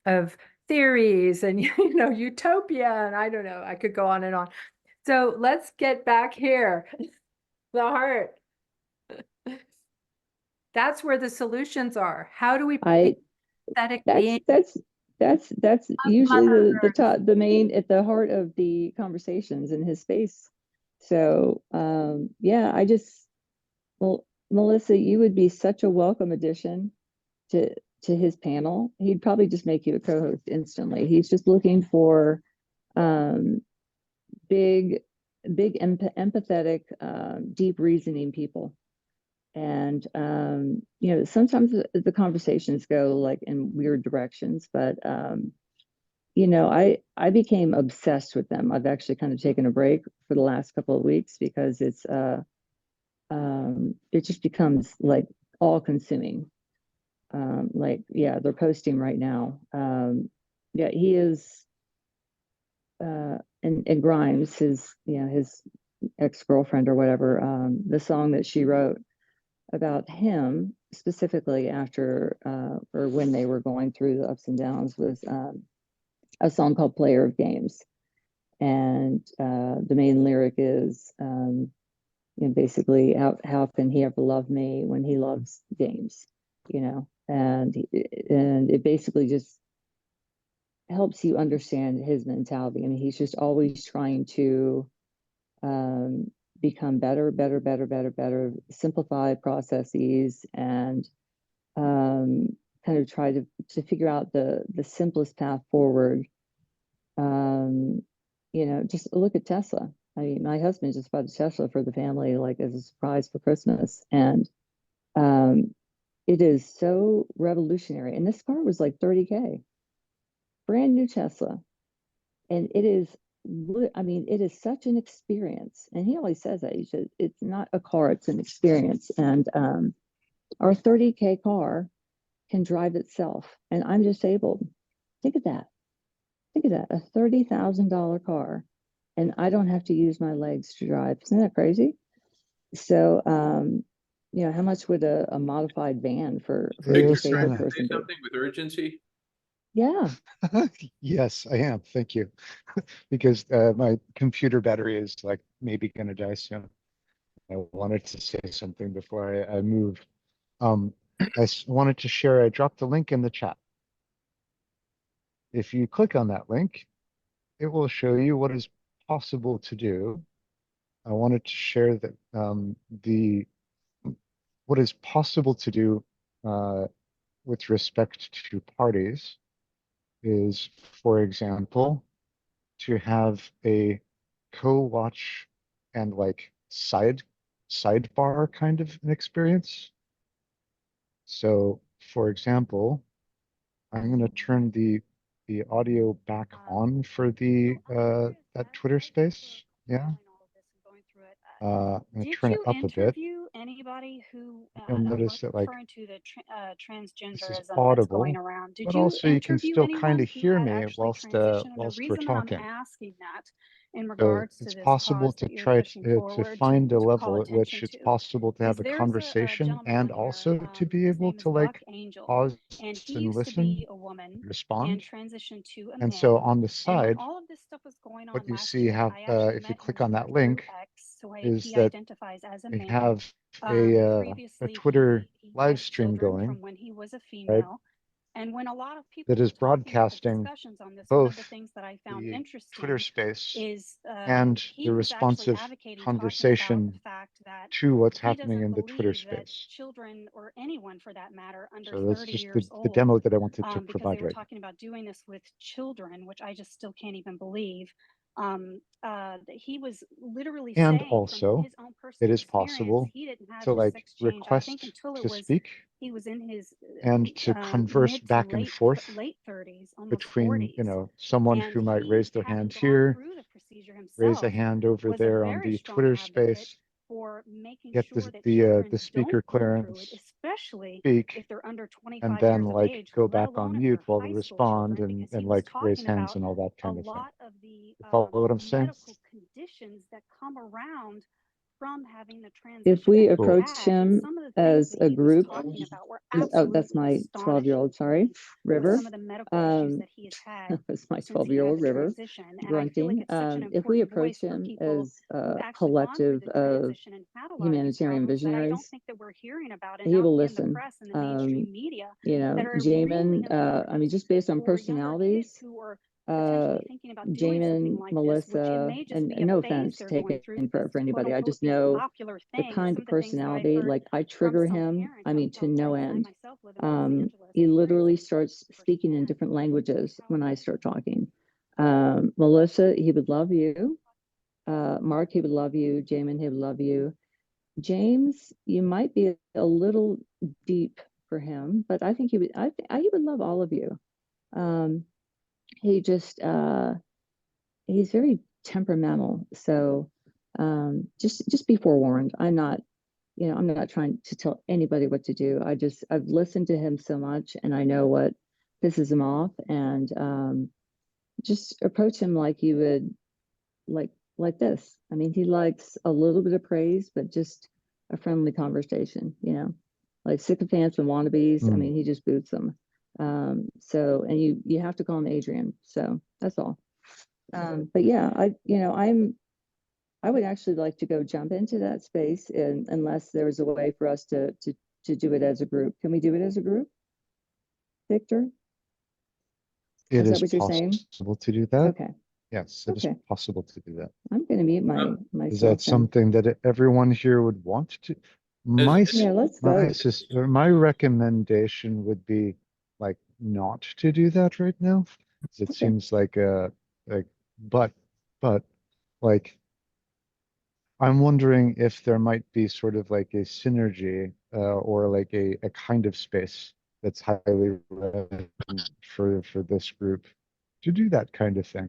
of theories and, utopia. And I don't know, I could go on and on. So let's get back here, the heart. That's where the solutions are. How do we be aesthetic beings? That's usually Mother the top, the main, at the heart of the conversations in his space. So yeah, well, Melissa, you would be such a welcome addition to his panel. He'd probably just make you a co-host instantly. He's just looking for big empathetic, deep reasoning people. And sometimes the conversations go like in weird directions, but I became obsessed with them. I've actually kind of taken a break for the last couple of weeks because it just becomes like all consuming. They're posting right now. Yeah, he is and Grimes, his ex-girlfriend or whatever, the song that she wrote about him specifically after or when they were going through the ups and downs was a song called Player of Games. And the main lyric is basically how can he ever love me when he loves games, and it basically just helps you understand his mentality. I mean, he's just always trying to become better, simplify processes, and kind of try to figure out the simplest path forward. Just look at Tesla. I mean, my husband just bought a Tesla for the family, like as a surprise for Christmas. And it is so revolutionary. And this car was like 30K, brand new Tesla. And it is such an experience. And he always says that. He says, it's not a car, it's an experience. And our 30K car can drive itself. And I'm disabled. Think of that. Think of that, a $30,000 car, and I don't have to use my legs to drive. Isn't that crazy? So, how much would a modified van for a Victor, disabled trying to say person be? something with urgency? Yeah. Yes, I am. Thank you. Because my computer battery is like maybe going to die soon. I wanted to say something before I move. Wanted to share, I dropped the link in the chat. If you click on that link, it will show you what is possible to do. I wanted to share that what is possible to do with respect to parties is, for example, to have a co-watch and like sidebar kind of an experience. So, for example, I'm going to turn the audio back on for the that Twitter space. Yeah. I'm going to turn it up a bit. anybody who you'll I'm notice that like referring to the this is transgenderism that's going audible, around. Did but you also you can interview still kind anyone of who hear had me actually whilst transitioned? And the we're reason that I'm talking. asking that in So regards to it's this possible cause to that you're try pushing to forward find a to call level at which attention it's to possible to is have a there's a conversation gentleman and on here. also to be His able name is to Buck like Angel, pause and he and used to listen, be a woman respond. and transitioned to a And man. so on the And when side, all of this stuff was going on what you last see year, have I actually if you met click him on that through link X, so is he that identifies as a they man. have a Previously, Twitter he live has stream children going, from when he was a right, female. And when a lot of people that were is talking about the broadcasting discussions on this, one of the both things that I found the Twitter interesting space is and he the was actually responsive advocating, talking about conversation the fact that to what's he happening doesn't in the Twitter believe that space. children or anyone for that matter under So that's 30 just years the old, demo that I wanted to because they provide were right now. talking about doing this with children, which I just still can't even believe. That he was literally And saying from also, his own it personal is experience, possible he didn't have to his like sex change, I think, request until it to was speak he was in his and to converse mid to back and forth late 30s, almost between, 40s. someone And who might he, raise their having hand gone here, through the procedure raise a himself, hand over was a there on very the strong Twitter advocate space, for making get sure that children the speaker don't go through it, clearance, especially speak, if they're under and 25 then years of like age, go let back on alone if mute they're while high they school respond children, because he and was like raise talking hands about and all that a kind of thing. lot of the You follow what I'm saying? medical conditions that come around from having the transition If we that he approach had. And him some of the things as that a he was group, talking about were oh, that's absolutely my 12-year-old, sorry, astonishing with River. some of the medical issues that he has had That's my since he had 12-year-old the River transition. And I feel like grunting. it's such an If we important approach voice for him people as who've a actually gone through collective the of transition and had a lot of these humanitarian problems that I don't visionaries, think that we're hearing about he enough will in the listen. press and the mainstream media You know, that are really Jamin, I mean, important just based on for younger kids personalities, who are potentially thinking about doing something Jamin, like this, which it Melissa, may just and be a no phase offense they're going taken through because for quote anybody. I unquote just the know popular the thing is kind some of of the things that I've personality, heard like I from trigger some him, parents I on mean, to both no sides. And I end. myself live in Los Angeles. He And literally starts speaking in different languages when I start talking. Melissa, he would love you. Mark, he would love you. Jamin, he would love you. James, you might be a little deep for him, but I think he would. He would love all of you. He just he's very temperamental, so just be forewarned. I'm not, I'm not trying to tell anybody what to do. I've listened to him so much, and I know what pisses him off, and just approach him like you would like this. I mean, he likes a little bit of praise, but just a friendly conversation, like sycophants and wannabes. I mean, he just boots them. So, and you have to call him Adrian. So that's all. But yeah, I would actually like to go jump into that space, and unless there's a way for us to do it as a group. Can we do it as a group, Victor? It Is that is what you're saying? possible to do that. Okay. Yes, it is Okay. possible to do that. I'm going to mute Is myself. that then. something that everyone here would want to? Yeah, let's vote. My recommendation would be like not to do that right now. 'Cause it seems like but like I'm wondering if there might be sort of like a synergy or like a kind of space that's highly relevant for this group to do that kind of thing.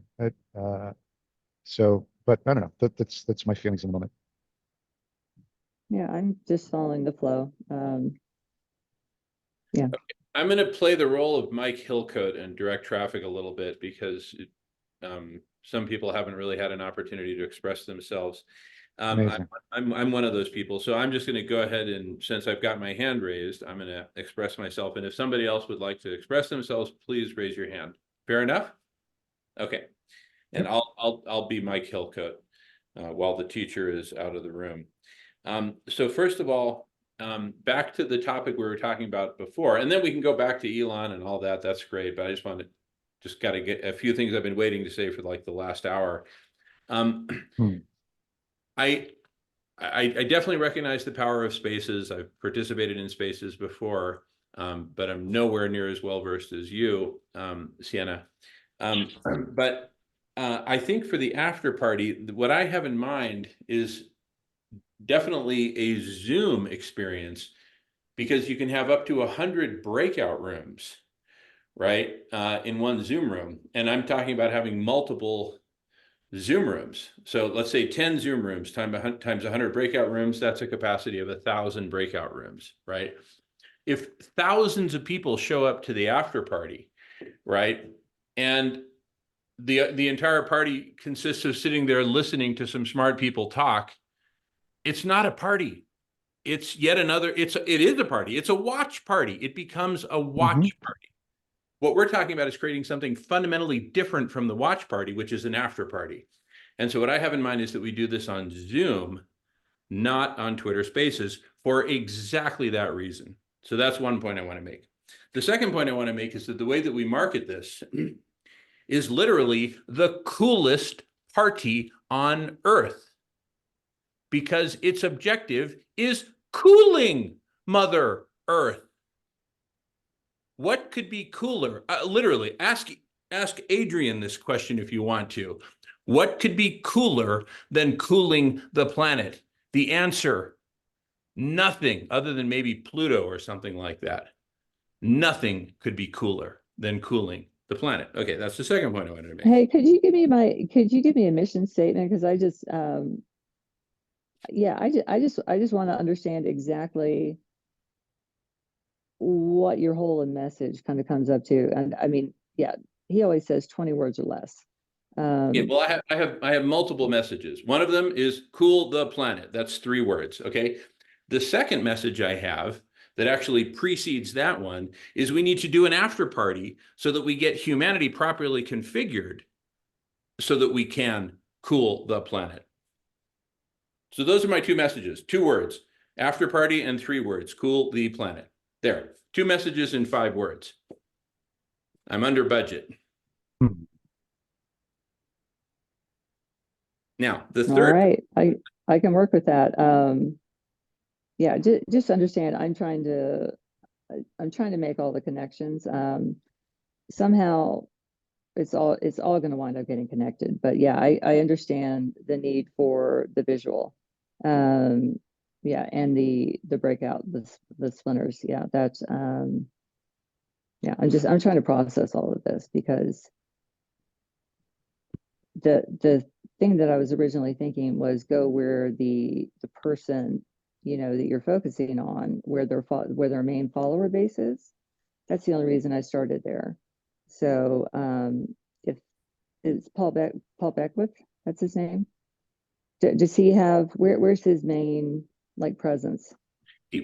So, but I don't know. That's my feelings in the moment. Yeah, I'm just following the flow. Yeah. I'm going to play the role of Mike Hillcoat and direct traffic a little bit because some people haven't really had an opportunity to express themselves. I'm one of those people, so I'm just going to go ahead and, since I've got my hand raised, I'm going to express myself. And if somebody else would like to express themselves, please raise your hand. Fair enough? Okay. And I'll be Mike Hillcoat while the teacher is out of the room. So first of all, back to the topic we were talking about before, and then we can go back to Elon and all that. That's great, but I just got to get a few things I've been waiting to say for like the last hour. I definitely recognize the power of spaces. I've participated in spaces before, but I'm nowhere near as well versed as you, Sienna. But I think for the after party, what I have in mind is definitely a Zoom experience, because you can have up to 100 breakout rooms, right, in one Zoom room. And I'm talking about having multiple Zoom rooms. So let's say 10 Zoom rooms times 100 breakout rooms, that's a capacity of 1,000 breakout rooms, right? If thousands of people show up to the after party, right, and the entire party consists of sitting there listening to some smart people talk, it's not a party. It's yet another, it is a party. It's a watch party. It becomes a watch party. What we're talking about is creating something fundamentally different from the watch party, which is an after party. And so what I have in mind is that we do this on Zoom, not on Twitter Spaces, for exactly that reason. So that's one point I want to make. The second point I want to make is that the way that we market this is literally the coolest party on earth, because its objective is cooling Mother Earth. What could be cooler? Literally, ask Adrian this question if you want to. What could be cooler than cooling the planet? The answer, nothing, other than maybe Pluto or something like that. Nothing could be cooler than cooling the planet. Okay, that's the second point I wanted to make. Hey, could you give me a mission statement? Because I just yeah, I just want to understand exactly what your whole message kind of comes up to. And I mean, yeah, he always says 20 words or less. Yeah, well, I have multiple messages. One of them is cool the planet. That's 3 words. Okay. The second message I have that actually precedes that one is we need to do an after party so that we get humanity properly configured so that we can cool the planet. So those are my 2 messages, 2 words, after party, and 3 words, cool the planet. There, 2 messages in 5 words. I'm under budget. Now, the All third. right, I can work with that. Yeah, just understand. I'm trying to make all the connections. Somehow it's all going to wind up getting connected. But yeah, I understand the need for the visual. Yeah, and the breakout, the splinters. Yeah, that's yeah, I'm trying to process all of this, because the thing that I was originally thinking was go where the person, you know, that you're focusing on, where their main follower base is. That's the only reason I started there. So if it's Paul Beckwith, that's his name. Does he have, where's his main like presence?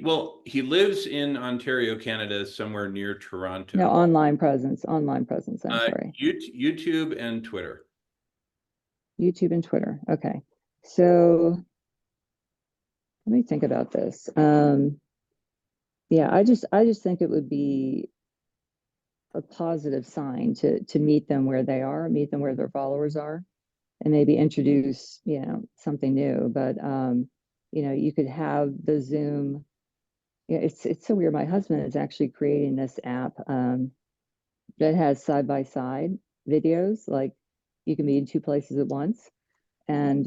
Well, he lives in Ontario, Canada, somewhere near Toronto. No, online presence. I'm sorry. YouTube and Twitter. YouTube and Twitter. Okay. So let me think about this. Yeah, I just think it would be a positive sign to meet them where they are, meet them where their followers are, and maybe introduce, you know, something new. But you know, you could have the Zoom. Yeah, it's so weird. My husband is actually creating this app that has side-by-side videos, like you can be in 2 places at once. And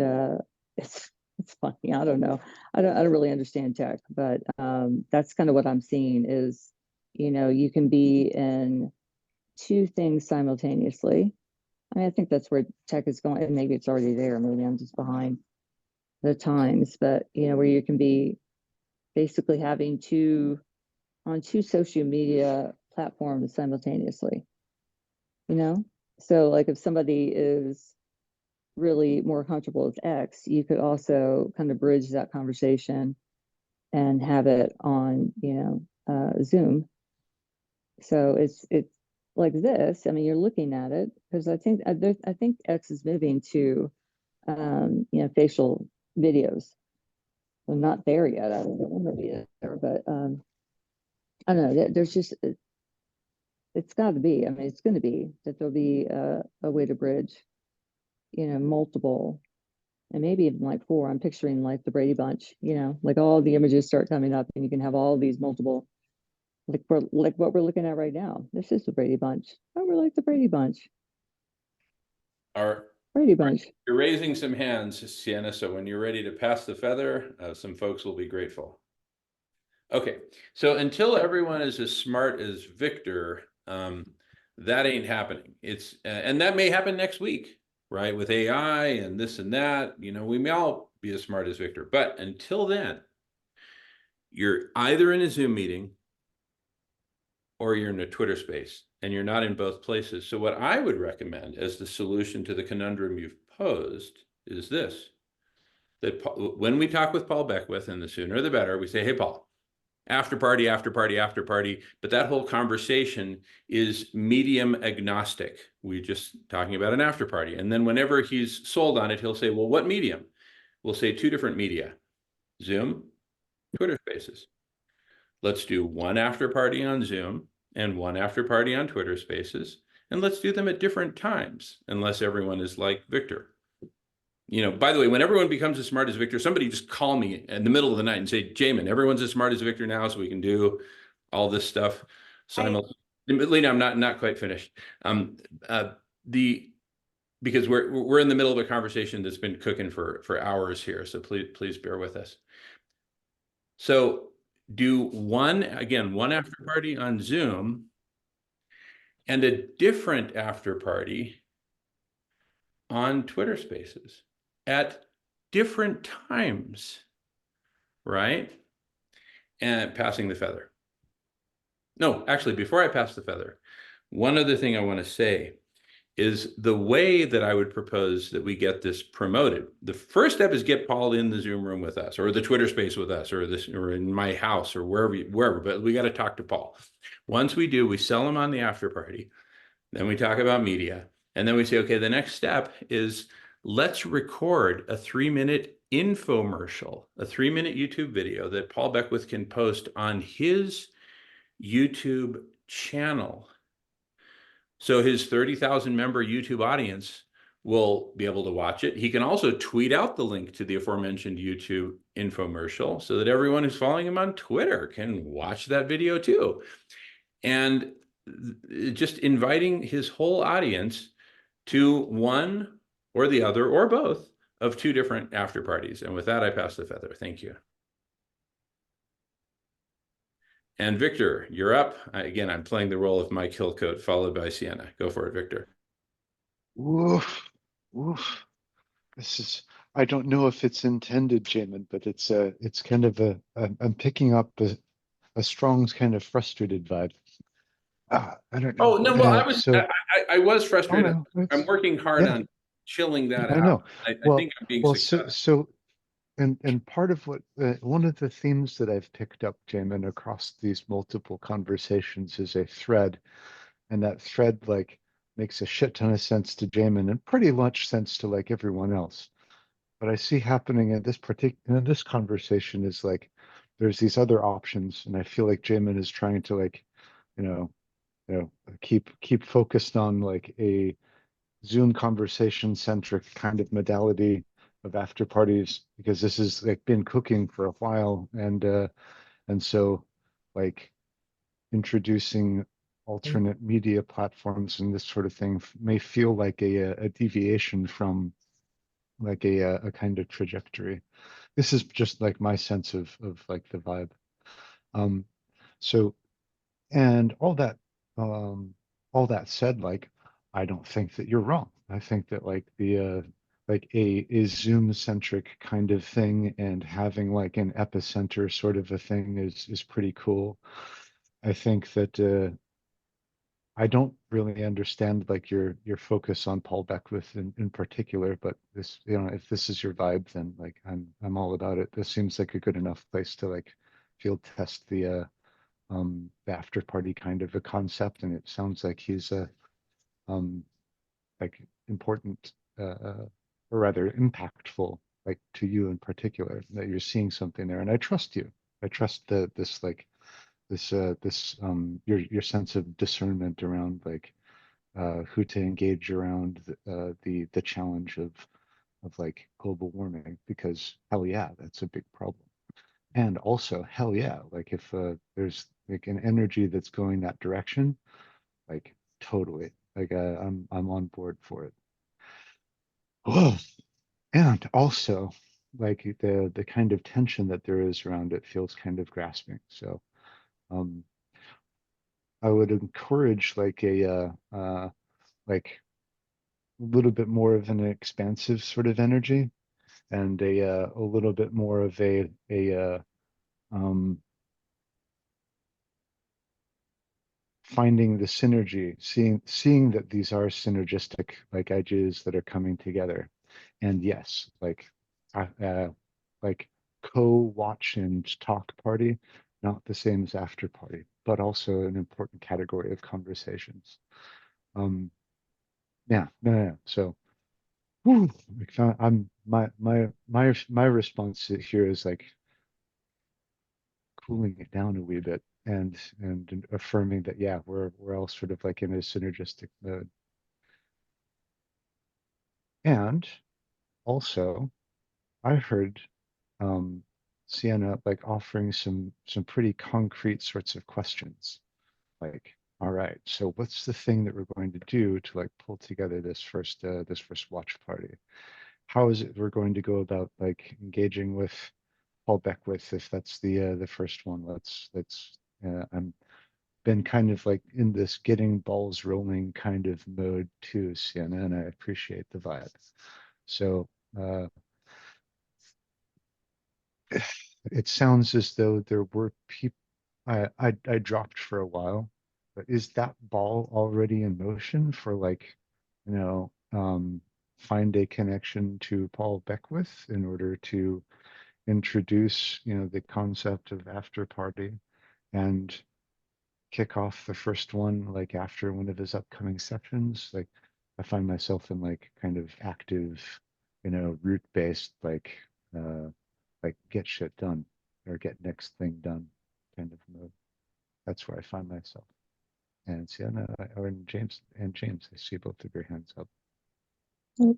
it's funny. I don't know. I don't really understand tech, but that's kind of what I'm seeing is, you know, you can be in 2 things simultaneously. I mean, I think that's where tech is going, and maybe it's already there. Maybe I'm just behind the times, but you know, where you can be basically having 2 social media platforms simultaneously, you know? So like if somebody is really more comfortable with X, you could also kind of bridge that conversation and have it on, you know, Zoom. So it's like this. I mean, you're looking at it because I think X is moving to, you know, facial videos. We're not there yet. I don't know when it'll be there, but I don't know. There's just it's got to be. I mean, it's going to be that there'll be a way to bridge, you know, multiple, and maybe even like 4. I'm picturing like the Brady Bunch, you know, like all the images start coming up, and you can have all these multiple, like what we're looking at right now. This is the Brady Bunch. Oh, we're like the Brady Bunch. Brady Bunch. You're raising some hands, Sienna. So when you're ready to pass the feather, some folks will be grateful. Okay, so until everyone is as smart as Victor, that ain't happening. It's and that may happen next week. right? With AI and this and that, you know, we may all be as smart as Victor. But until then, you're either in a Zoom meeting or you're in a Twitter space, and you're not in both places. So what I would recommend as the solution to the conundrum you've posed is this, that when we talk with Paul Beckwith, and the sooner the better, we say, hey, Paul, after party, after party, after party. But that whole conversation is medium agnostic. We're just talking about an after party. And then whenever he's sold on it, he'll say, well, what medium? We'll say 2 different media, Zoom, Twitter Spaces. Let's do one after party on Zoom and one after party on Twitter Spaces. And let's do them at different times, unless everyone is like Victor. You know, by the way, when everyone becomes as smart as Victor, somebody just call me in the middle of the night and say, Jamin, everyone's as smart as Victor now, so we can do all this stuff simultaneously. I'm not quite finished. Because we're in the middle of a conversation that's been cooking for hours here, so please bear with us. So do one after party on Zoom and a different after party on Twitter Spaces at different times, right? And passing the feather. No, actually, before I pass the feather, one other thing I want to say is the way that I would propose that we get this promoted. The first step is get Paul in the Zoom room with us, or the Twitter space with us, or in my house, or wherever. But we got to talk to Paul. Once we do, we sell him on the after party. Then we talk about media, and then we say, okay, the next step is let's record a 3-minute infomercial, a 3-minute YouTube video that Paul Beckwith can post on his YouTube channel. So his 30,000 member YouTube audience will be able to watch it. He can also tweet out the link to the aforementioned YouTube infomercial so that everyone who's following him on Twitter can watch that video too. And just inviting his whole audience to one or the other or both of 2 different after parties. And with that, I pass the feather. Thank you. And Victor, you're up. Again, I'm playing the role of Mike Hillcoat, followed by Sienna. Go for it, Victor. Woof, woof. I don't know if it's intended, Jamin, but it's kind of I'm picking up a strong kind of frustrated vibe. I don't know. Oh, no, well, I was Oh frustrated. no, I'm working hard on chilling that I out. know. I Well, think I'm being well, successful. and part of what one of the themes that I've picked up, Jamin, across these multiple conversations is a thread, and that thread like makes a shit ton of sense to Jamin and pretty much sense to like everyone else. What I see happening in this conversation is like there's these other options, and I feel like Jamin is trying to like, you know, keep focused on like a Zoom conversation centric kind of modality of after parties because this has like been cooking for a while, and so like introducing alternate media platforms and this sort of thing may feel like a deviation from like a kind of trajectory. This is just like my sense of like the vibe. Um, so and all that said, like I don't think that you're wrong. I think that like like a Zoom centric kind of thing and having like an epicenter sort of a thing is pretty cool. I think that I don't really understand like your focus on Paul Beckwith in particular, but this, you know, if this is your vibe, then like I'm all about it. This seems like a good enough place to like field test the after party kind of a concept, and it sounds like he's a like important or rather impactful like to you in particular that you're seeing something there, and I trust you. I trust this like this your sense of discernment around like who to engage around the challenge of like global warming, because hell yeah, that's a big problem. And also hell yeah, like if there's like an energy that's going that direction, like totally, like I'm on board for it. Oh, and also like the kind of tension that there is around it feels kind of grasping. So um I would encourage like a like little bit more of an expansive sort of energy, and a little bit more of um, finding the synergy, seeing that these are synergistic like ideas that are coming together. And yes, like co-watch and talk party, not the same as after party, but also an important category of conversations. Yeah, no. So, whew, I'm my response here is like cooling it down a wee bit and affirming that yeah, we're all sort of like in a synergistic mode. And also, I heard Sienna like offering some pretty concrete sorts of questions. Like, all right, so what's the thing that we're going to do to like pull together this first watch party? How is it we're going to go about like engaging with Paul Beckwith if that's the first one? I'm been kind of like in this getting balls rolling kind of mode too, Sienna, and I appreciate the vibe. So uh, it sounds as though there were people. I dropped for a while, but is that ball already in motion for like, you know, find a connection to Paul Beckwith in order to introduce, the concept of after party and kick off the first one like after one of his upcoming sessions? Like I find myself in like kind of active, root based uh get shit done or get next thing done kind of mode. That's where I find myself. And Sienna or James, I see both of your hands up. Oh,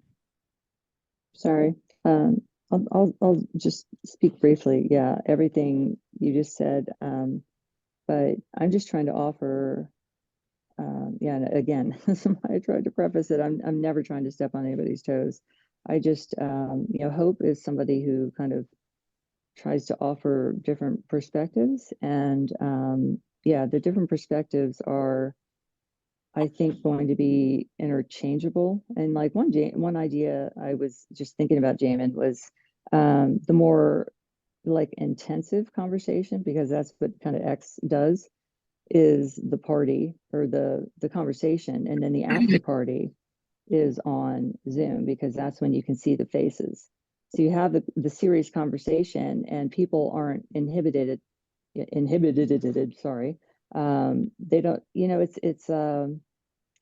sorry. I'll just speak briefly. Yeah, everything you just said. But I'm just trying to offer, yeah, and again, I tried to preface it. I'm never trying to step on anybody's toes. I just, Hope is somebody who kind of tries to offer different perspectives, and yeah, the different perspectives are, I think, going to be interchangeable. And like one idea I was just thinking about, Jamin, was the more like intensive conversation, because that's what kind of X does, is the party or the conversation, and then the after party is on Zoom, because that's when you can see the faces. So you have the serious conversation, and people aren't inhibited. Sorry, they don't.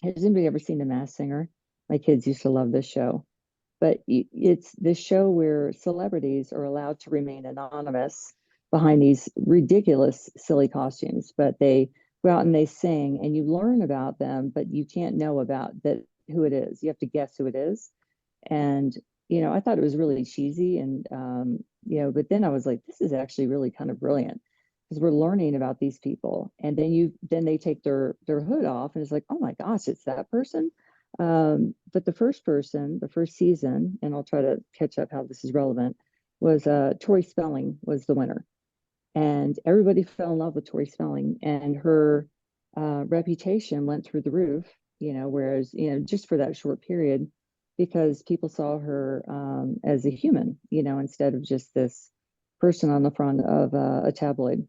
Has anybody ever seen The Masked Singer? My kids used to love this show, but it's this show where celebrities are allowed to remain anonymous behind these ridiculous, silly costumes, but they go out and they sing, and you learn about them, but you can't know about that who it is. You have to guess who it is. And I thought it was really cheesy, and but then I was like, this is actually really kind of brilliant, because we're learning about these people, and then they take their hood off, and it's like, oh my gosh, it's that person. But the first person, the first season, and I'll try to catch up how this is relevant, was Tori Spelling was the winner, and everybody fell in love with Tori Spelling, and her reputation went through the roof. Whereas just for that short period, because people saw her as a human, instead of just this person on the front of a tabloid.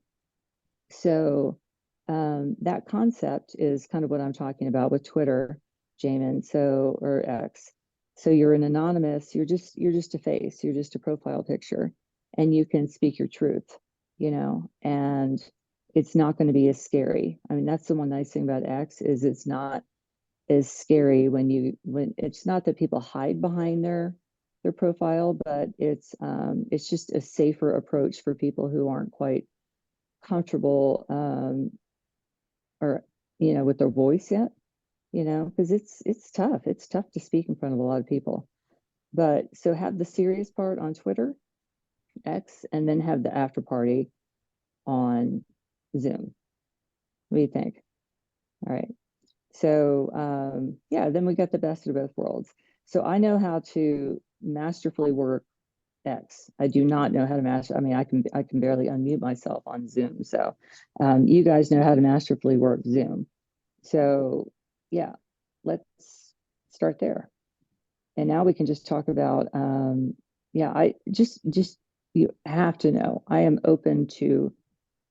So that concept is kind of what I'm talking about with Twitter, Jamin. So, or X. So you're an anonymous. You're just a face. You're just a profile picture, and you can speak your truth. And it's not going to be as scary. I mean, that's the one nice thing about X, is it's not as scary when it's not that people hide behind their profile, but it's just a safer approach for people who aren't quite comfortable or with their voice yet, because it's tough. It's tough to speak in front of a lot of people. But so have the serious part on Twitter, X, and then have the after party on Zoom. What do you think? All right. So yeah, then we got the best of both worlds. So I know how to masterfully work X. I do not know how to master. I mean, I can barely unmute myself on Zoom. So you guys know how to masterfully work Zoom. So yeah, let's start there. And now we can just talk about, yeah, I just, you have to know, I am open to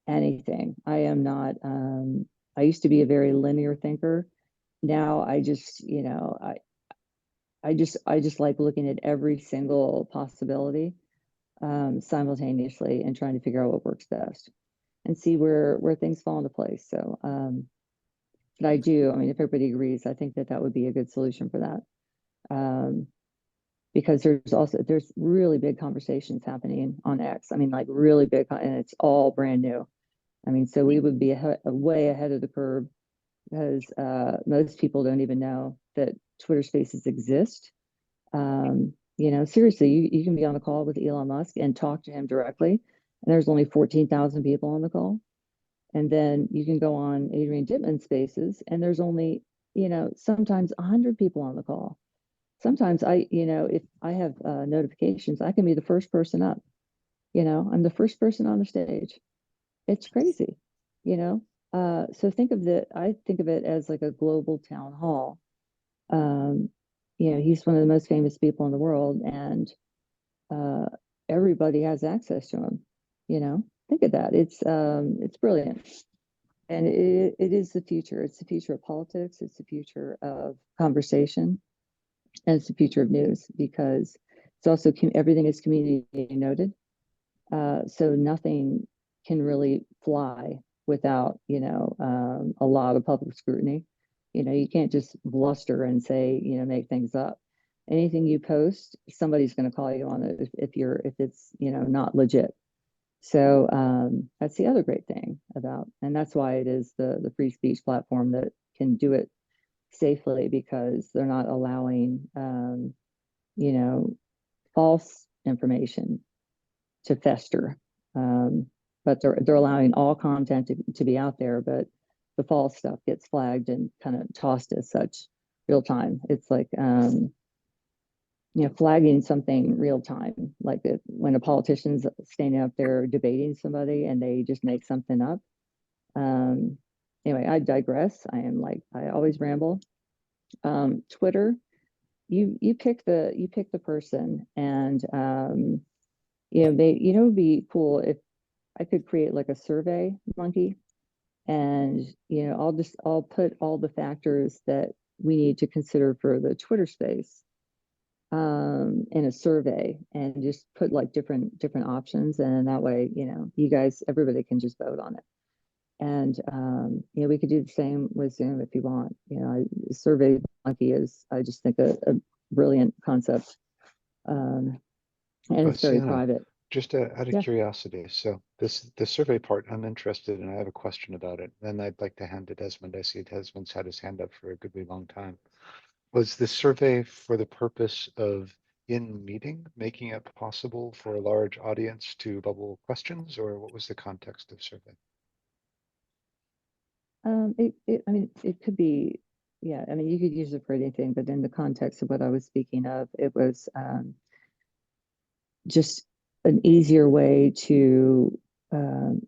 anything. I am not, I used to be a very linear thinker. Now I just, I just like looking at every single possibility simultaneously and trying to figure out what works best and see where things fall into place. So, but I do, I mean, if everybody agrees, I think that that would be a good solution for that. Because there's really big conversations happening on X. I mean, like really big, and it's all brand new. I mean, so we would be way ahead of the curve because most people don't even know that Twitter Spaces exist. Seriously, you can be on a call with Elon Musk and talk to him directly, and there's only 14,000 people on the call. And then you can go on Adrian Dittman Spaces, and there's only, sometimes 100 people on the call. Sometimes if I have notifications, I can be the first person up. I'm the first person on the stage. It's crazy, you know. So I think of it as like a global town hall. Um, he's one of the most famous people in the world, and everybody has access to him. Think of that. It's brilliant, and it is the future. It's the future of politics. It's the future of conversation, and it's the future of news because it's also everything is community noted. So nothing can really fly without, a lot of public scrutiny. You can't just bluster and say, make things up. Anything you post, somebody's going to call you on it if it's, not legit. So that's the other great thing and that's why it is the free speech platform that can do it safely because they're not allowing, false information to fester. But they're allowing all content to be out there, but the false stuff gets flagged and kind of tossed as such real time. It's like flagging something real time, like when a politician's standing up there debating somebody and they just make something up. Anyway, I digress. I always ramble. Twitter, you pick the person and it'd be cool if I could create like a survey monkey and I'll put all the factors that we need to consider for the Twitter space in a survey and just put like different options and that way you guys everybody can just vote on it and we could do the same with Zoom if you want. Survey monkey is I just think a brilliant concept and it's very Sienna, private. just out of Yeah. curiosity, so the survey part, I'm interested and I have a question about it. Then I'd like to hand to Desmond. I see Desmond's had his hand up for a goodly long time. Was the survey for the purpose of in meeting, making it possible for a large audience to bubble questions, or what was the context of survey? I mean, it could be, yeah, I mean, you could use it for anything, but in the context of what I was speaking of, it was just an easier way to,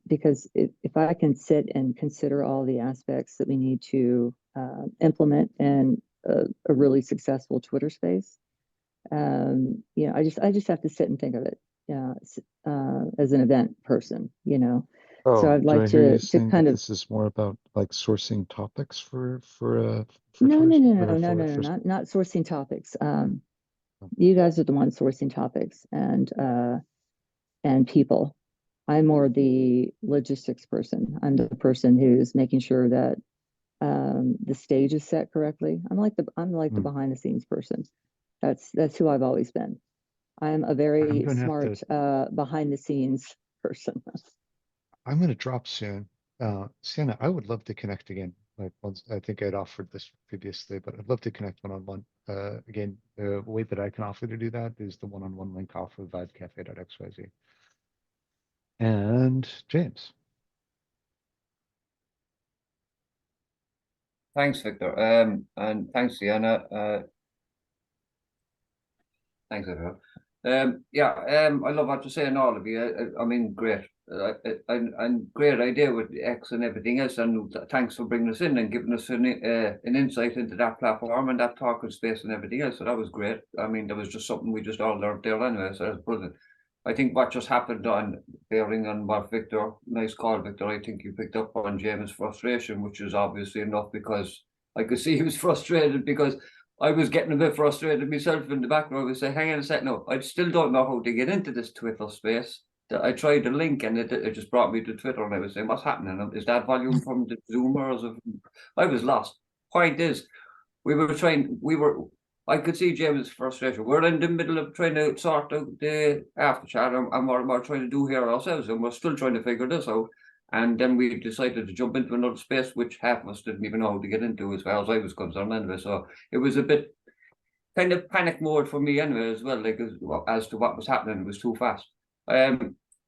because if I can sit and consider all the aspects that we need to implement in a really successful Twitter space, I just have to sit and think of it as an event person, So Oh, I'd do like I hear you to saying kind that of this is more about like sourcing topics for no, Twitter no, not sourcing topics. You guys are the ones sourcing topics and people. I'm more the logistics person. I'm the person who's making sure that the stage is set correctly. I'm like the behind the scenes person. That's who I've always been. I'm a very smart behind the scenes person. I'm going to drop soon. Sienna, I would love to connect again. Like once, I think I'd offered this previously, but I'd love to connect one-on-one. Again, the way that I can offer to do that is the one-on-one link off of vibecafe.xyz. And James. Thanks, Victor. And thanks, Sienna. Thanks, everyone. I love what you're saying, all of you. I mean, great. And great idea with the X and everything else. And thanks for bringing us in and giving us an insight into that platform and that talking space and everything else. So that was great. I mean, that was just something we just all learned there anyway. So that's brilliant. I think what just happened on bearing on what Victor, nice call, Victor. I think you picked up on James' frustration, which is obviously enough because I could see he was frustrated because I was getting a bit frustrated myself in the background. I was saying, hang on a second, no, I still don't know how to get into this Twitter space. I tried the link and it just brought me to Twitter and I was saying, what's happening? Is that volume from the Zoom or is it? I was lost. Point is, I could see James' frustration. We're in the middle of trying to sort out the after chat and what we're trying to do here ourselves and we're still trying to figure this out. And then we decided to jump into another space, which half of us didn't even know how to get into as far as I was concerned anyway. So it was a bit kind of panic mode for me anyway as well, like as to what was happening. It was too fast.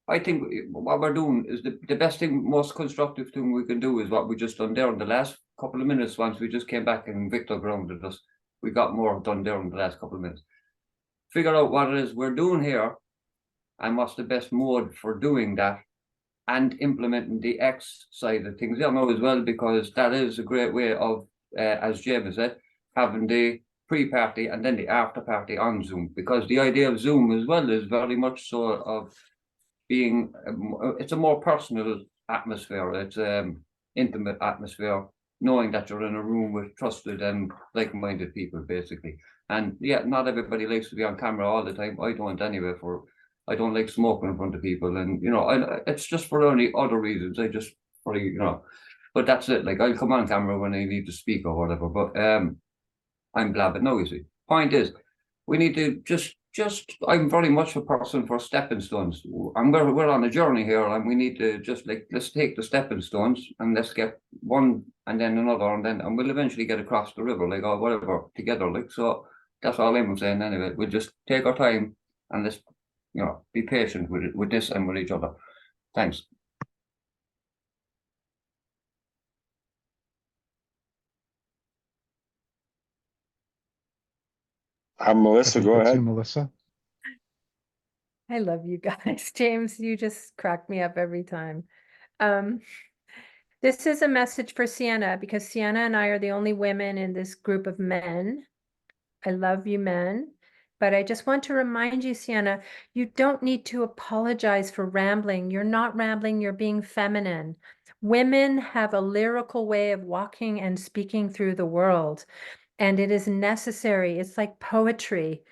I think what we're doing is the best thing, most constructive thing we can do is what we just done there in the last couple of minutes. Once we just came back and Victor grounded us, we got more done there in the last couple of minutes. Figure out what it is we're doing here and what's the best mode for doing that and implementing the X side of things, know as well, because that is a great way of, as James said, having the pre-party and then the after-party on Zoom, because the idea of Zoom as well is very much so of being, it's a more personal atmosphere, it's intimate atmosphere, knowing that you're in a room with trusted and like-minded people, basically. And yeah, not everybody likes to be on camera all the time. I don't anyway, I don't like smoking in front of people, and it's just for only other reasons. I just probably, but that's it. Like I'll come on camera when I need to speak or whatever. But I'm blabbing now, you see. Point is, we need to just I'm very much a person for stepping stones. We're on a journey here, and we need to just let's take the stepping stones and let's get one and then another and we'll eventually get across the river, or whatever, together. So that's all I'm saying anyway. We'll just take our time and let's be patient with this and with each other. Thanks. Melissa, go that's ahead. you, Melissa. I love you guys. James, you just crack me up every time. This is a message for Sienna because Sienna and I are the only women in this group of men. I love you, men. But I just want to remind you, Sienna, you don't need to apologize for rambling. You're not rambling, you're being feminine. Women have a lyrical way of walking and speaking through the world, and it is necessary. It's like poetry,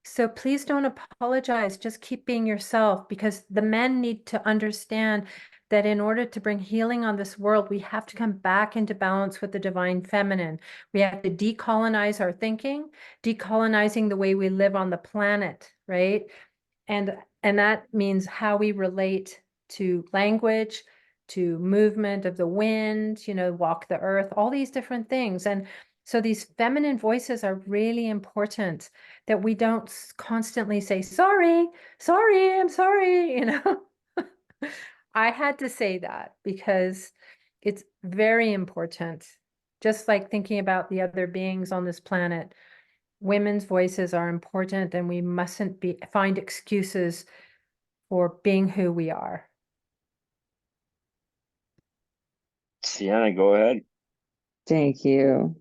So please don't apologize. Just keep being yourself, because the men need to understand that in order to bring healing on this world, we have to come back into balance with the divine feminine. We have to decolonize our thinking, decolonizing the way we live on the planet, right? And that means how we relate to language, to movement of the wind, walk the earth, all these different things. And so these feminine voices are really important, that we don't constantly say, sorry, I'm sorry, I had to say that because it's very important. Just like thinking about the other beings on this planet, women's voices are important, and we mustn't find excuses for being who we are. Sienna, go ahead. Thank you.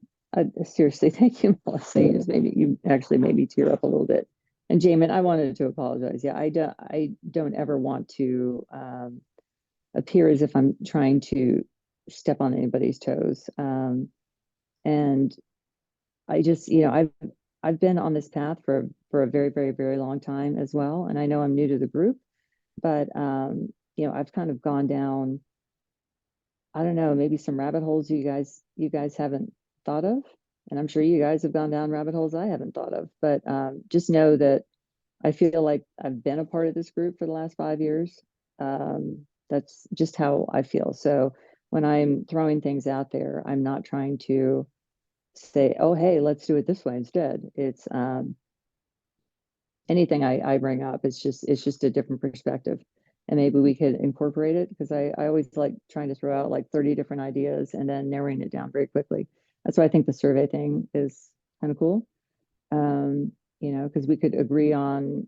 Seriously, thank you, Melissa. You actually made me tear up a little bit. And Jamin, I wanted to apologize. Yeah, I don't ever want to appear as if I'm trying to step on anybody's toes. And I just, I've been on this path for a very, very, very long time as well. And I know I'm new to the group, but I've kind of gone down, I don't know, maybe some rabbit holes you guys haven't thought of. And I'm sure you guys have gone down rabbit holes I haven't thought of. But just know that I feel like I've been a part of this group for the last 5 years. That's just how I feel. So when I'm throwing things out there, I'm not trying to say, oh, hey, let's do it this way instead. It's anything I bring up, it's just a different perspective. And maybe we could incorporate it, because I always like trying to throw out like 30 different ideas and then narrowing it down very quickly. That's why I think the survey thing is kind of cool. because we could agree on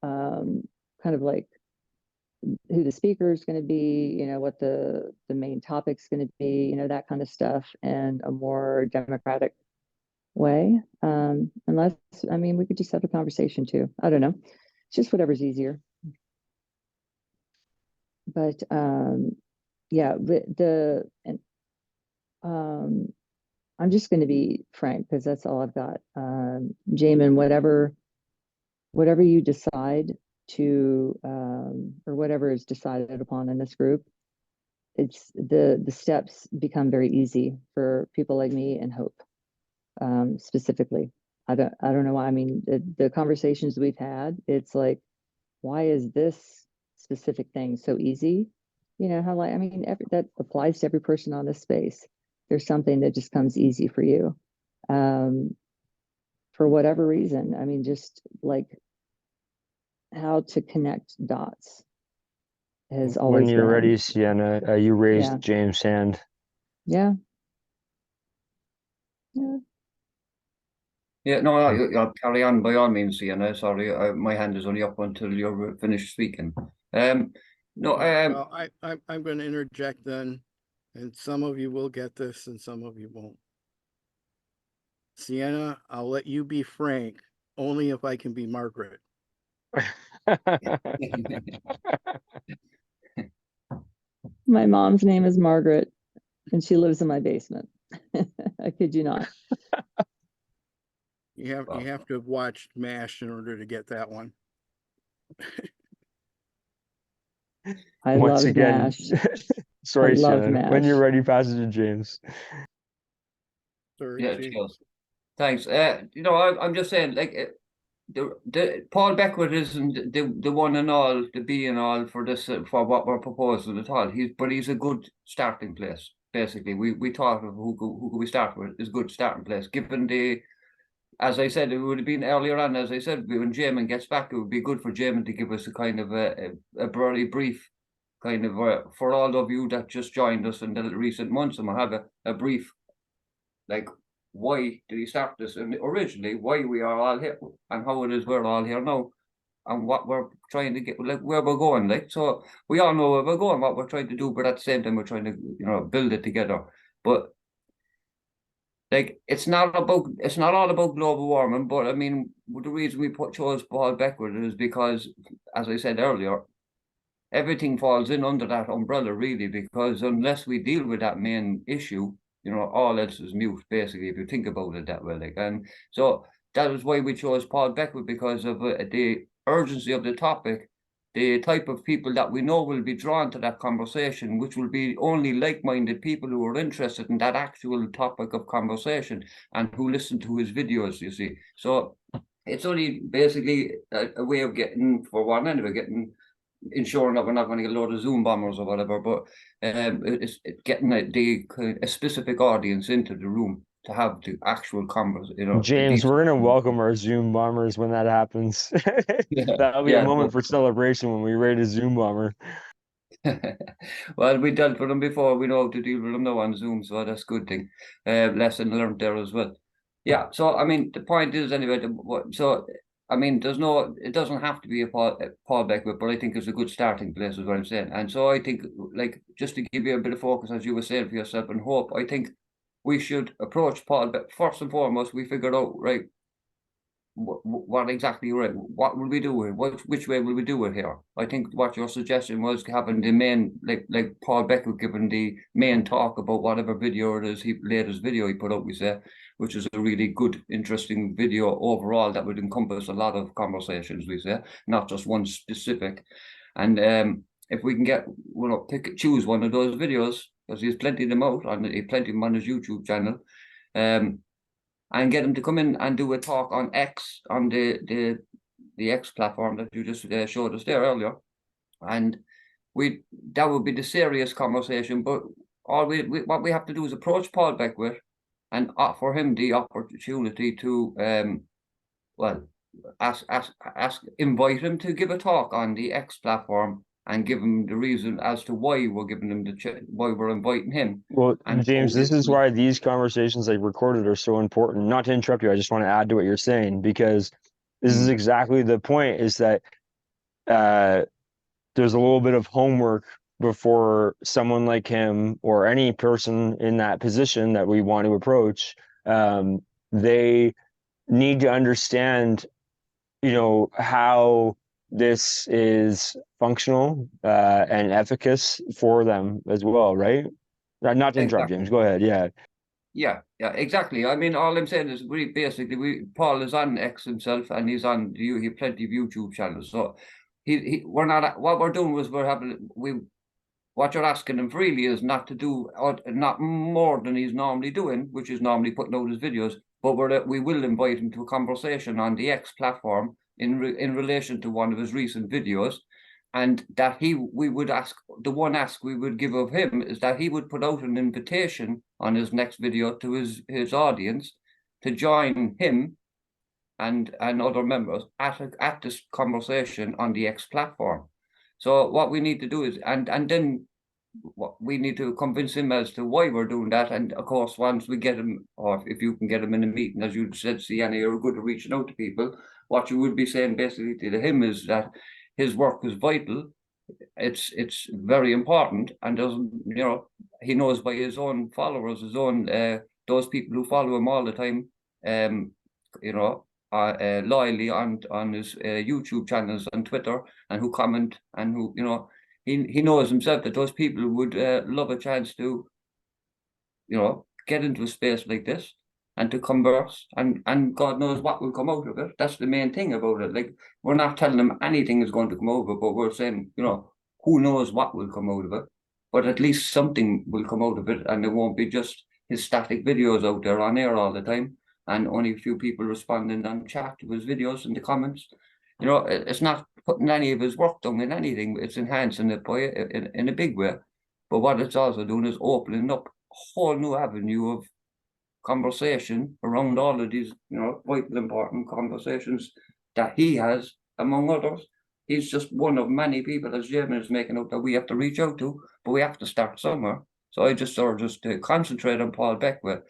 kind of like who the speaker is going to be, what the main topic's going to be, that kind of stuff, and a more democratic way. Unless, we could just have a conversation too. I don't know. It's just whatever's easier. But yeah, I'm just going to be frank because that's all I've got. Jamin, whatever you decide to, or whatever is decided upon in this group, it's the steps become very easy for people like me and Hope, specifically. I don't know why. The conversations we've had, it's like, why is this specific thing so easy? How that applies to every person on this space. There's something that just comes easy for you, for whatever reason. Just like how to connect dots has always When you're been. ready, Sienna, you raised Yeah. James' hand. Yeah. Yeah. Yeah, no, I'll carry on by all means, Sienna. Sorry, my hand is only up until you're finished speaking. No, Well, I'm going to interject then, and some of you will get this and some of you won't. Sienna, I'll let you be Frank only if I can be Margaret. My mom's name is Margaret, and she lives in my basement. I kid you not. You have to have watched MASH in order to get that one. I Once love again, MASH. sorry, I love Sienna. When MASH. you're ready, pass it to James. Sorry, yeah, James. cheers. Thanks. I'm just saying, like, the Paul Beckwith isn't the one and all, the be and all for this, for what we're proposing at all. He's a good starting place. Basically, we thought of who could we start with is a good starting place. Given as I said, it would have been earlier on. As I said, when Jamin gets back, it would be good for Jamin to give us a kind of a very brief kind of for all of you that just joined us in the recent months, and we'll have a brief, like, why did he start this, and originally why we are all here and how it is we're all here now and what we're trying to get, like where we're going. Like, so we all know where we're going, what we're trying to do, but at the same time we're trying to build it together. But like, it's not all about global warming, but the reason we chose Paul Beckwith is because, as I said earlier, everything falls in under that umbrella, really, because unless we deal with that main issue, all else is mute, basically, if you think about it that way. Like, and so that is why we chose Paul Beckwith, because of the urgency of the topic, the type of people that we know will be drawn to that conversation, which will be only like-minded people who are interested in that actual topic of conversation and who listen to his videos, you see. So it's only basically a way of getting, for one end, ensuring that we're not going to get a load of Zoom bombers or whatever, but it's getting a specific audience into the room to have the actual conversation. James, we're gonna welcome our Zoom bombers when that happens. That'll be a moment for celebration when we raid a Zoom bomber. Well, we dealt with them before. We know how to deal with them now on Zoom, so that's a good thing. Lesson learned there as well. Yeah. So the point is anyway. It doesn't have to be a Paul Beckwith, but I think it's a good starting place, is what I'm saying. And so I think, like, just to give you a bit of focus, as you were saying for yourself, and Hope, I think we should approach Paul Beckwith first and foremost. We figured out, right, what exactly, right, what will we do here? Which way will we do it here? I think what your suggestion was having the main, like Paul Beckwith giving the main talk about whatever video it is, latest video he put up, we say, which is a really good, interesting video overall that would encompass a lot of conversations, we say, not just one specific. And if we can choose one of those videos, because he's plenty of them out, on his YouTube channel, and get him to come in and do a talk on X, on the X platform that you just showed us there earlier, and that would be the serious conversation. But what we have to do is approach Paul Beckwith and offer him the opportunity to invite him to give a talk on the X platform and give him the reason as to why we're giving him why we're inviting him. Well, and James, this is why these conversations I recorded are so important. Not to interrupt you, I just want to add to what you're saying, because This is exactly the point, is that there's a little bit of homework before someone like him or any person in that position that we want to approach. They need to understand, how this is functional and efficacious for them as well, right? Not to interrupt, Exactly. James. Go ahead. Yeah. Yeah, exactly. I mean, all I'm saying is we basically Paul is on X himself, and he's on he plenty of YouTube channels. So we're not, what we're doing was what you're asking him freely is not to do not more than he's normally doing, which is normally putting out his videos, but we will invite him to a conversation on the X platform in relation to one of his recent videos, and that we would ask, the one ask we would give of him is that he would put out an invitation on his next video to his audience to join him and other members at this conversation on the X platform. So what we need to do is, and then we need to convince him as to why we're doing that. And of course, once we get him, or if you can get him in a meeting, as you said, Sienna, you're good at reaching out to people. What you would be saying basically to him is that his work is vital. It's very important, and he knows by his own followers, his own those people who follow him all the time, loyally on his YouTube channels and Twitter, and who comment, and who he knows himself that those people would love a chance to get into a space like this and to converse, and God knows what will come out of it. That's the main thing about it. Like, we're not telling them anything is going to come out of it, but we're saying, who knows what will come out of it, but at least something will come out of it, and it won't be just his static videos out there on air all the time and only a few people responding on chat to his videos in the comments. It's not putting any of his work down in anything. It's enhancing it by in a big way. But what it's also doing is opening up a whole new avenue of conversation around all of these, vital important conversations that he has, among others. He's just one of many people, as Jamie is making out, that we have to reach out to, but we have to start somewhere. So I just to concentrate on Paul Beckwith,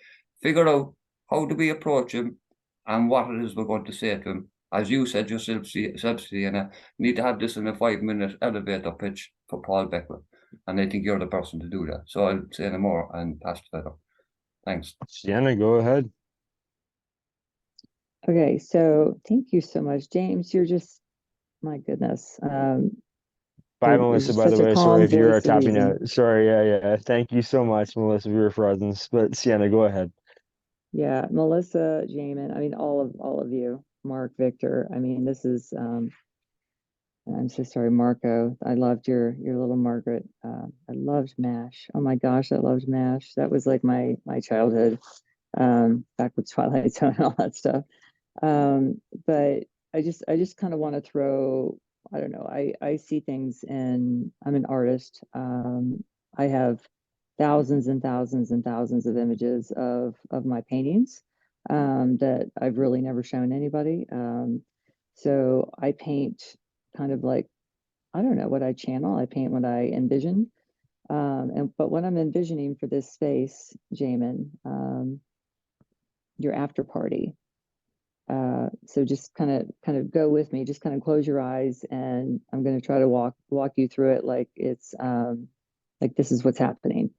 figure out how do we approach him and what it is we're going to say to him. As you said yourself, Sienna, need to have this in a 5-minute elevator pitch for Paul Beckwith. And I think you're the person to do that. So I'll say no more and pass the feather. Thanks. Sienna, go ahead. Okay, so thank you so much, James. You're just, my goodness. Bye, you're Melissa, just by the such a way. Sorry calm if you're voice of tapping reason. out. Sorry, yeah. Thank you so much, Melissa, for your presence. But Sienna, go ahead. Yeah, Melissa, Jamin, I mean, all of you, Mark, Victor. I mean, this is I'm so sorry, Marco. I loved your little Margaret. I loved MASH. Oh my gosh, I loved MASH. That was like my childhood, back with Twilight Zone and all that stuff. But I just kind of want to throw, I don't know, I see things, and I'm an artist. I have thousands and thousands and thousands of images of my paintings that I've really never shown anybody. So I paint kind of like, I don't know what I channel. I paint what I envision. But what I'm envisioning for this space, Jamin, your after party. So just kind of go with me, just kind of close your eyes, and I'm going to try to walk you through it like it's like this is what's happening.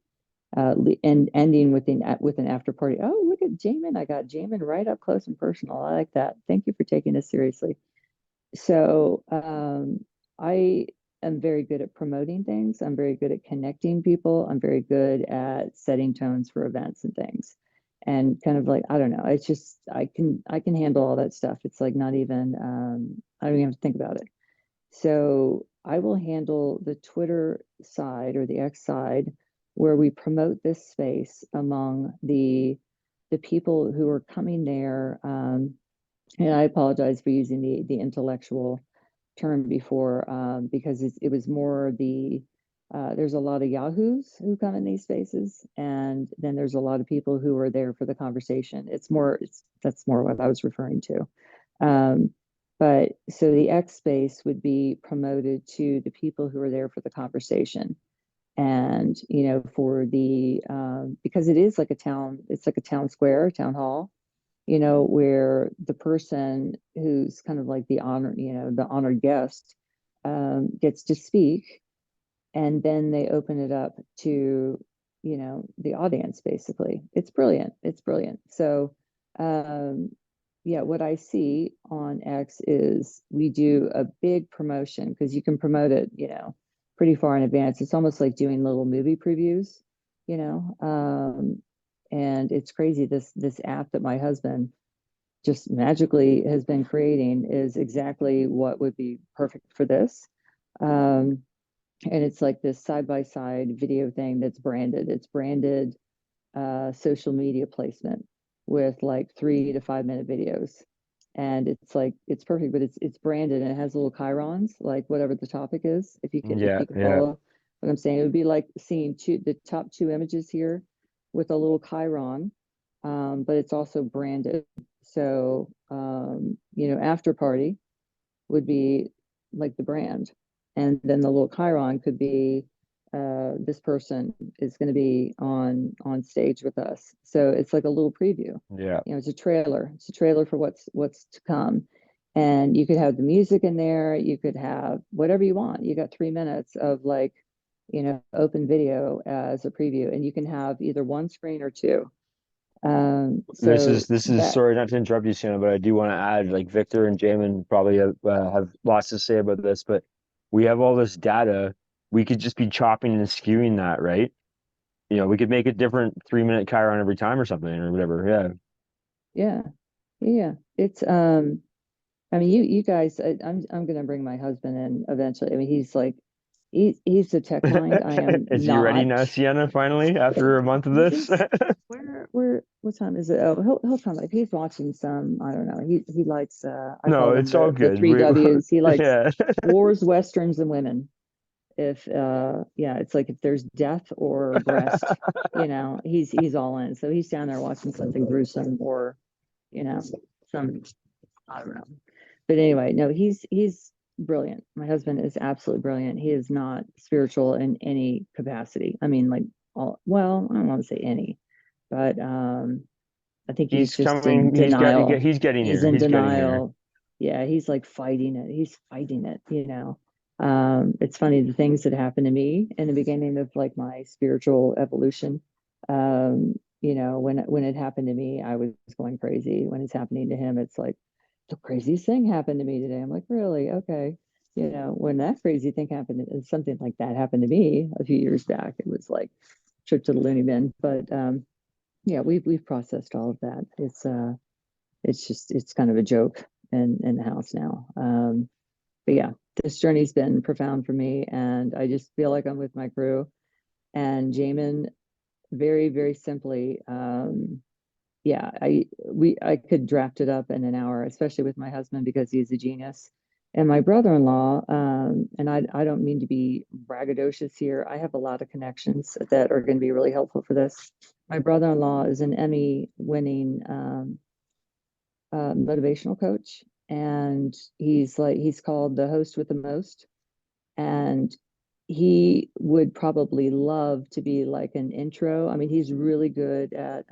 And ending with an after party. Oh, look at Jamin. I got Jamin right up close and personal. I like that. Thank you for taking this seriously. So I am very good at promoting things. I'm very good at connecting people. I'm very good at setting tones for events and things. And kind of like, I don't know, it's just I can handle all that stuff. It's like not even I don't even have to think about it. So I will handle the Twitter side or the X side where we promote this space among the people who are coming there. And I apologize for using the intellectual term before, because it was more there's a lot of yahoos who come in these spaces, and then there's a lot of people who are there for the conversation. That's more what I was referring to. But so the X space would be promoted to the people who are there for the conversation. And, for the, because it is like it's like a town square, town hall. where the person who's kind of like the the honored guest gets to speak, and then they open it up to, the audience, basically. It's brilliant. It's brilliant. So, yeah, what I see on X is we do a big promotion because you can promote it, pretty far in advance. It's almost like doing little movie previews, you know. And it's crazy. This app that my husband just magically has been creating is exactly what would be perfect for this. And it's like this side by side video thing that's branded. It's branded social media placement with like 3 to 5 minute videos. And it's perfect, but it's branded and it has little chyrons, like whatever the topic is. If you can follow what I'm saying, it would be like seeing the top 2 images here with a little chiron, but it's also branded. So after party would be like the brand. And then the little chiron could be this person is going to be on stage with us. So it's like a little preview. Yeah. It's a trailer. It's a trailer for what's to come. And you could have the music in there. You could have whatever you want. You got 3 minutes of like, open video as a preview, and you can have either one screen or two. This So is sorry not to interrupt you, Sienna, but I do want to add, like Victor and Jamin probably have lots to say about this, but we have all this data. We could just be chopping and skewing that, right? We could make a different 3 minute Chiron every time or something or whatever. Yeah. Yeah. It's I mean, you guys, I'm gonna bring my husband in eventually. I mean, he's like, he's a tech mind. I am Is he ready now, not. Sienna, finally, after a month of this? What time is it? Oh, he'll come. If he's watching some, I don't know. He likes. I No, call them it's all the good. 3 Ws. He likes Yeah. wars, westerns, and women. If yeah, it's like if there's death or breast, he's all in. So he's down there watching something gruesome or, some, I don't know. But anyway, no, he's brilliant. My husband is absolutely brilliant. He is not spiritual in any capacity. I mean, like well, I don't want to say any, but I think he's just in denial. He's getting He's here. in He's getting here. denial. Yeah, he's like fighting it. He's fighting it, It's funny, the things that happened to me in the beginning of like my spiritual evolution. When it happened to me, I was going crazy. When it's happening to him, it's like the craziest thing happened to me today. I'm like, really? Okay. When that crazy thing happened, something like that happened to me a few years back, it was like trip to the loony bin. But yeah, we've processed all of that. It's kind of a joke in the house now. But yeah, this journey's been profound for me, and I just feel like I'm with my crew. And Jamin, very, very simply, yeah, I could draft it up in an hour, especially with my husband because he's a genius. And my brother-in-law, and I don't mean to be braggadocious here. I have a lot of connections that are going to be really helpful for this. My brother-in-law is an Emmy-winning motivational coach, and he's called the host with the most, and he would probably love to be like an intro. I mean, he's really good at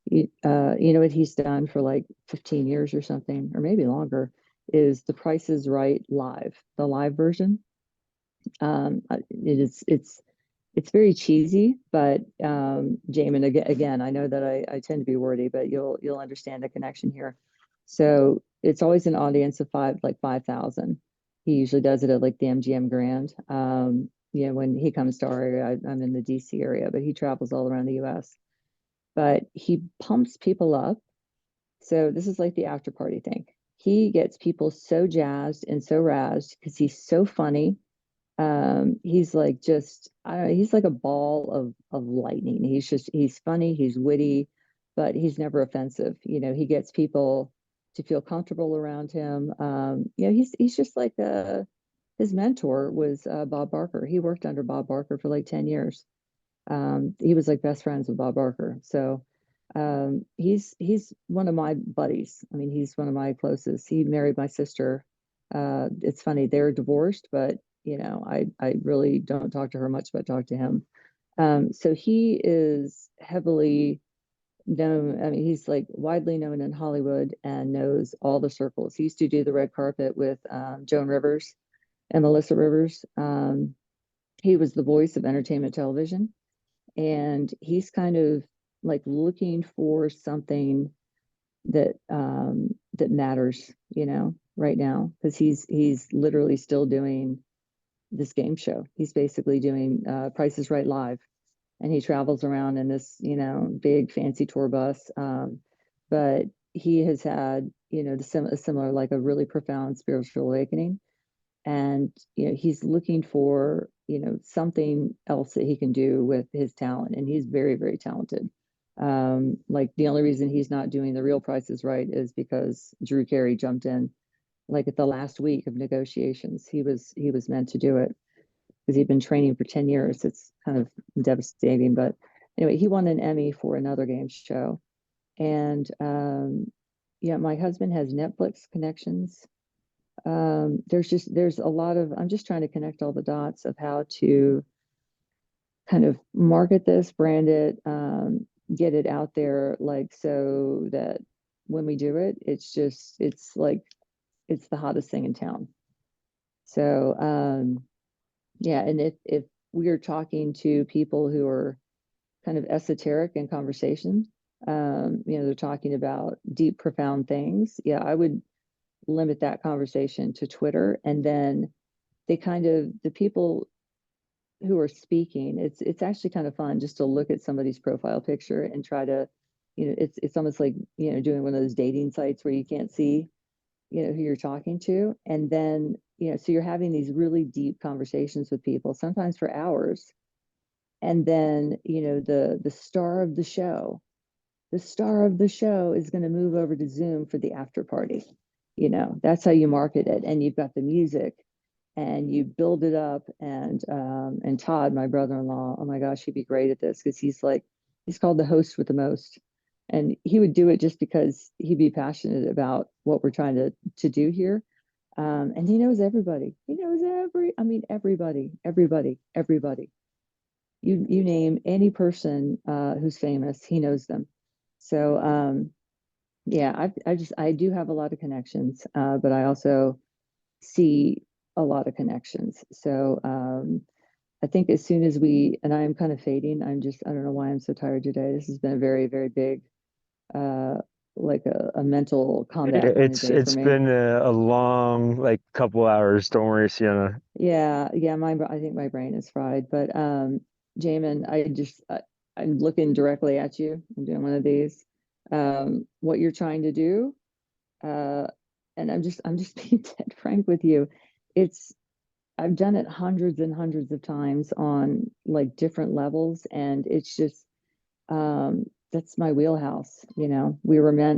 what he's done for like 15 years or something, or maybe longer, is The Price is Right live, the live version. It's very cheesy, but Jamin, again, I know that I tend to be wordy, but you'll understand the connection here. So it's always an audience of 5,000. He usually does it at like the MGM Grand. When he comes to our area, I'm in the DC area, but he travels all around the US. But he pumps people up. So this is like the after party thing. He gets people so jazzed and so razzed because he's so funny. He's like just I don't know, he's like a ball of lightning. He's funny, he's witty, but he's never offensive. He gets people to feel comfortable around him. He's just like his mentor was Bob Barker. He worked under Bob Barker for like 10 years. He was like best friends with Bob Barker. So he's one of my buddies. I mean, he's one of my closest. He married my sister. It's funny, they're divorced, but I really don't talk to her much, but talk to him. So he is heavily known, I mean, he's like widely known in Hollywood and knows all the circles. He used to do the red carpet with Joan Rivers and Melissa Rivers. He was the voice of entertainment television, and he's kind of like looking for something that that matters, you know, right now, because he's literally still doing this game show. He's basically doing Price is Right live, and he travels around in this, you know, big fancy tour bus. But he has had, you know, a similar, like a really profound spiritual awakening, and you know, he's looking for, you know, something else that he can do with his talent, and he's very, very talented. Like the only reason he's not doing the real Price is Right is because Drew Carey jumped in like at the last week of negotiations. He was meant to do it because he'd been training for 10 years. It's kind of devastating. But anyway, he won an Emmy for another game show. And yeah, my husband has Netflix connections. There's a lot of, I'm just trying to connect all the dots of how to kind of market this, brand it, get it out there, like, so that when we do it, it's like, it's the hottest thing in town. So, yeah, and if we are talking to people who are kind of esoteric in conversation, you know, they're talking about deep, profound things. Yeah, I would limit that conversation to Twitter, and then the people who are speaking, it's actually kind of fun just to look at somebody's profile picture and try to, you know, it's almost like, you know, doing one of those dating sites where you can't see, you know, who you're talking to. And then, you know, so you're having these really deep conversations with people, sometimes for hours. And then, you know, the star of the show is going to move over to Zoom for the after party. You know, that's how you market it. And you've got the music and you build it up. And Todd, my brother-in-law, oh my gosh, he'd be great at this, because he's called the host with the most. And he would do it just because he'd be passionate about what we're trying to do here. And he knows everybody. He knows everybody. You name any person who's famous, he knows them. So yeah, I do have a lot of connections, but I also see a lot of connections. So I think as soon as and I am kind of fading. I don't know why I'm so tired today. This has been a very, very big, uh, like a mental combat kind of day for It's me. been a long like couple hours. Don't worry, Sienna. Yeah, I think my brain is fried. But Jamin, I'm looking directly at you. I'm doing one of these. What you're trying to do, uh, and I'm just being dead frank with you. I've done it hundreds and hundreds of times on like different levels, and it's just that's my wheelhouse. You know,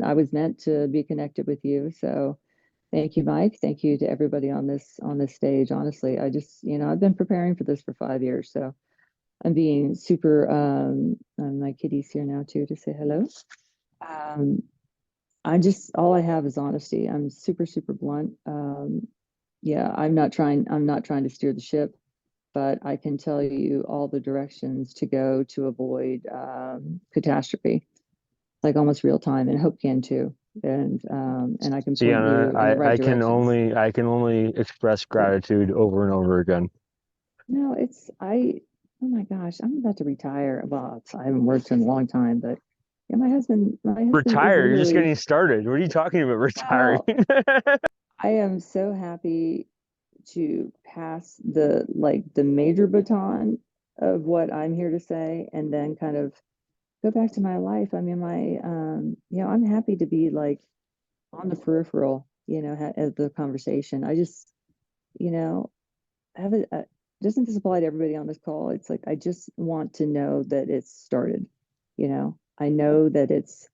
I was meant to be connected with you. So thank you, Mike. Thank you to everybody on this stage. Honestly, you know, I've been preparing for this for 5 years, so I'm being super. And my kitty's here now too to say hello. All I have is honesty. I'm super, super blunt. Yeah, I'm not trying to steer the ship, but I can tell you all the directions to go to avoid catastrophe, like almost real time, and Hope can too. And I can point you Sienna, in the right directions. I can only express gratitude over and over again. No, oh my gosh, I'm about to retire. Well, I haven't worked in a long time, but yeah, my husband is Retire? You're just literally, getting started. What are you talking about retiring? well, I am so happy to pass the major baton of what I'm here to say, and then kind of go back to my life. I mean, you know, I'm happy to be like on the peripheral, you know, of the conversation. I just, you know, have it. Doesn't this apply to everybody on this call? It's like, I just want to know that it's started. You know, I know that it's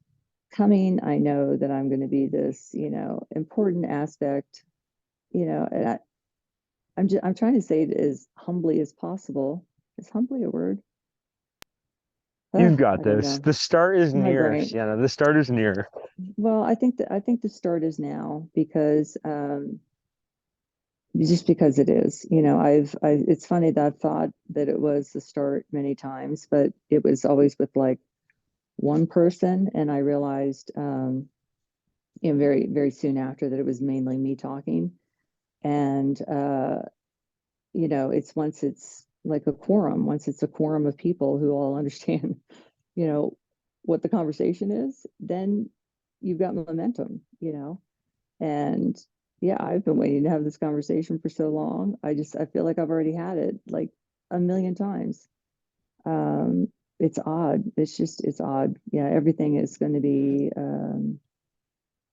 coming. I know that I'm going to be this, you know, important aspect, you know, and I'm trying to say it as humbly as possible. Is humbly a word? You've got I don't this. know. The start is My near, brain. Sienna. The start is near. Well, I think the start is now, because just because it is. You know, it's funny that I've thought that it was the start many times, but it was always with like one person, and I realized, very, very soon after that it was mainly me talking. And, it's once it's like a quorum, once it's a quorum of people who all understand, what the conversation is, then you've got momentum. And yeah, I've been waiting to have this conversation for so long. I feel like I've already had it like a million times. It's odd. It's odd. Yeah, everything is going to be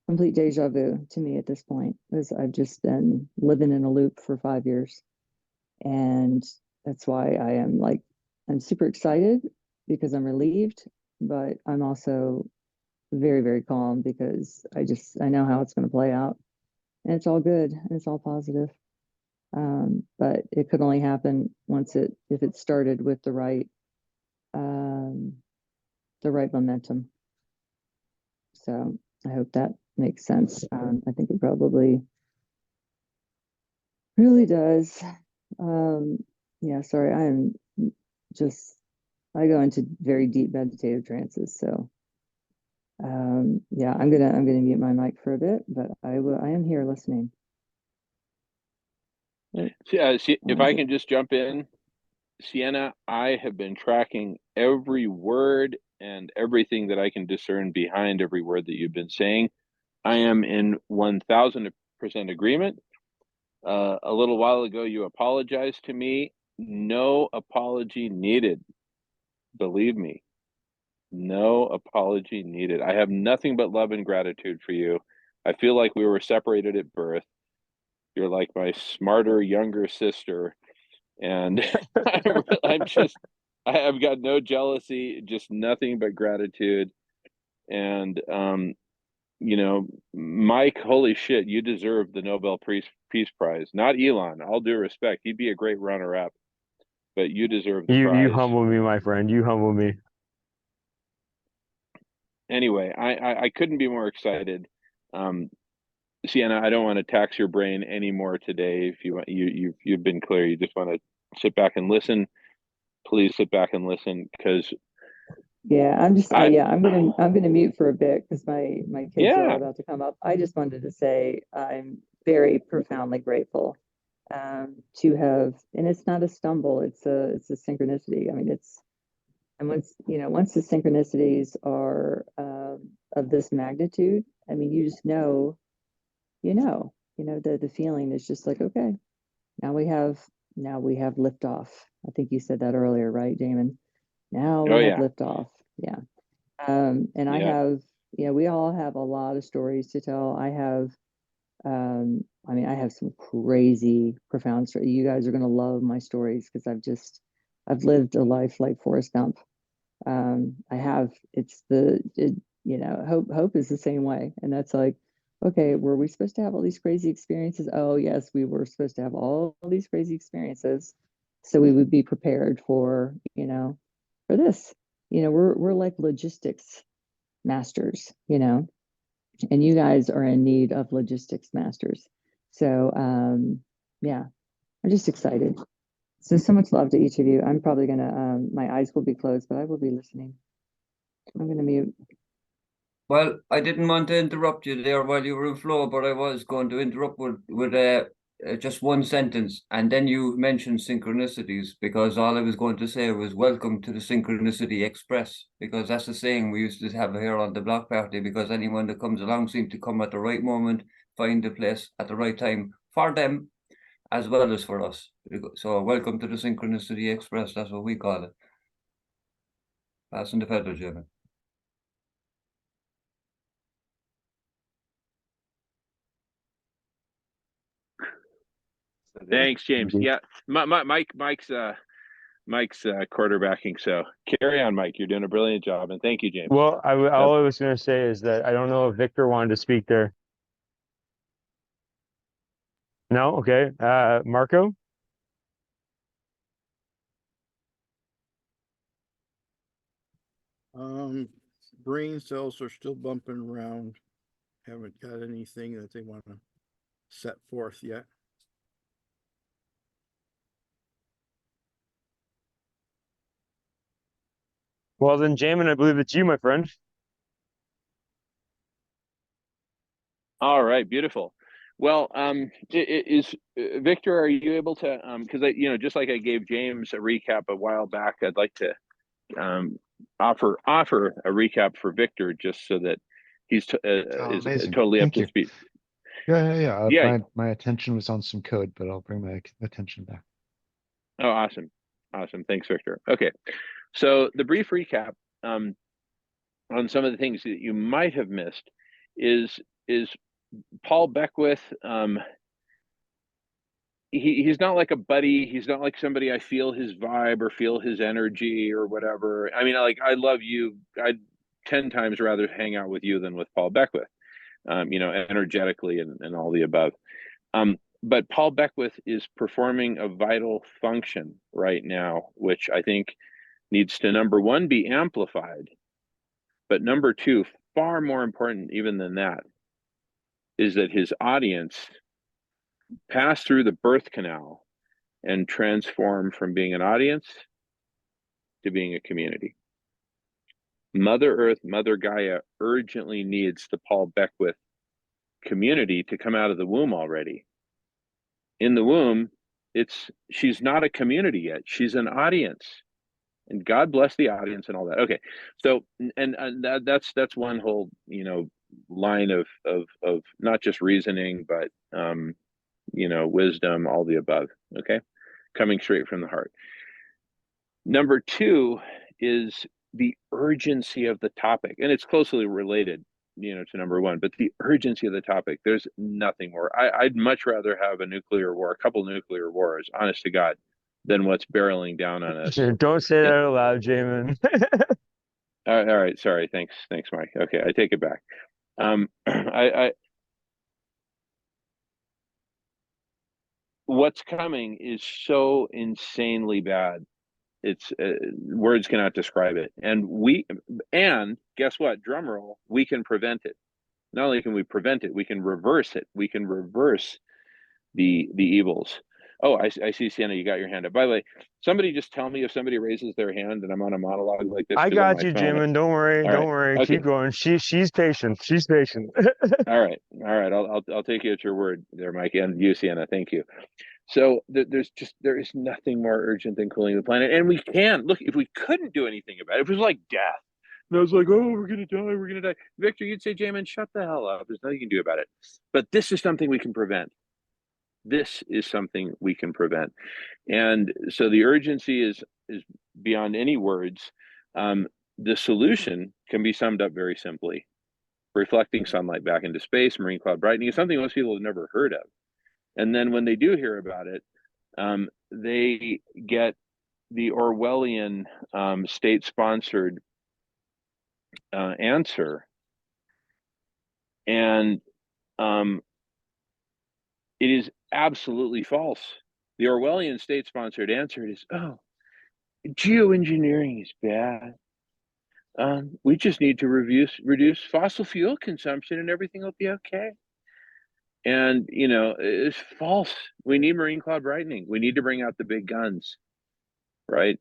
complete deja vu to me at this point, because I've just been living in a loop for 5 years. And that's why I'm super excited because I'm relieved, but I'm also very, very calm because I know how it's going to play out, and it's all good and it's all positive. But it could only happen if it started with the right momentum. So I hope that makes sense. I think it probably really does. Yeah, sorry, I go into very deep meditative trances. So yeah, I'm gonna mute my mic for a bit, but I am here listening. If I can just jump in, Sienna, I have been tracking every word and everything that I can discern behind every word that you've been saying. I am in 1000% agreement. A little while ago, you apologized to me. No apology needed. Believe me, no apology needed. I have nothing but love and gratitude for you. I feel like we were separated at birth. You're like my smarter, younger sister. And I've got no jealousy, just nothing but gratitude. And, Mike, holy shit, you deserve the Nobel Peace Prize. Not Elon, all due respect. He'd be a great runner up, but you deserve the You prize. humble me, my friend. You humble me. Anyway, I couldn't be more excited. Sienna, I don't want to tax your brain anymore today. If you want, you've been clear. You just want to sit back and listen. Please sit back and listen, because Yeah, I'm gonna mute for a bit because my kids are all about to come up. I just wanted to say I'm very profoundly grateful to have, and it's not a stumble, it's a synchronicity. I mean, once the synchronicities are of this magnitude, I mean, you just know, the feeling is just like, okay, now we have liftoff. I think you said that earlier, right, Damon? Now we have liftoff. Yeah. And I have, we all have a lot of stories to tell. I have some crazy, profound stories. You guys are going to love my stories because I've lived a life like Forrest Gump. Hope is the same way. And that's like, okay, were we supposed to have all these crazy experiences? Oh, yes, we were supposed to have all these crazy experiences. So we would be prepared for this. We're like logistics masters, and you guys are in need of logistics masters. So yeah, I'm just excited. So much love to each of you. I'm probably gonna my eyes will be closed, but I will be listening. I'm gonna mute. Well, I didn't want to interrupt you there while you were in flow, but I was going to interrupt with just one sentence, and then you mentioned synchronicities, because all I was going to say was welcome to the Synchronicity Express, because that's the saying we used to have here on the block party, because anyone that comes along seems to come at the right moment, find the place at the right time for them, as well as for us. So welcome to the Synchronicity Express, that's what we call it. Passing the feather, Jimmy. Thanks, James. Yeah, Mike's quarterbacking. So carry on, Mike. You're doing a brilliant job, and thank you, James. Well, all I was going to say is that I don't know if Victor wanted to speak there. No? Okay. Marco? Brain cells are still bumping around. Haven't got anything that they want to set forth yet. Well then, Jamin, I believe it's you, my friend. All right, beautiful. Well, is Victor, are you able to, because just like I gave James a recap a while back, I'd like to offer a recap for Victor just so that he's Oh, is amazing. totally up Thank to you. speed. Yeah. Yeah. My attention was on some code, but I'll bring my attention back. Oh, awesome. Thanks, Victor. Okay. So the brief recap on some of the things that you might have missed is Paul Beckwith. He's not like a buddy. He's not like somebody I feel his vibe or feel his energy or whatever. I mean, like, I love you. I'd 10 times rather hang out with you than with Paul Beckwith, energetically and all the above. But Paul Beckwith is performing a vital function right now, which I think needs to, number one, be amplified. But number two, far more important even than that, is that his audience pass through the birth canal and transform from being an audience to being a community. Mother Earth, Mother Gaia urgently needs the Paul Beckwith community to come out of the womb already. In the womb, she's not a community yet. She's an audience. And God bless the audience and all that. Okay. So and that's one whole, line of not just reasoning, but wisdom, all the above. Okay. Coming straight from the heart. Number two is the urgency of the topic, and it's closely related, to number one, but the urgency of the topic. There's nothing more. I'd much rather have a couple nuclear wars, honest to God, than what's barreling down on us. Don't say that out loud, Jamin. All right, sorry. Thanks, Mike. Okay, I take it back. What's coming is so insanely bad. It's words cannot describe it. And guess what? Drum roll, we can prevent it. Not only can we prevent it, we can reverse it. We can reverse the evils. Oh, I see, Sienna, you got your hand up. By the way, somebody just tell me if somebody raises their hand and I'm on a monologue like this. I Because on got my you, phone. Jamin. Don't worry. All Don't right. worry. Okay. Keep going. She's patient. She's patient. All right. I'll take you at your word there, Mike, and you, Sienna. Thank you. So there is nothing more urgent than cooling the planet, and we can look. If we couldn't do anything about it, if it was like death, and I was like, oh, we're gonna die. Victor, you'd say, Jamin, shut the hell up. There's nothing you can do about it. But this is something we can prevent. This is something we can prevent, and so the urgency is beyond any words. The solution can be summed up very simply: reflecting sunlight back into space, marine cloud brightening is something most people have never heard of. And then when they do hear about it, they get the Orwellian state-sponsored answer, and it is absolutely false. The Orwellian state-sponsored answer is, "Oh, geoengineering is bad. We just need to reduce fossil fuel consumption, and everything will be okay." And it's false. We need marine cloud brightening. We need to bring out the big guns, right?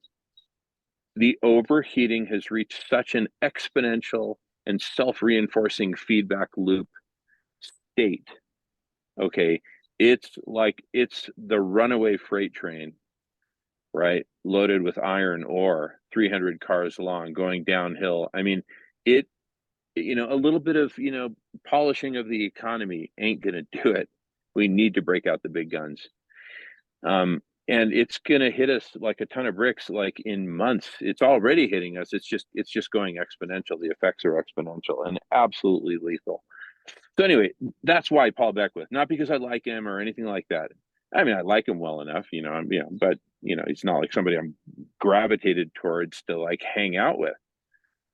The overheating has reached such an exponential and self-reinforcing feedback loop state. Okay, it's like it's the runaway freight train, right? Loaded with iron ore, 300 cars long, going downhill. I mean, a little bit of, polishing of the economy ain't gonna do it. We need to break out the big guns. And it's gonna hit us like a ton of bricks, like in months. It's already hitting us. It's just going exponential. The effects are exponential and absolutely lethal. So anyway, that's why Paul Beckwith, not because I like him or anything like that. I mean, I like him well enough, but he's not like somebody I'm gravitated towards to like hang out with.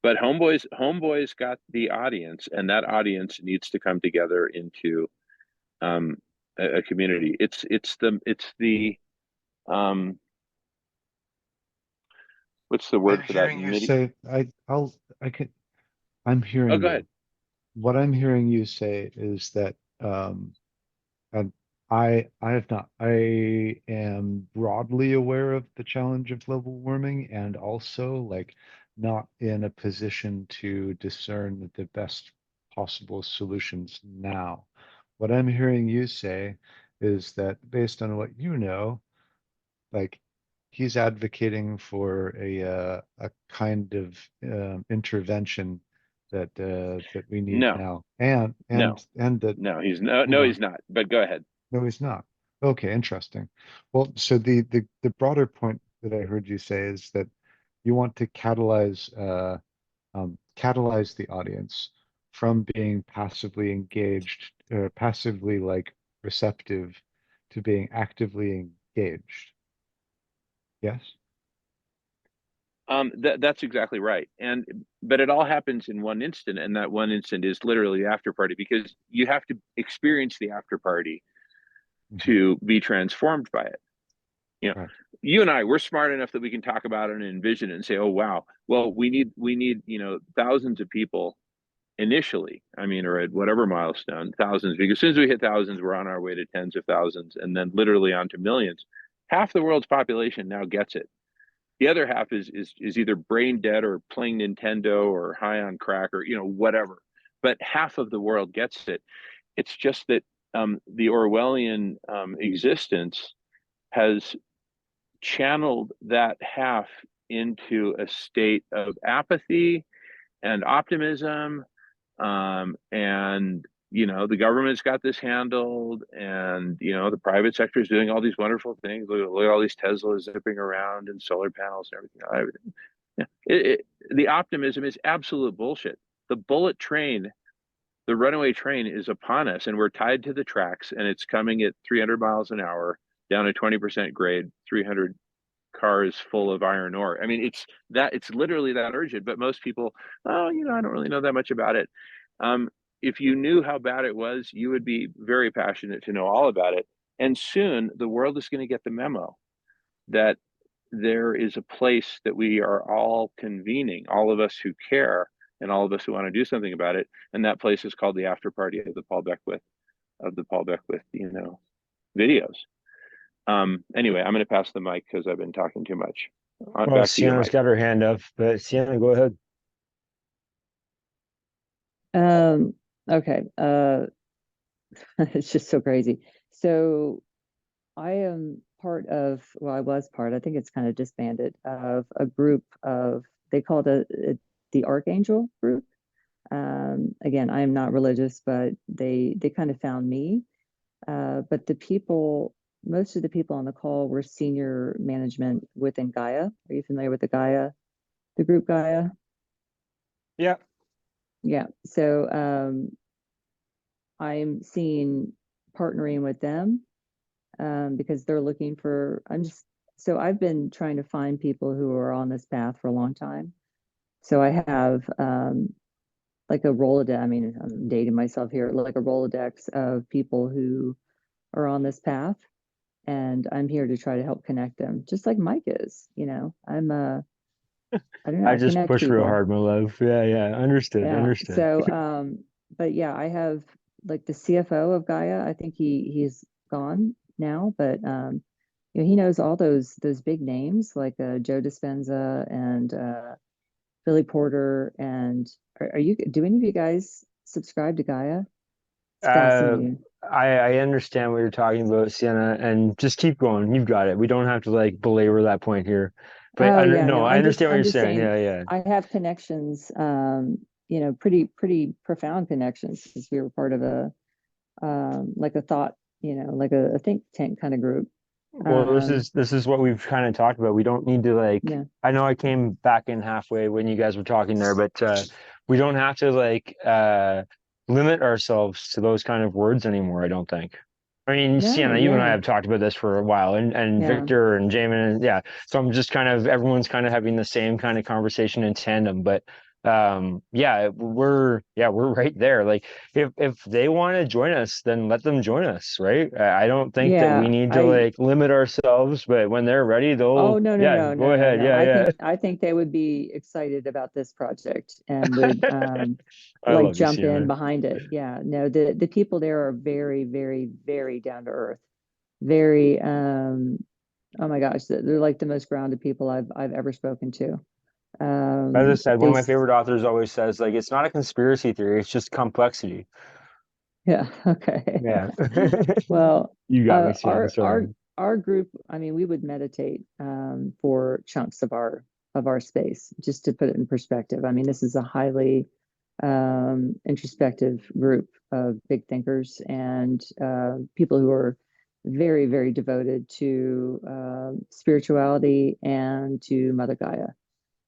But Homeboy's got the audience, and that audience needs to come together into a community. It's the what's the word I'm for that? hearing you say, I'm Oh, hearing go you. ahead. What I'm hearing you say is that, and I have not, I am broadly aware of the challenge of global warming and also like not in a position to discern the best possible solutions now. What I'm hearing you say is that based on what you know, like he's advocating for a kind of intervention that we need No, now, no, and that no, hold on. he's not. But go ahead. No, he's not. Okay, interesting. Well, so the broader point that I heard you say is that you want to catalyze the audience from being passively engaged, passively like receptive, to being actively engaged. Yes? That's exactly right. But it all happens in one instant, and that one instant is literally the after party, because you have to experience the after party to be transformed by it. You know, Right. you and I, we're smart enough that we can talk about it and envision it and say, oh wow, well, we need, thousands of people initially. I mean, or at whatever milestone, thousands, because as soon as we hit thousands, we're on our way to tens of thousands and then literally onto millions. Half the world's population now gets it. The other half is either brain dead or playing Nintendo or high on crack or whatever. But half of the world gets it. It's just that the Orwellian existence has channeled that half into a state of apathy and optimism, and the government's got this handled, and the private sector is doing all these wonderful things. Look at all these Teslas zipping around and solar panels and everything. Yeah. The optimism is absolute bullshit. The bullet train, the runaway train, is upon us, and we're tied to the tracks, and it's coming at 300 miles an hour down a 20% grade, 300 cars full of iron ore. I mean, it's literally that urgent. But most people, oh, I don't really know that much about it. If you knew how bad it was, you would be very passionate to know all about it. And soon the world is going to get the memo that there is a place that we are all convening, all of us who care and all of us who want to do something about it. And that place is called the after party of the Paul Beckwith videos. Anyway, I'm going to pass the mic because I've been talking too much. Well, Back to you, Sienna's Mike. got her hand up, but Sienna, go ahead. Okay. It's just so crazy. So I am part of, well, I was part, I think it's kind of disbanded, of a group of, they call it the Archangel group. Again, I am not religious, but they kind of found me. But most of the people on the call were senior management within Gaia. Are you familiar with the group Gaia? Yeah. Yeah. So I'm seeing partnering with them because they're looking for, so I've been trying to find people who are on this path for a long time. So I have like a Rolodex, I mean, I'm dating myself here, like a Rolodex of people who are on this path. And I'm here to try to help connect them, just like Mike is, I'm I don't know, I I just connect push real people. hard, my love. Yeah. Understood. Yeah. Understood. So, but yeah, I have like the CFO of Gaia. I think he's gone now, but he knows all those big names like Joe Dispenza and Billy Porter. And do any of you guys subscribe to Gaia? It's fascinating. I understand what you're talking about, Sienna, and just keep going. You've got it. We don't have to like belabor that point here. But Oh yeah, no, no, I understand what I'm you're just saying. saying Yeah. I have connections, pretty profound connections because we were part of a like a thought, like a think tank kind of group. Well, this is what we've kind of talked about. We don't need to like, Yeah. I know I came back in halfway when you guys were talking there, but we don't have to like limit ourselves to those kind of words anymore, I don't think. I mean, No, Sienna, you and I yeah. have talked about this for a while, and Yeah. Victor and Jamin, and yeah. So I'm just kind of everyone's kind of having the same kind of conversation in tandem. But yeah, we're right there. Like if they want to join us, then let them join us, right? I don't think that we Yeah, need to like limit ourselves, but when they're ready, oh they'll no, no, yeah, no, go no, no, ahead. no. Yeah. I think they would be excited about this project and would I like love you, jump in Sienna. behind it. Yeah, no, the people there are very, very, very down to earth. Very oh my gosh, they're like the most grounded people I've ever spoken to. As I said, one They of my favorite authors always says, like, it's not a conspiracy theory, it's just complexity. Yeah, okay. Yeah. Well, You got me, Sienna, our sorry. our group, I mean, we would meditate for chunks of our space, just to put it in perspective. I mean, this is a highly introspective group of big thinkers and people who are very, very devoted to spirituality and to Mother Gaia.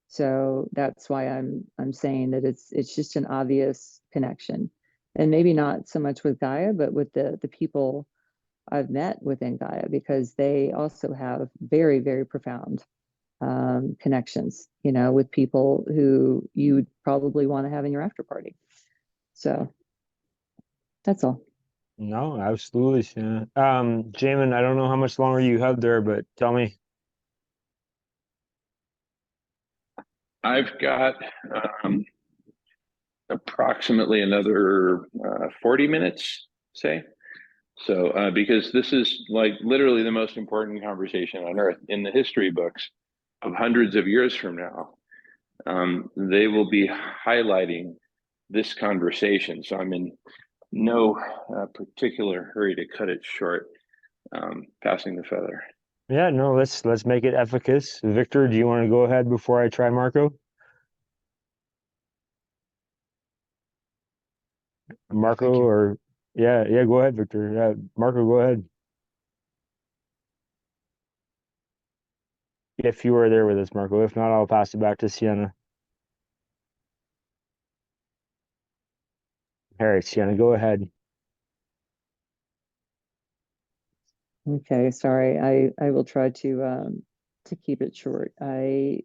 So that's why I'm saying that it's just an obvious connection, and maybe not so much with Gaia, but with the people I've met within Gaia, because they also have very, very profound connections, you know, with people who you would probably want to have in your after party. So that's all. No, absolutely, Sienna. Jamin, I don't know how much longer you have there, but tell me. I've got approximately another 40 minutes, say. So, because this is like literally the most important conversation on earth in the history books of hundreds of years from now. They will be highlighting this conversation. So I'm in no particular hurry to cut it short. Passing the feather. Yeah, no, let's make it efficacious. Victor, do you want to go ahead before I try Marco? Marco, or yeah, go ahead, Victor. Yeah, Marco, go ahead. If you are there with us, Marco. If not, I'll pass it back to Sienna. All right, Sienna, go ahead. Okay, sorry. I will try to keep it short. I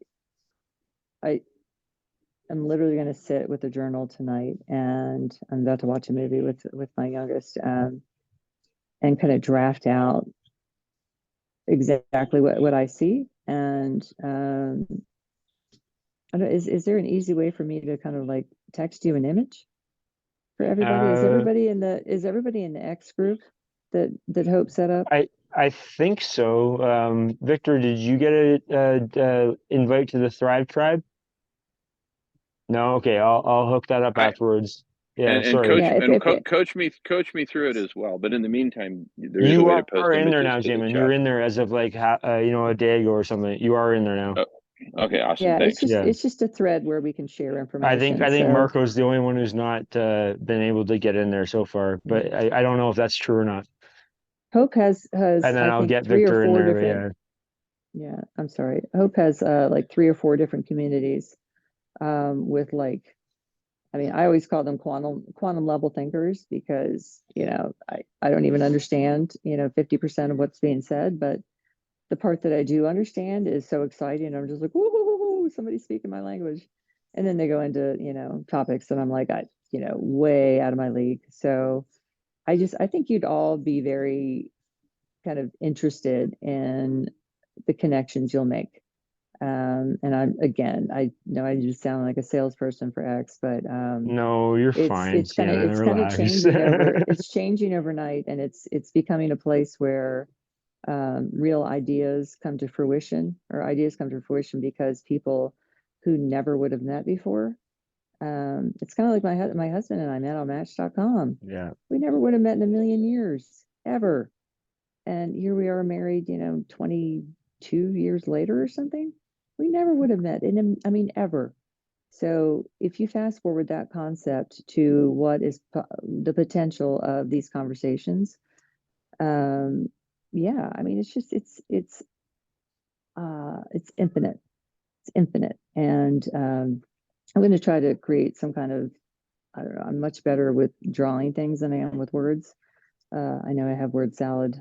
I'm literally going to sit with a journal tonight, and I'm about to watch a movie with my youngest, and kind of draft out exactly what I see. And I don't, is there an easy way for me to kind of like text you an image for everybody? Is everybody in the X group that Hope set up? I think so. Victor, did you get a invite to the Thrive Tribe? No, okay, I'll hook that up afterwards. Yeah, And sorry. coach me through it as well. But in the meantime, there is a You way to post are in there images now, to the Jamin. chat. You're in there as of like a day ago or something. You are in there now. Okay, awesome. Yeah, Thanks. it's just a thread where we can share information. I think So Marco's the only one who's not been able to get in there so far, but I don't know if that's true or not. Hope has And then I I'll think get 3 or Victor in 4 there, different. Yeah, I'm sorry. Hope has like 3 or 4 different communities with like, I mean, I always call them quantum level thinkers, because, you know, I don't even understand, you know, 50% of what's being said, but the part that I do understand is so exciting. I'm just like, woo, somebody speaking my language. And then they go into, you know, topics and I'm like, you know, way out of my league. So I think you'd all be very kind of interested in the connections you'll make. And I know I just sound like a salesperson for X, but no, you're fine. it's kind of Relax. changing it's changing overnight, and it's becoming a place where real ideas come to fruition, or ideas come to fruition because people who never would have met before. It's kind of like my husband and I met on Match.com. Yeah, we never would have met in a million years, ever. And here we are married, you know, 22 years later or something. We never would have met I mean, ever. So if you fast forward that concept to what is the potential of these conversations, yeah, I mean, it's just, it's infinite. It's infinite. And I'm going to try to create some kind of, I don't know, I'm much better with drawing things than I am with words. I know I have word salad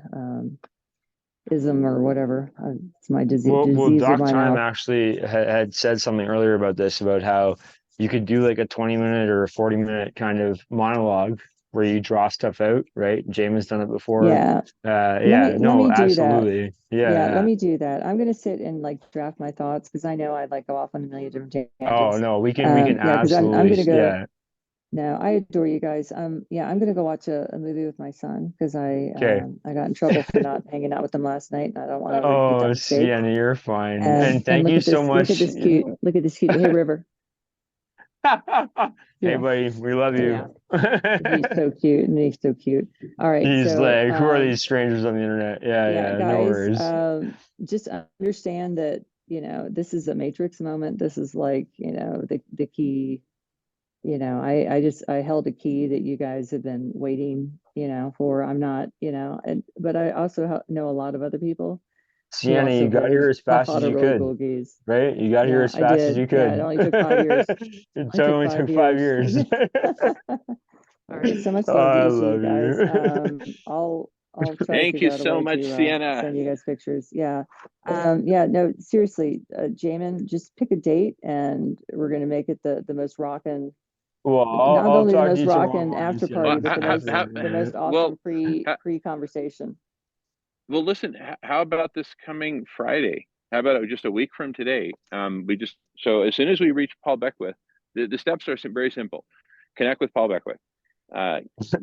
ism or whatever. It's my disease Doc of my Time mouth. actually had said something earlier about this, about how you could do like a 20-minute or a 40-minute kind of monologue where you draw stuff out, right? Jamin's done it before. Yeah. Yeah, Let me do absolutely. that. Yeah. Let me do that. I'm gonna sit and like draft my thoughts, because I know I'd like go off on a million different Oh tangents. no, we can Yeah, because I'm absolutely, gonna go. yeah. No, I adore you guys. Yeah, I'm gonna go watch a movie with my son because Okay. I got in trouble for not hanging out with him last night, and I don't want to repeat that Oh, mistake. Sienna, you're fine. And And thank look you at so this, much. look at this cute. Hey, River. Hey, Yeah, buddy, we love yeah. you. He's so cute, and he's so cute. All right, He's so like, who are these strangers on the internet? Yeah, yeah, no guys, worries. just understand that, this is a matrix moment. This is like, the key. I held a key that you guys have been waiting, for. I'm not, but I also know a lot of other people who Sienna, also you got here as have fast as a you really could, cool keys. right? You got here Yeah, as I fast as you did. Yeah, could. it only took 5 years. It Only took only took 5 5 years. years. All right, so much Oh, love to I each of you love guys. you. I'll try to Thank figure you out a so way much, to Sienna. send you guys pictures. Yeah. Yeah, no, seriously, Jamin, just pick a date and we're gonna make it the most rockin', Well, not I'll only the talk to most you tomorrow rockin' morning, after Sienna. party, but the most well, awesome pre conversation. well, listen, how about this coming Friday? How about just a week from today? So as soon as we reach Paul Beckwith, the steps are very simple. Connect with Paul Beckwith. That's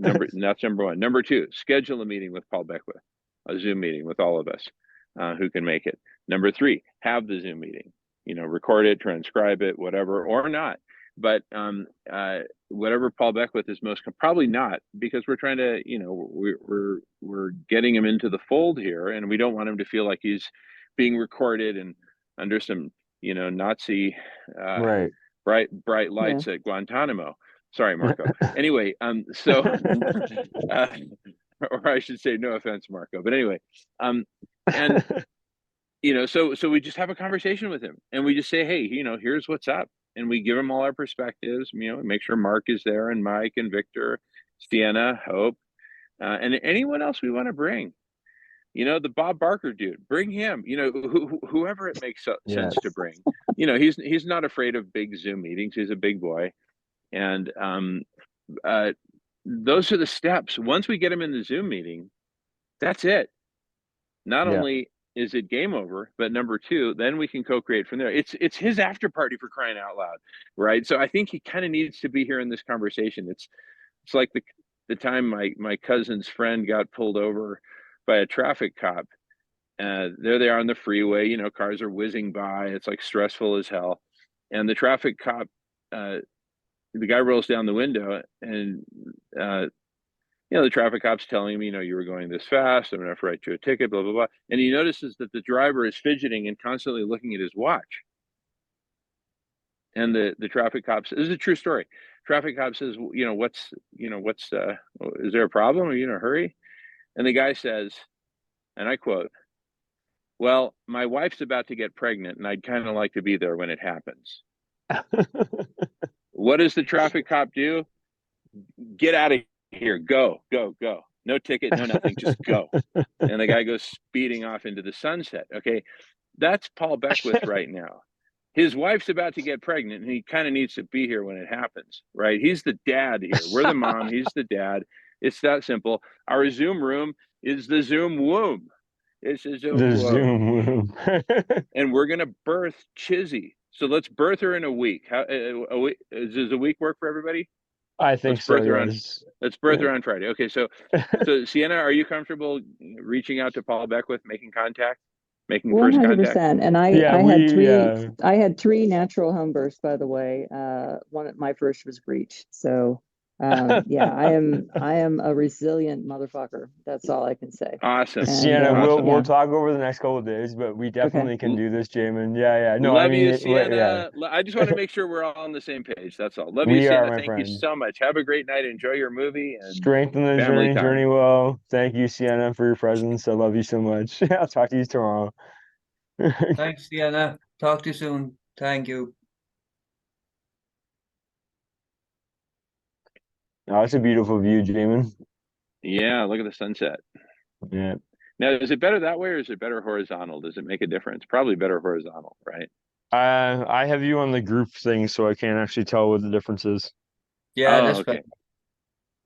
number one. Number two, schedule a meeting with Paul Beckwith, a Zoom meeting with all of us who can make it. Number three, have the Zoom meeting. Record it, transcribe it, whatever, or not. But whatever Paul Beckwith is probably not, because we're trying to, we're getting him into the fold here, and we don't want him to feel like he's being recorded and under some, Nazi Right. bright lights at Guantanamo. Sorry, Marco. Anyway, so or I should say, no offense, Marco. But anyway, and so we just have a conversation with him, and we just say, hey, here's what's up, and we give him all our perspectives. Make sure Mark is there, and Mike, and Victor, Sienna, Hope, and anyone else we want to bring. The Bob Barker dude, bring him. Whoever it makes sense to bring. He's not afraid of big Zoom meetings. He's a big boy, and those are the steps. Once we get him in the Zoom meeting, that's it. Not Yeah. only is it game over, but number two, then we can co-create from there. It's his after party, for crying out loud, right? So I think he kind of needs to be here in this conversation. It's like the time my cousin's friend got pulled over by a traffic cop. There they are on the freeway. Cars are whizzing by. It's like stressful as hell, and the traffic cop. The guy rolls down the window, and the traffic cop's telling him, you were going this fast, I'm gonna have to write you a ticket, blah blah blah. And he notices that the driver is fidgeting and constantly looking at his watch. And the traffic cop says, this is a true story. Traffic cop says, what's is there a problem? Are you in a hurry? And the guy says, and I quote, well, my wife's about to get pregnant, and I'd kind of like to be there when it happens. What does the traffic cop do? Get out of here. Go, go, go. No ticket, no nothing. Just go. And the guy goes speeding off into the sunset. Okay. That's Paul Beckwith right now. His wife's about to get pregnant, and he kind of needs to be here when it happens, right? He's the dad here. We're the mom. He's the dad. It's that simple. Our Zoom room is the Zoom womb. It's a Zoom The womb. Zoom room. And we're going to birth Chizzy. So let's birth her in a week. Does a week work for everybody? I think Let's so, birth her on. yes. Let's birth her on Friday. Okay, so Sienna, are you comfortable reaching out to Paul Beckwith, making contact, making first contact? 100%. And Yeah, I had three natural home births, by the way. My first was breech. So yeah, I am a resilient motherfucker. That's all I can say. Awesome. And, Sienna, awesome. we'll talk over the next couple of days, but we definitely can do this, Jamin. Yeah. No, Love I mean, you, Sienna. yeah. I just want to make sure we're all on the same page. That's all. Love you, We are, Sienna. my Thank you friend. so much. Have a great night. Enjoy your movie and Strength in the family journey time. well. Thank you, Sienna, for your presence. I love you so much. I'll talk to you tomorrow. Thanks, Sienna. Talk to you soon. Thank you. Oh, it's a beautiful view, Jamin. Yeah, look at the sunset. Yeah. Now, is it better that way, or is it better horizontal? Does it make a difference? Probably better horizontal, right? I have you on the group thing, so I can't actually tell what the difference is. Yeah, Oh, that's okay. better. Is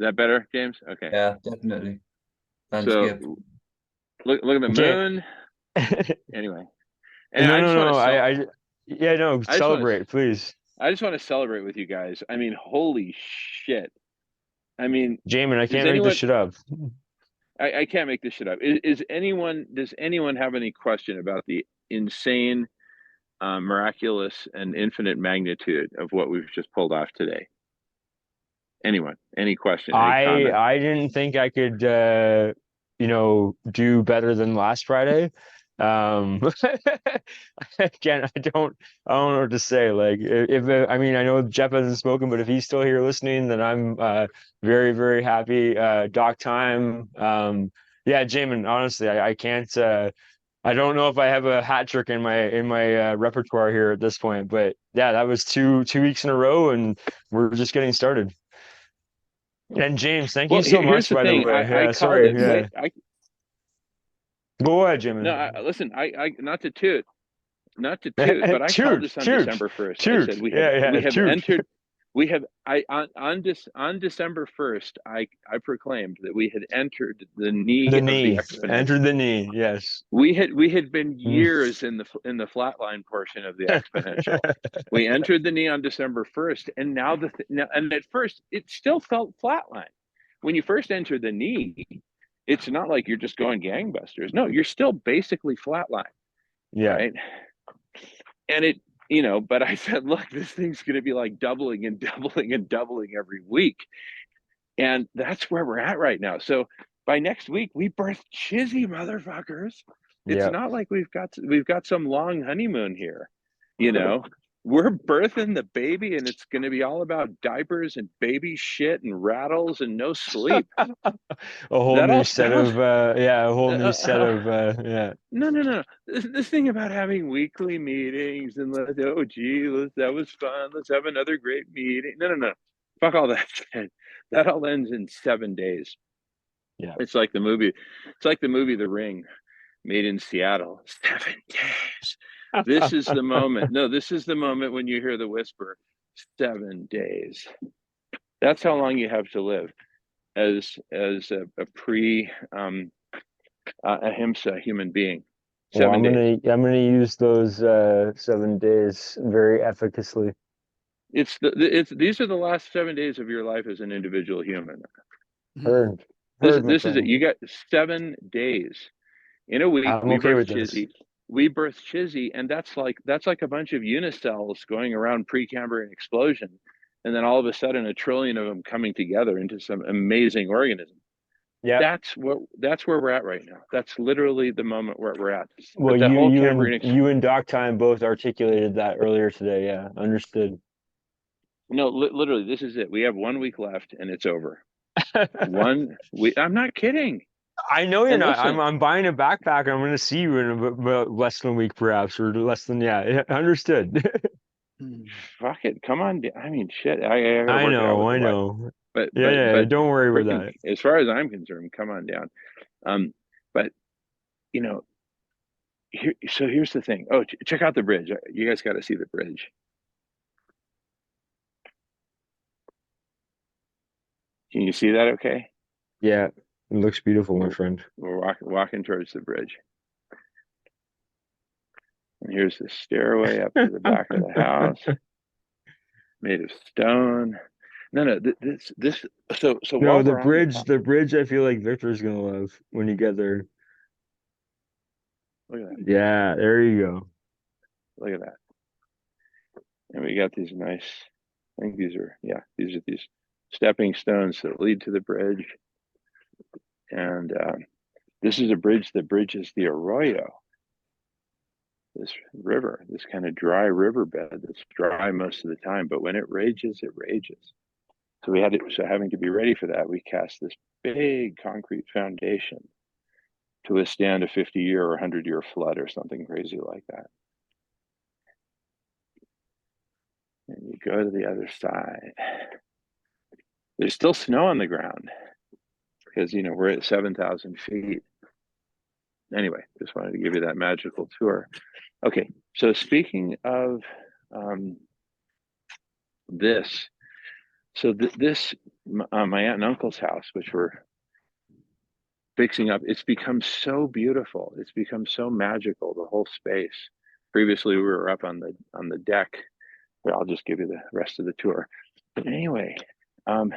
that better, James? Okay. Yeah, definitely. So look at the moon. Anyway, and No, I just want to yeah, no, celebrate, please. I just want to celebrate with you guys. I mean, holy shit. I mean, Jamin, I does can't make this anyone, shit up. I can't make this shit up. Does anyone have any question about the insane, miraculous, and infinite magnitude of what we've just pulled off today? Anyone? Any question? Any comment? I didn't think I could do better than last Friday. Again, I don't know what to say. Like if I mean I know Jeff hasn't spoken, but if he's still here listening, then I'm very, very happy. Doc time. Yeah, Jamin, honestly, I can't I don't know if I have a hat trick in my repertoire here at this point, but yeah, that was two weeks in a row, and we're just getting started. And James, thank you Well, so here's much, the by the thing. way. I Yeah, called sorry. it. Yeah. Go ahead, Jimmy. No, listen. I not to toot, but I called this on December 1st. I said we have entered. We have on December 1st. I proclaimed that we had entered the knee The of the knee. exponential. Entered the kney. Yes. We had been years in the flatline portion of the exponential. We entered the knee on December 1st, and now and at first it still felt flatline. When you first enter the knee, it's not like you're just going gangbusters. No, you're still basically flatline. Yeah. Right. And but I said, look, this thing's going to be like doubling and doubling and doubling every week. And that's where we're at right now. So by next week, we birth chizzy motherfuckers. It's not like we've got some long honeymoon here. We're birthing the baby, and it's going to be all about diapers and baby shit and rattles and no sleep. A whole new set of yeah. No. This thing about having weekly meetings and that was fun. Let's have another great meeting. No. Fuck all that shit. That all ends in 7 days. Yeah. It's like the movie The Ring, made in Seattle. 7 days. This is the moment. No, this is the moment when you hear the whisper, 7 days. That's how long you have to live as a pre ahimsa human being. Well, I'm gonna use those 7 days very efficaciously. These are the last 7 days of your life as an individual human. Heard, this is it. You got 7 days. In a week, I'm okay with this. We birth Chizzy, and that's like a bunch of unicells going around Precambrian explosion, and then all of a sudden a trillion of them coming together into some amazing organism. Yeah, that's where we're at right now. That's literally the moment where we're at. Well, you and Doc Time both articulated that earlier today. Yeah, understood. No, literally, this is it. We have 1 week left, and it's over. I'm not kidding. I know you're not. I'm buying a backpack, and I'm going to see you in about less than a week, perhaps, or less than. Yeah, understood. Fuck it, come on. I mean, shit. I know. But don't worry about that. As far as I'm concerned, come on down. But here's the thing. Oh, check out the bridge. You guys got to see the bridge. Can you see that? Okay. Yeah, it looks beautiful, my friend. We're walking towards the bridge. And here's the stairway up to the back of the house, made of stone. No, this. So no, the bridge. I feel like Victor's gonna love when you get there. Look at that. Yeah, there you go. Look at that. And we got these nice. I think these are these stepping stones that lead to the bridge. And this is a bridge that bridges the Arroyo, this river, this kind of dry riverbed that's dry most of the time, but when it rages, it rages. So having to be ready for that, we cast this big concrete foundation to withstand a 50-year or 100-year flood or something crazy like that. And you go to the other side. There's still snow on the ground because we're at 7,000 feet. Anyway, just wanted to give you that magical tour. Okay, so speaking of this, my aunt and uncle's house, which we're fixing up, it's become so beautiful. It's become so magical, the whole space. Previously, we were up on the deck Here, I'll just give you the rest of the tour. But anyway, Point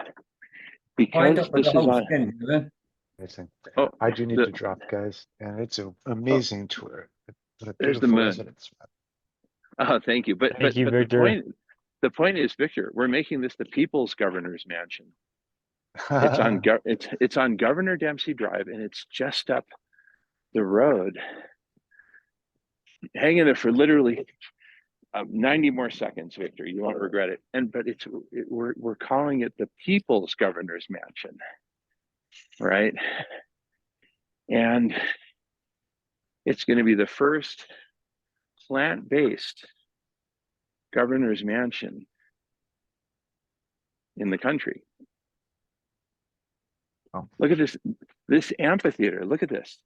because up at this the is house on. again, Kevin. Amazing. Oh, I do need the, to drop, guys, and it's an oh, amazing tour. What a there's the beautiful moon. residence. Oh, thank you. But Thank you, the Victor. point is, Victor, we're making this the People's Governor's Mansion. It's on it's on Governor Dempsey Drive, and it's just up the road. Hang in there for literally 90 more seconds, Victor. You won't regret it. But we're calling it the People's Governor's Mansion, right? And it's going to be the first plant-based governor's mansion in the country. Oh. Look at this amphitheater. Look at this.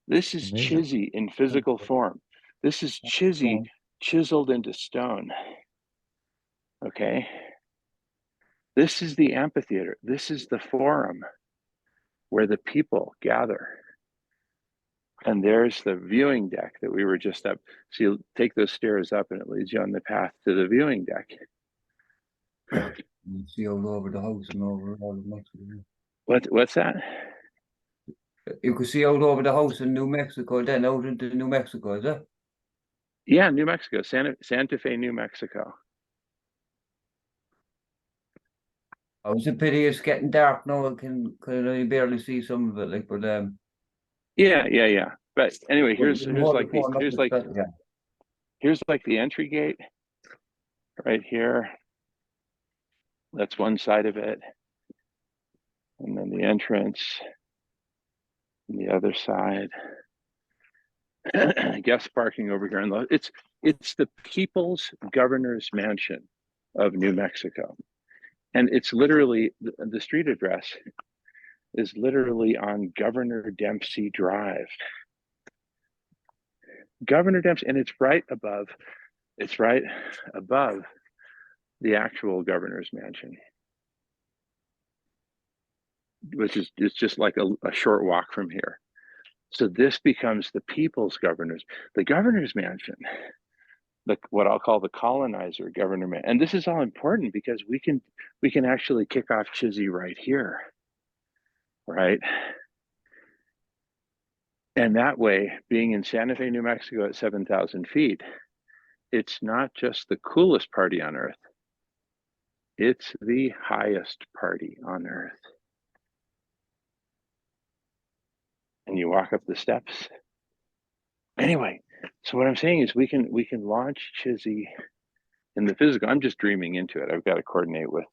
This is Amazing. Chizzy in physical form. This is Chizzy chiseled into stone. Okay. This is the amphitheater. This is the forum where the people gather. And there's the viewing deck that we were just up. So you take those stairs up and it leads you on the path to the viewing deck. You see all over the house and over all of Mexico. What's that? You can see out over the house in New Mexico, then out into New Mexico, is it? Yeah, New Mexico, Santa Fe, New Mexico. Oh, it's a pity it's getting dark now. I can I barely see some of it, like, but Yeah. But anyway, here's hold like the phone up, it's better, yeah. here's like the entry gate right here. That's one side of it. And then the entrance on the other side. Guest parking over here. And it's the People's Governor's Mansion of New Mexico. And it's literally, the street address is literally on Governor Dempsey Drive. Governor Dempsey, and it's right above the actual governor's mansion, which is, it's just like a short walk from here. So this becomes the people's the governor's mansion, what I'll call the colonizer governor man. And this is all important because we can actually kick off Chizzy right here, right? And that way, being in Santa Fe, New Mexico at 7,000 feet, it's not just the coolest party on earth. It's the highest party on earth. And you walk up the steps. Anyway, so what I'm saying is we can launch Chizzy in the physical. I'm just dreaming into it. I've got to coordinate with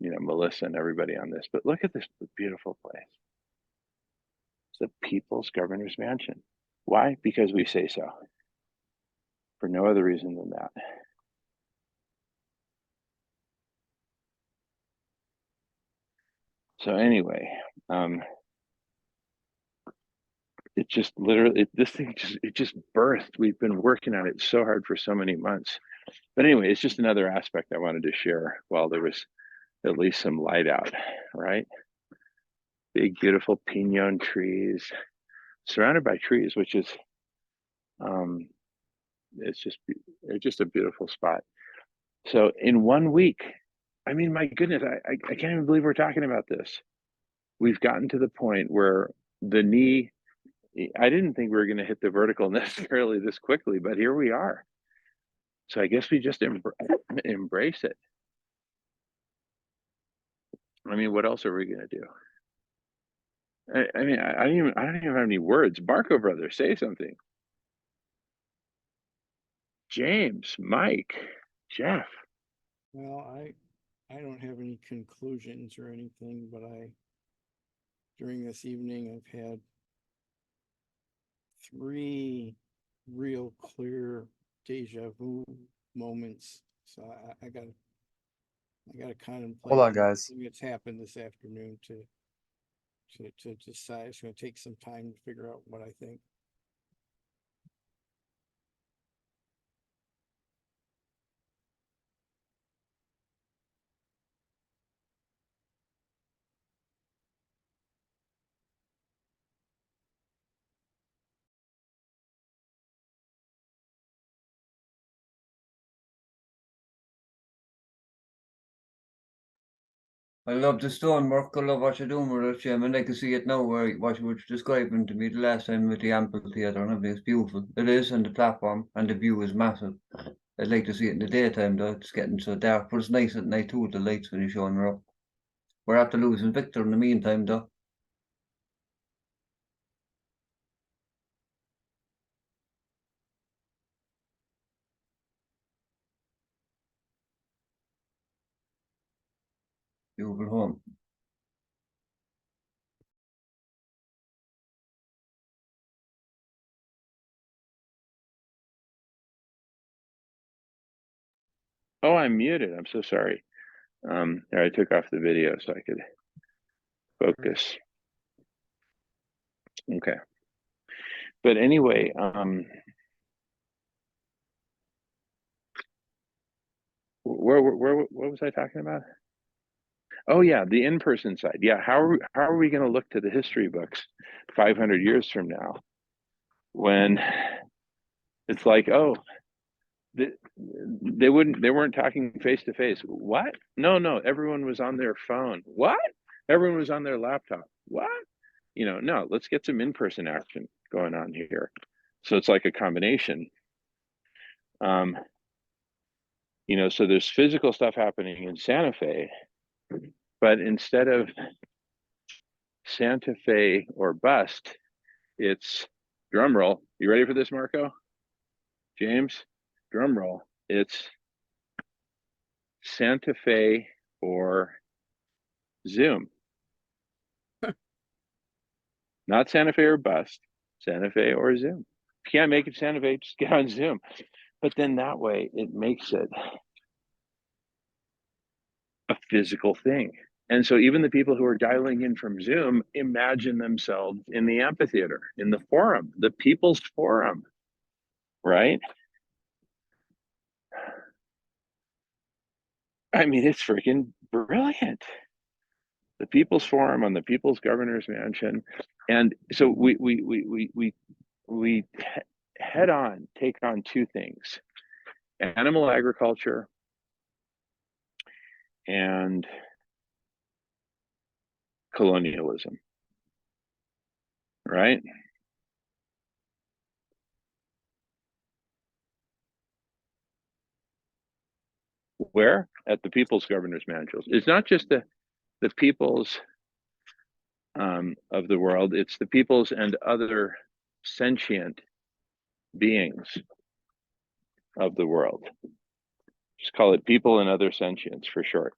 Melissa and everybody on this. But look at this beautiful place. It's the People's Governor's Mansion. Why? Because we say so. For no other reason than that. So anyway, it just literally, this thing just birthed. We've been working on it so hard for so many months. But anyway, it's just another aspect I wanted to share while there was at least some light out, right? Big, beautiful pinon trees, surrounded by trees, which is, it's just a beautiful spot. So in 1 week, I mean, my goodness, I can't even believe we're talking about this. We've gotten to the point where the knee, I didn't think we were going to hit the vertical necessarily this quickly, but here we are. So I guess we just embrace it. I mean, what else are we going to do? I mean, I don't even have any words. Barco brother, say something. James, Mike, Jeff. Well, I don't have any conclusions or anything, but during this evening, I've had 3 real clear deja vu moments. So I gotta contemplate. Hold on, guys. Everything that's happened this afternoon to decide. It's gonna take some time to figure out what I think. I love the stonework. I love what you're doing with it, Jim, and I can see it now where what you were describing to me the last time with the amphitheater and everything. It's beautiful. It is, and the platform and the view is massive. I'd like to see it in the daytime though. It's getting so dark, but it's nice at night too with the lights when you're showing her up. We're after losing Victor in the meantime though. Beautiful home. Oh, I'm muted. I'm so sorry. There, I took off the video so I could focus. Okay. But anyway, what was I talking about? Oh yeah, the in-person side. Yeah, how are we going to look to the history books 500 years from now when it's like, oh, they weren't talking face to face. What? No, everyone was on their phone. What? Everyone was on their laptop. What? No, let's get some in-person action going on here. So it's like a combination. So there's physical stuff happening in Santa Fe, but instead of Santa Fe or bust, it's drum roll. You ready for this, Marco? James, drum roll. It's Santa Fe or Zoom. Not Santa Fe or bust, Santa Fe or Zoom. If you can't make it Santa Fe, just get on Zoom. But then that way it makes it a physical thing. And so even the people who are dialing in from Zoom imagine themselves in the amphitheater, in the forum, the people's forum, right? I mean, it's freaking brilliant. The people's forum on the people's governor's mansion. And so we head on take on two things: animal agriculture and colonialism, right? Where? At the people's governor's mansions. It's not just the peoples of the world, it's the peoples and other sentient beings of the world. Just call it people and other sentients for short,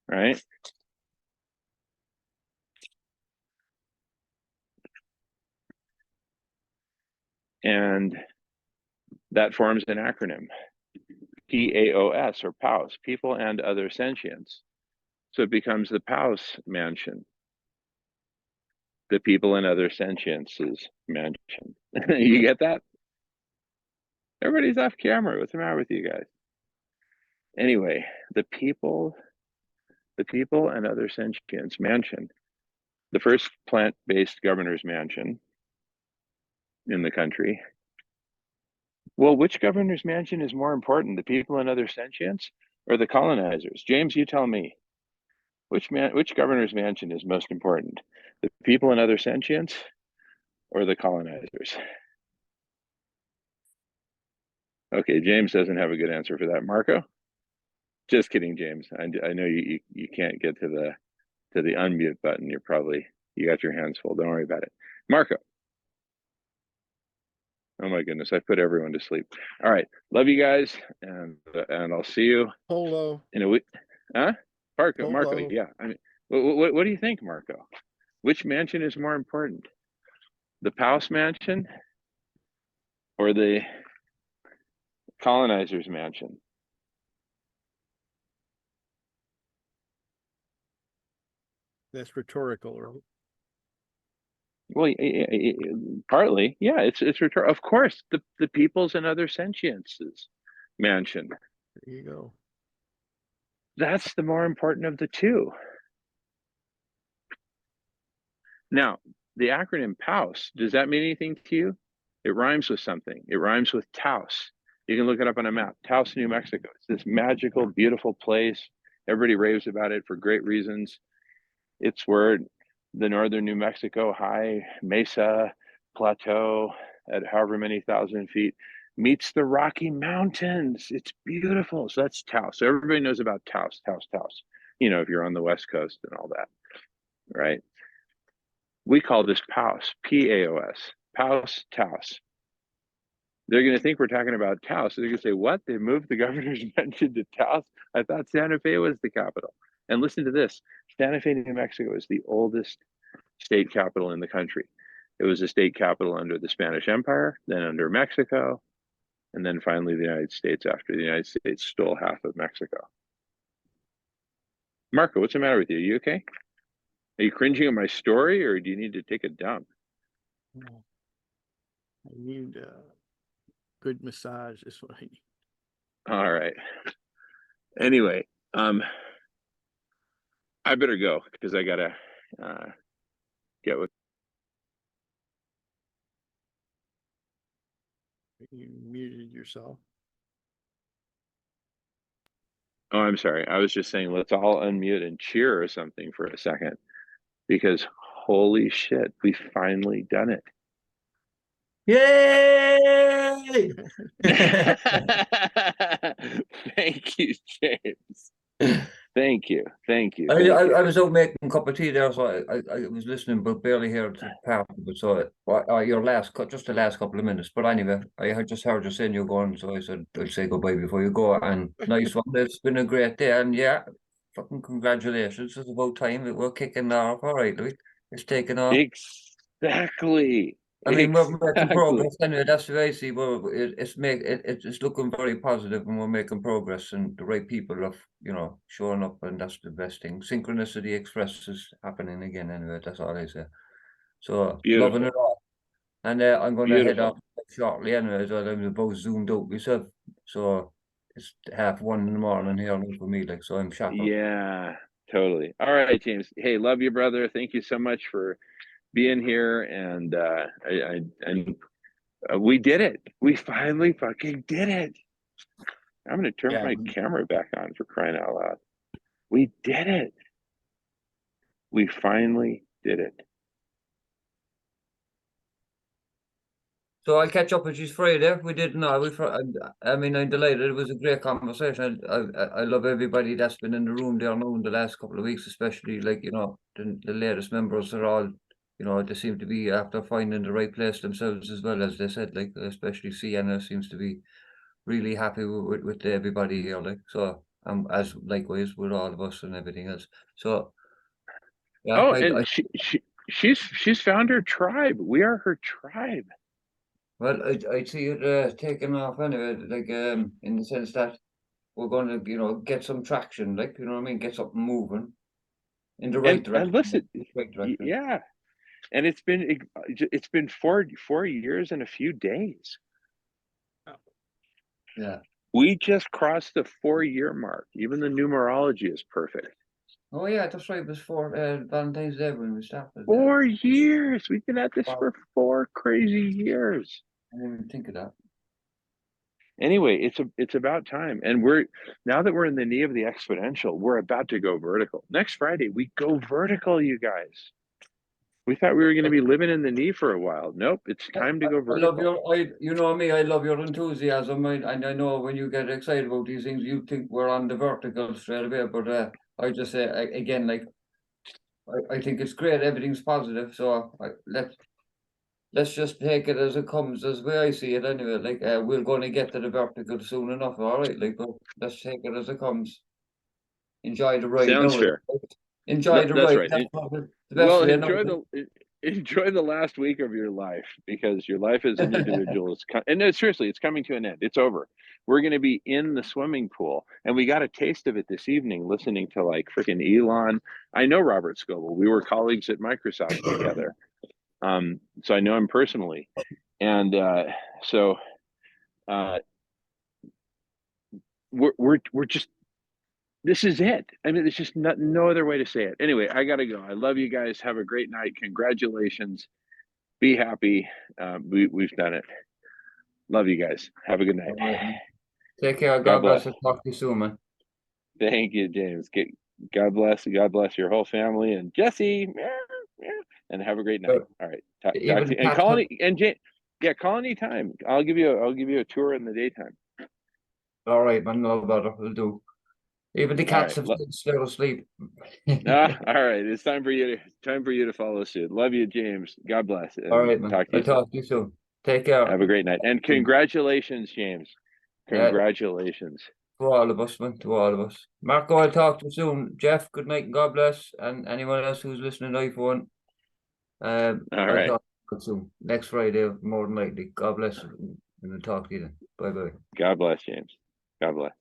right? And that forms an acronym, PAOS or PAUS, people and other sentients. So it becomes the PAUS mansion, the people and other sentiences mansion. You get that? Everybody's off camera. What's the matter with you guys? Anyway, the people and other sentients mansion, the first plant-based governor's mansion in the country. Well, which governor's mansion is more important, the people and other sentients or the colonizers? James, you tell me. Which governor's mansion is most important, the people and other sentients or the colonizers? Okay, James doesn't have a good answer for that. Marco? Just kidding, James. I know you can't get to the unmute button. You got your hands full. Don't worry about it. Marco. Oh my goodness, I put everyone to sleep. All right, love you guys, and I'll see you in a week. Huh? Marco, yeah. I mean, what do you think, Marco? Which mansion is more important, the Paus mansion or the colonizer's mansion? That's rhetorical, right? Well, partly, yeah. It's rhetorical. Of course, the peoples and other sentiences mansion. There you go. That's the more important of the two. Now, the acronym PAUS, does that mean anything to you? It rhymes with something. It rhymes with Taos. You can look it up on a map. Taos, New Mexico. It's this magical, beautiful place. Everybody raves about it for great reasons. It's where the northern New Mexico high mesa plateau at however many thousand feet meets the Rocky Mountains. It's beautiful. So that's Taos. So everybody knows about Taos, Taos, Taos. You know, if you're on the West Coast and all that, right? We call this PAOS, P-A-O-S, PAOS, Taos. They're going to think we're talking about Taos. So they're going to say, what? They moved the governor's mansion to Taos? I thought Santa Fe was the capital. And listen to this. Santa Fe, New Mexico is the oldest state capital in the country. It was a state capital under the Spanish Empire, then under Mexico, and then finally the United States after the United States stole half of Mexico. Marco, what's the matter with you? You okay? Are you cringing at my story, or do you need to take a dump? No. I need a good massage is what I need. All right. Anyway, I better go because I gotta get with. You muted yourself. Oh, I'm sorry. I was just saying, let's all unmute and cheer or something for a second, because holy shit, we finally done it. Yay! Thank you, James. Thank you. Thank you. I, Thank I, you. I was out making a cup of tea there, so I was listening, but barely heard part of it. So your last cut, just the last couple of minutes. But anyway, I had just heard you saying you're going, so I said I'll say goodbye before you go. And nice one. It's been a great day, and yeah, fucking congratulations. It's about time that we're kicking off. All right, Louis. It's taking off. Exactly. I mean, we're making Exactly. progress anyway. That's the way I see. It's looking very positive, and we're making progress, and the right people are, showing up, and that's the best thing. Synchronicity Express is happening again. Anyway, that's all I say. So loving Beautiful. it all, and I'm going to head Beautiful. off shortly. Anyway, so I'm about zoomed out myself. So it's 1:30 in the morning here now for me, like, so I'm shattered. Yeah, totally. All right, James. Hey, love you, brother. Thank you so much for being here. And we did it. We finally fucking did it. I'm gonna turn Yeah. my camera back on, for crying out loud. We did it. We finally did it. So I'll catch up with you Friday. We did know. I mean, I'm delighted. It was a great conversation. I love everybody that's been in the room there now in the last couple of weeks, especially like, the latest members are all, they seem to be after finding the right place themselves as well, as they said, like, especially Sienna seems to be really happy with everybody here, like, so as likewise with all of us and everything else. So yeah, Oh, and she's found her tribe. We are her tribe. well, I see it taking off anyway, like in the sense that we're going to, get some traction, like, you know what I mean, get something moving in the right direction. And listen, right direction. yeah, and it's been 4 years and a few days. Yeah. We just crossed the 4-year mark. Even the numerology is perfect. Oh yeah, that's right. It was for Valentine's Day when we started. 4 years. We've been at this for 4 crazy years. I didn't even think of that. Anyway, it's about time. And now that we're in the knee of the exponential, we're about to go vertical. Next Friday, we go vertical, you guys. We thought we were going to be living in the knee for a while. Nope, it's time to go vertical. I love you know me, I love your enthusiasm, and I know when you get excited about these things, you think we're on the vertical straight away. But I just say again, like, I think it's great. Everything's positive. So let's just take it as it comes, as way I see it anyway. Like, we're going to get to the vertical soon enough. All right, like, but let's take it as it comes. Enjoy the ride. Sounds No, fair. enjoy the That's ride. right. That's the best Well, way. enjoy the last week of your life, because your life as an individual is and no, seriously, it's coming to an end. It's over. We're going to be in the swimming pool, and we got a taste of it this evening listening to like freaking Elon. I know Robert Scoble. We were colleagues at Microsoft together. So I know him personally. And we're just, this is it. I mean, there's just no other way to say it. Anyway, I gotta go. I love you guys. Have a great night. Congratulations. Be happy. We've done it. Love you guys. Have a good night. Take care. God bless. Talk to you soon, man. Thank you, James. God bless. God bless your whole family and Jesse. Meow, meow, and have a great night. All right. Talk to Even you. And Colony and James. Yeah, Colony time. I'll give you a tour in the daytime. all right, man, no bother, will do. Even the All cats right. have still asleep. All right. It's time for you to follow suit. Love you, James. God bless. All And right, man. talk to I'll you soon. talk to you soon. Take care. Have a great night. And congratulations, James. Yeah. Congratulations. To all of us, man. To all of us. Marco, I'll talk to you soon. Jeff, good night and God bless. And anyone else who's listening iPhone, All I'll right. talk to you soon. Next Friday, more than likely. God bless. And I'll talk to you then. Bye bye. God bless, James. God bless.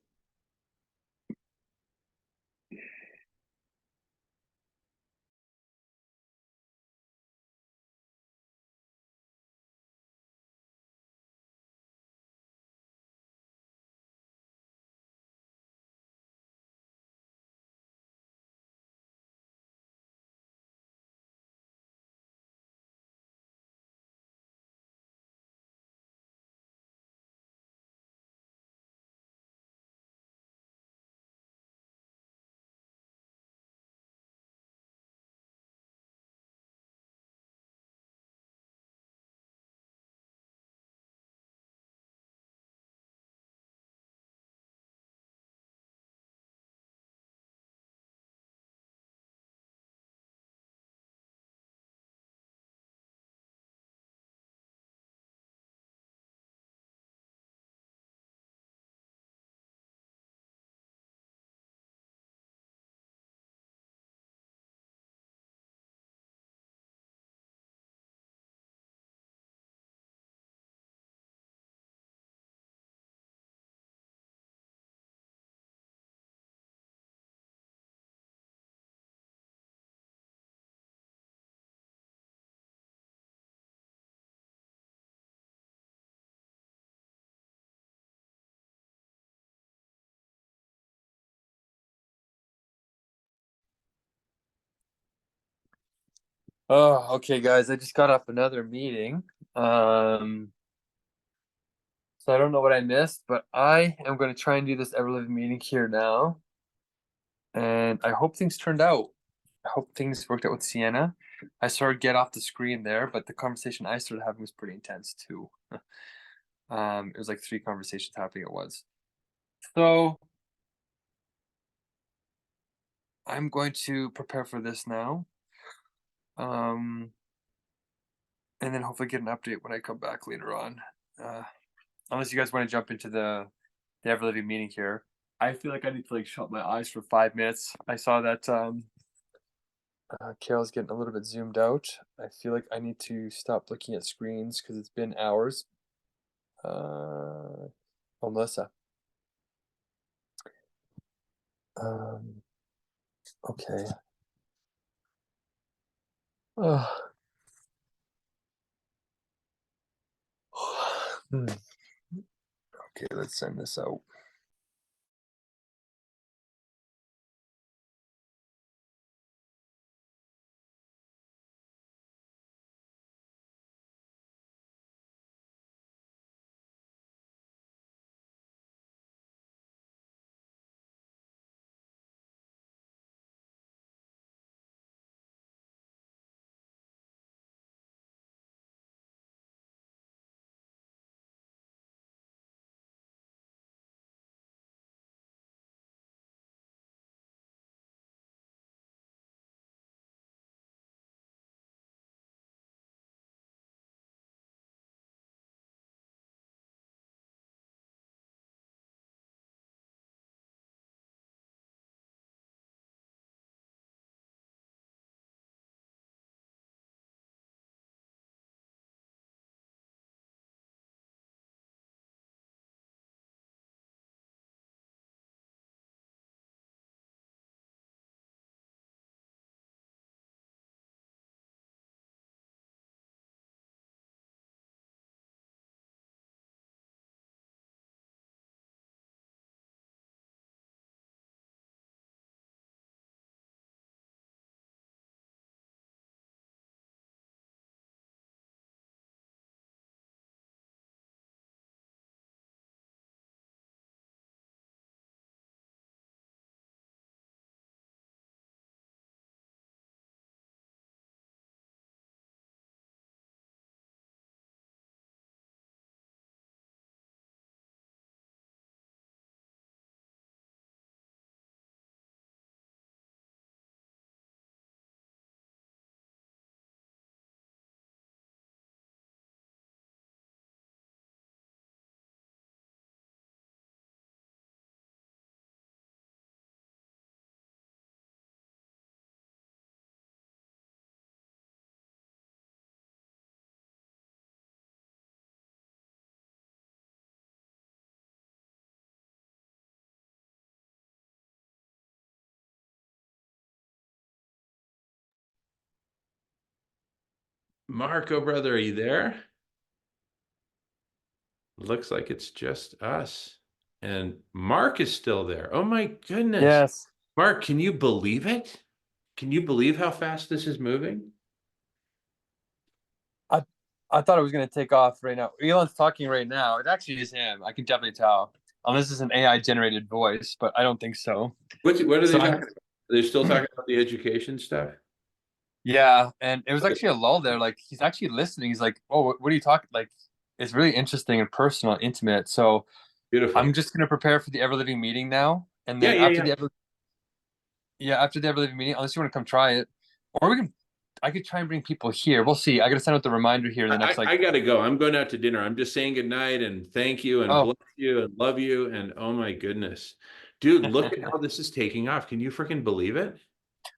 Oh, okay, guys. I just got off another meeting. So I don't know what I missed, but I am going to try and do this ever living meeting here now. And I hope things turned out. I hope things worked out with Sienna. I saw her get off the screen there, but the conversation I started having was pretty intense too. It was like 3 conversations happening at once. So I'm going to prepare for this now. And then hopefully get an update when I come back later on. Unless you guys want to jump into the ever living meeting here. I feel like I need to like shut my eyes for 5 minutes. I saw that Carol's getting a little bit zoomed out. I feel like I need to stop looking at screens because it's been hours. Oh, Melissa. Okay. Oh. Okay, let's send this out. Marco, brother, are you there? Looks like it's just us. And Mark is still there. Oh my goodness. Yes. Mark, can you believe it? Can you believe how fast this is moving? I thought it was going to take off right now. Elon's talking right now. It actually is him. I can definitely tell. Unless it's an AI generated voice, but I don't think so. What are they So talking about? They're still talking about the education stuff? yeah, and it was actually a lull there. Like he's actually listening. He's like, "Oh, what are you talking?" Like, it's really interesting and personal, intimate. So Beautiful. I'm just gonna prepare for the ever living meeting now, and Yeah, then yeah, after yeah. after the ever living meeting, unless you want to come try it, or I could try and bring people here. We'll see. I gotta send out the reminder here in the next I gotta go. I'm going out to dinner. I'm just saying goodnight and thank you and Oh. bless you and love you. And oh my goodness. Dude, look at how this is taking off. Can you freaking believe it?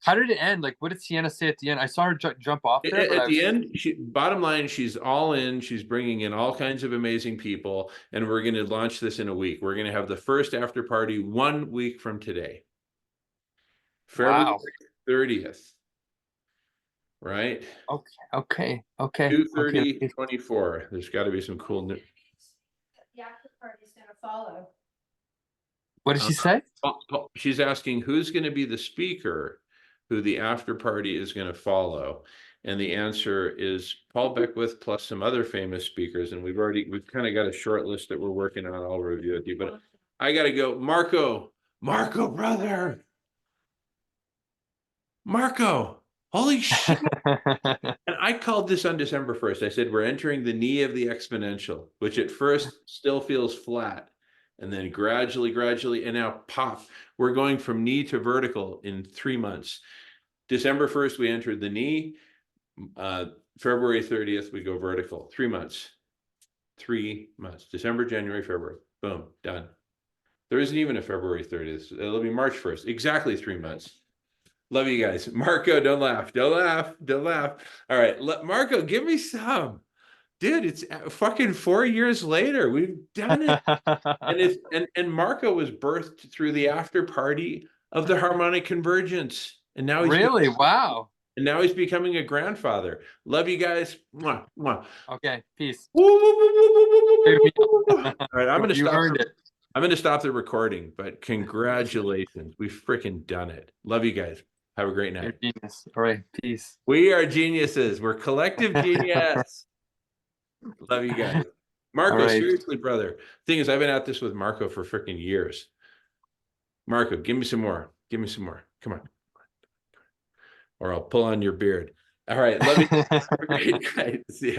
How did it end? Like, what did Sienna say at the end? I saw her jump off there, but At the end, bottom line, she's all in. She's bringing in all kinds of amazing people, and we're going to launch this in a week. We're going to have the first after party 1 week from today, February 30th. Right? Okay. 2/30/24. There's got to be some cool news. The after party is going to follow. What did she say? She's asking who's going to be the speaker, who the after party is going to follow. And the answer is Paul Beckwith plus some other famous speakers. And we've kind of got a short list that we're working on. I'll review with you, but I got to go. Marco, brother. Marco, holy shit. And I called this on December 1st. I said, we're entering the knee of the exponential, which at first still feels flat. And then gradually, and now pop, we're going from knee to vertical in 3 months. December 1st, we entered the knee. February 30th, we go vertical. 3 months. 3 months. December, January, February. Boom, done. There isn't even a February 30th. It'll be March 1st. Exactly 3 months. Love you guys. Marco, don't laugh. Don't laugh. All right, Marco, give me some. Dude, it's fucking 4 years later. We've done it. And Marco was birthed through the after party of the harmonic convergence. And now he's really? Wow. And now he's becoming a grandfather. Love you guys. Mwah, mwah. Okay, peace. All right, I'm gonna stop. I'm gonna stop the recording, but congratulations. We've freaking done it. Love you guys. Have a great night. You're genius. All right, peace. We are geniuses. We're collective genius. Love you guys. Marco, right. Seriously, brother. Thing is, I've been at this with Marco for freaking years. Marco, give me some more. Come on. Or I'll pull on your beard. All right. Love you. Have a great night. See ya.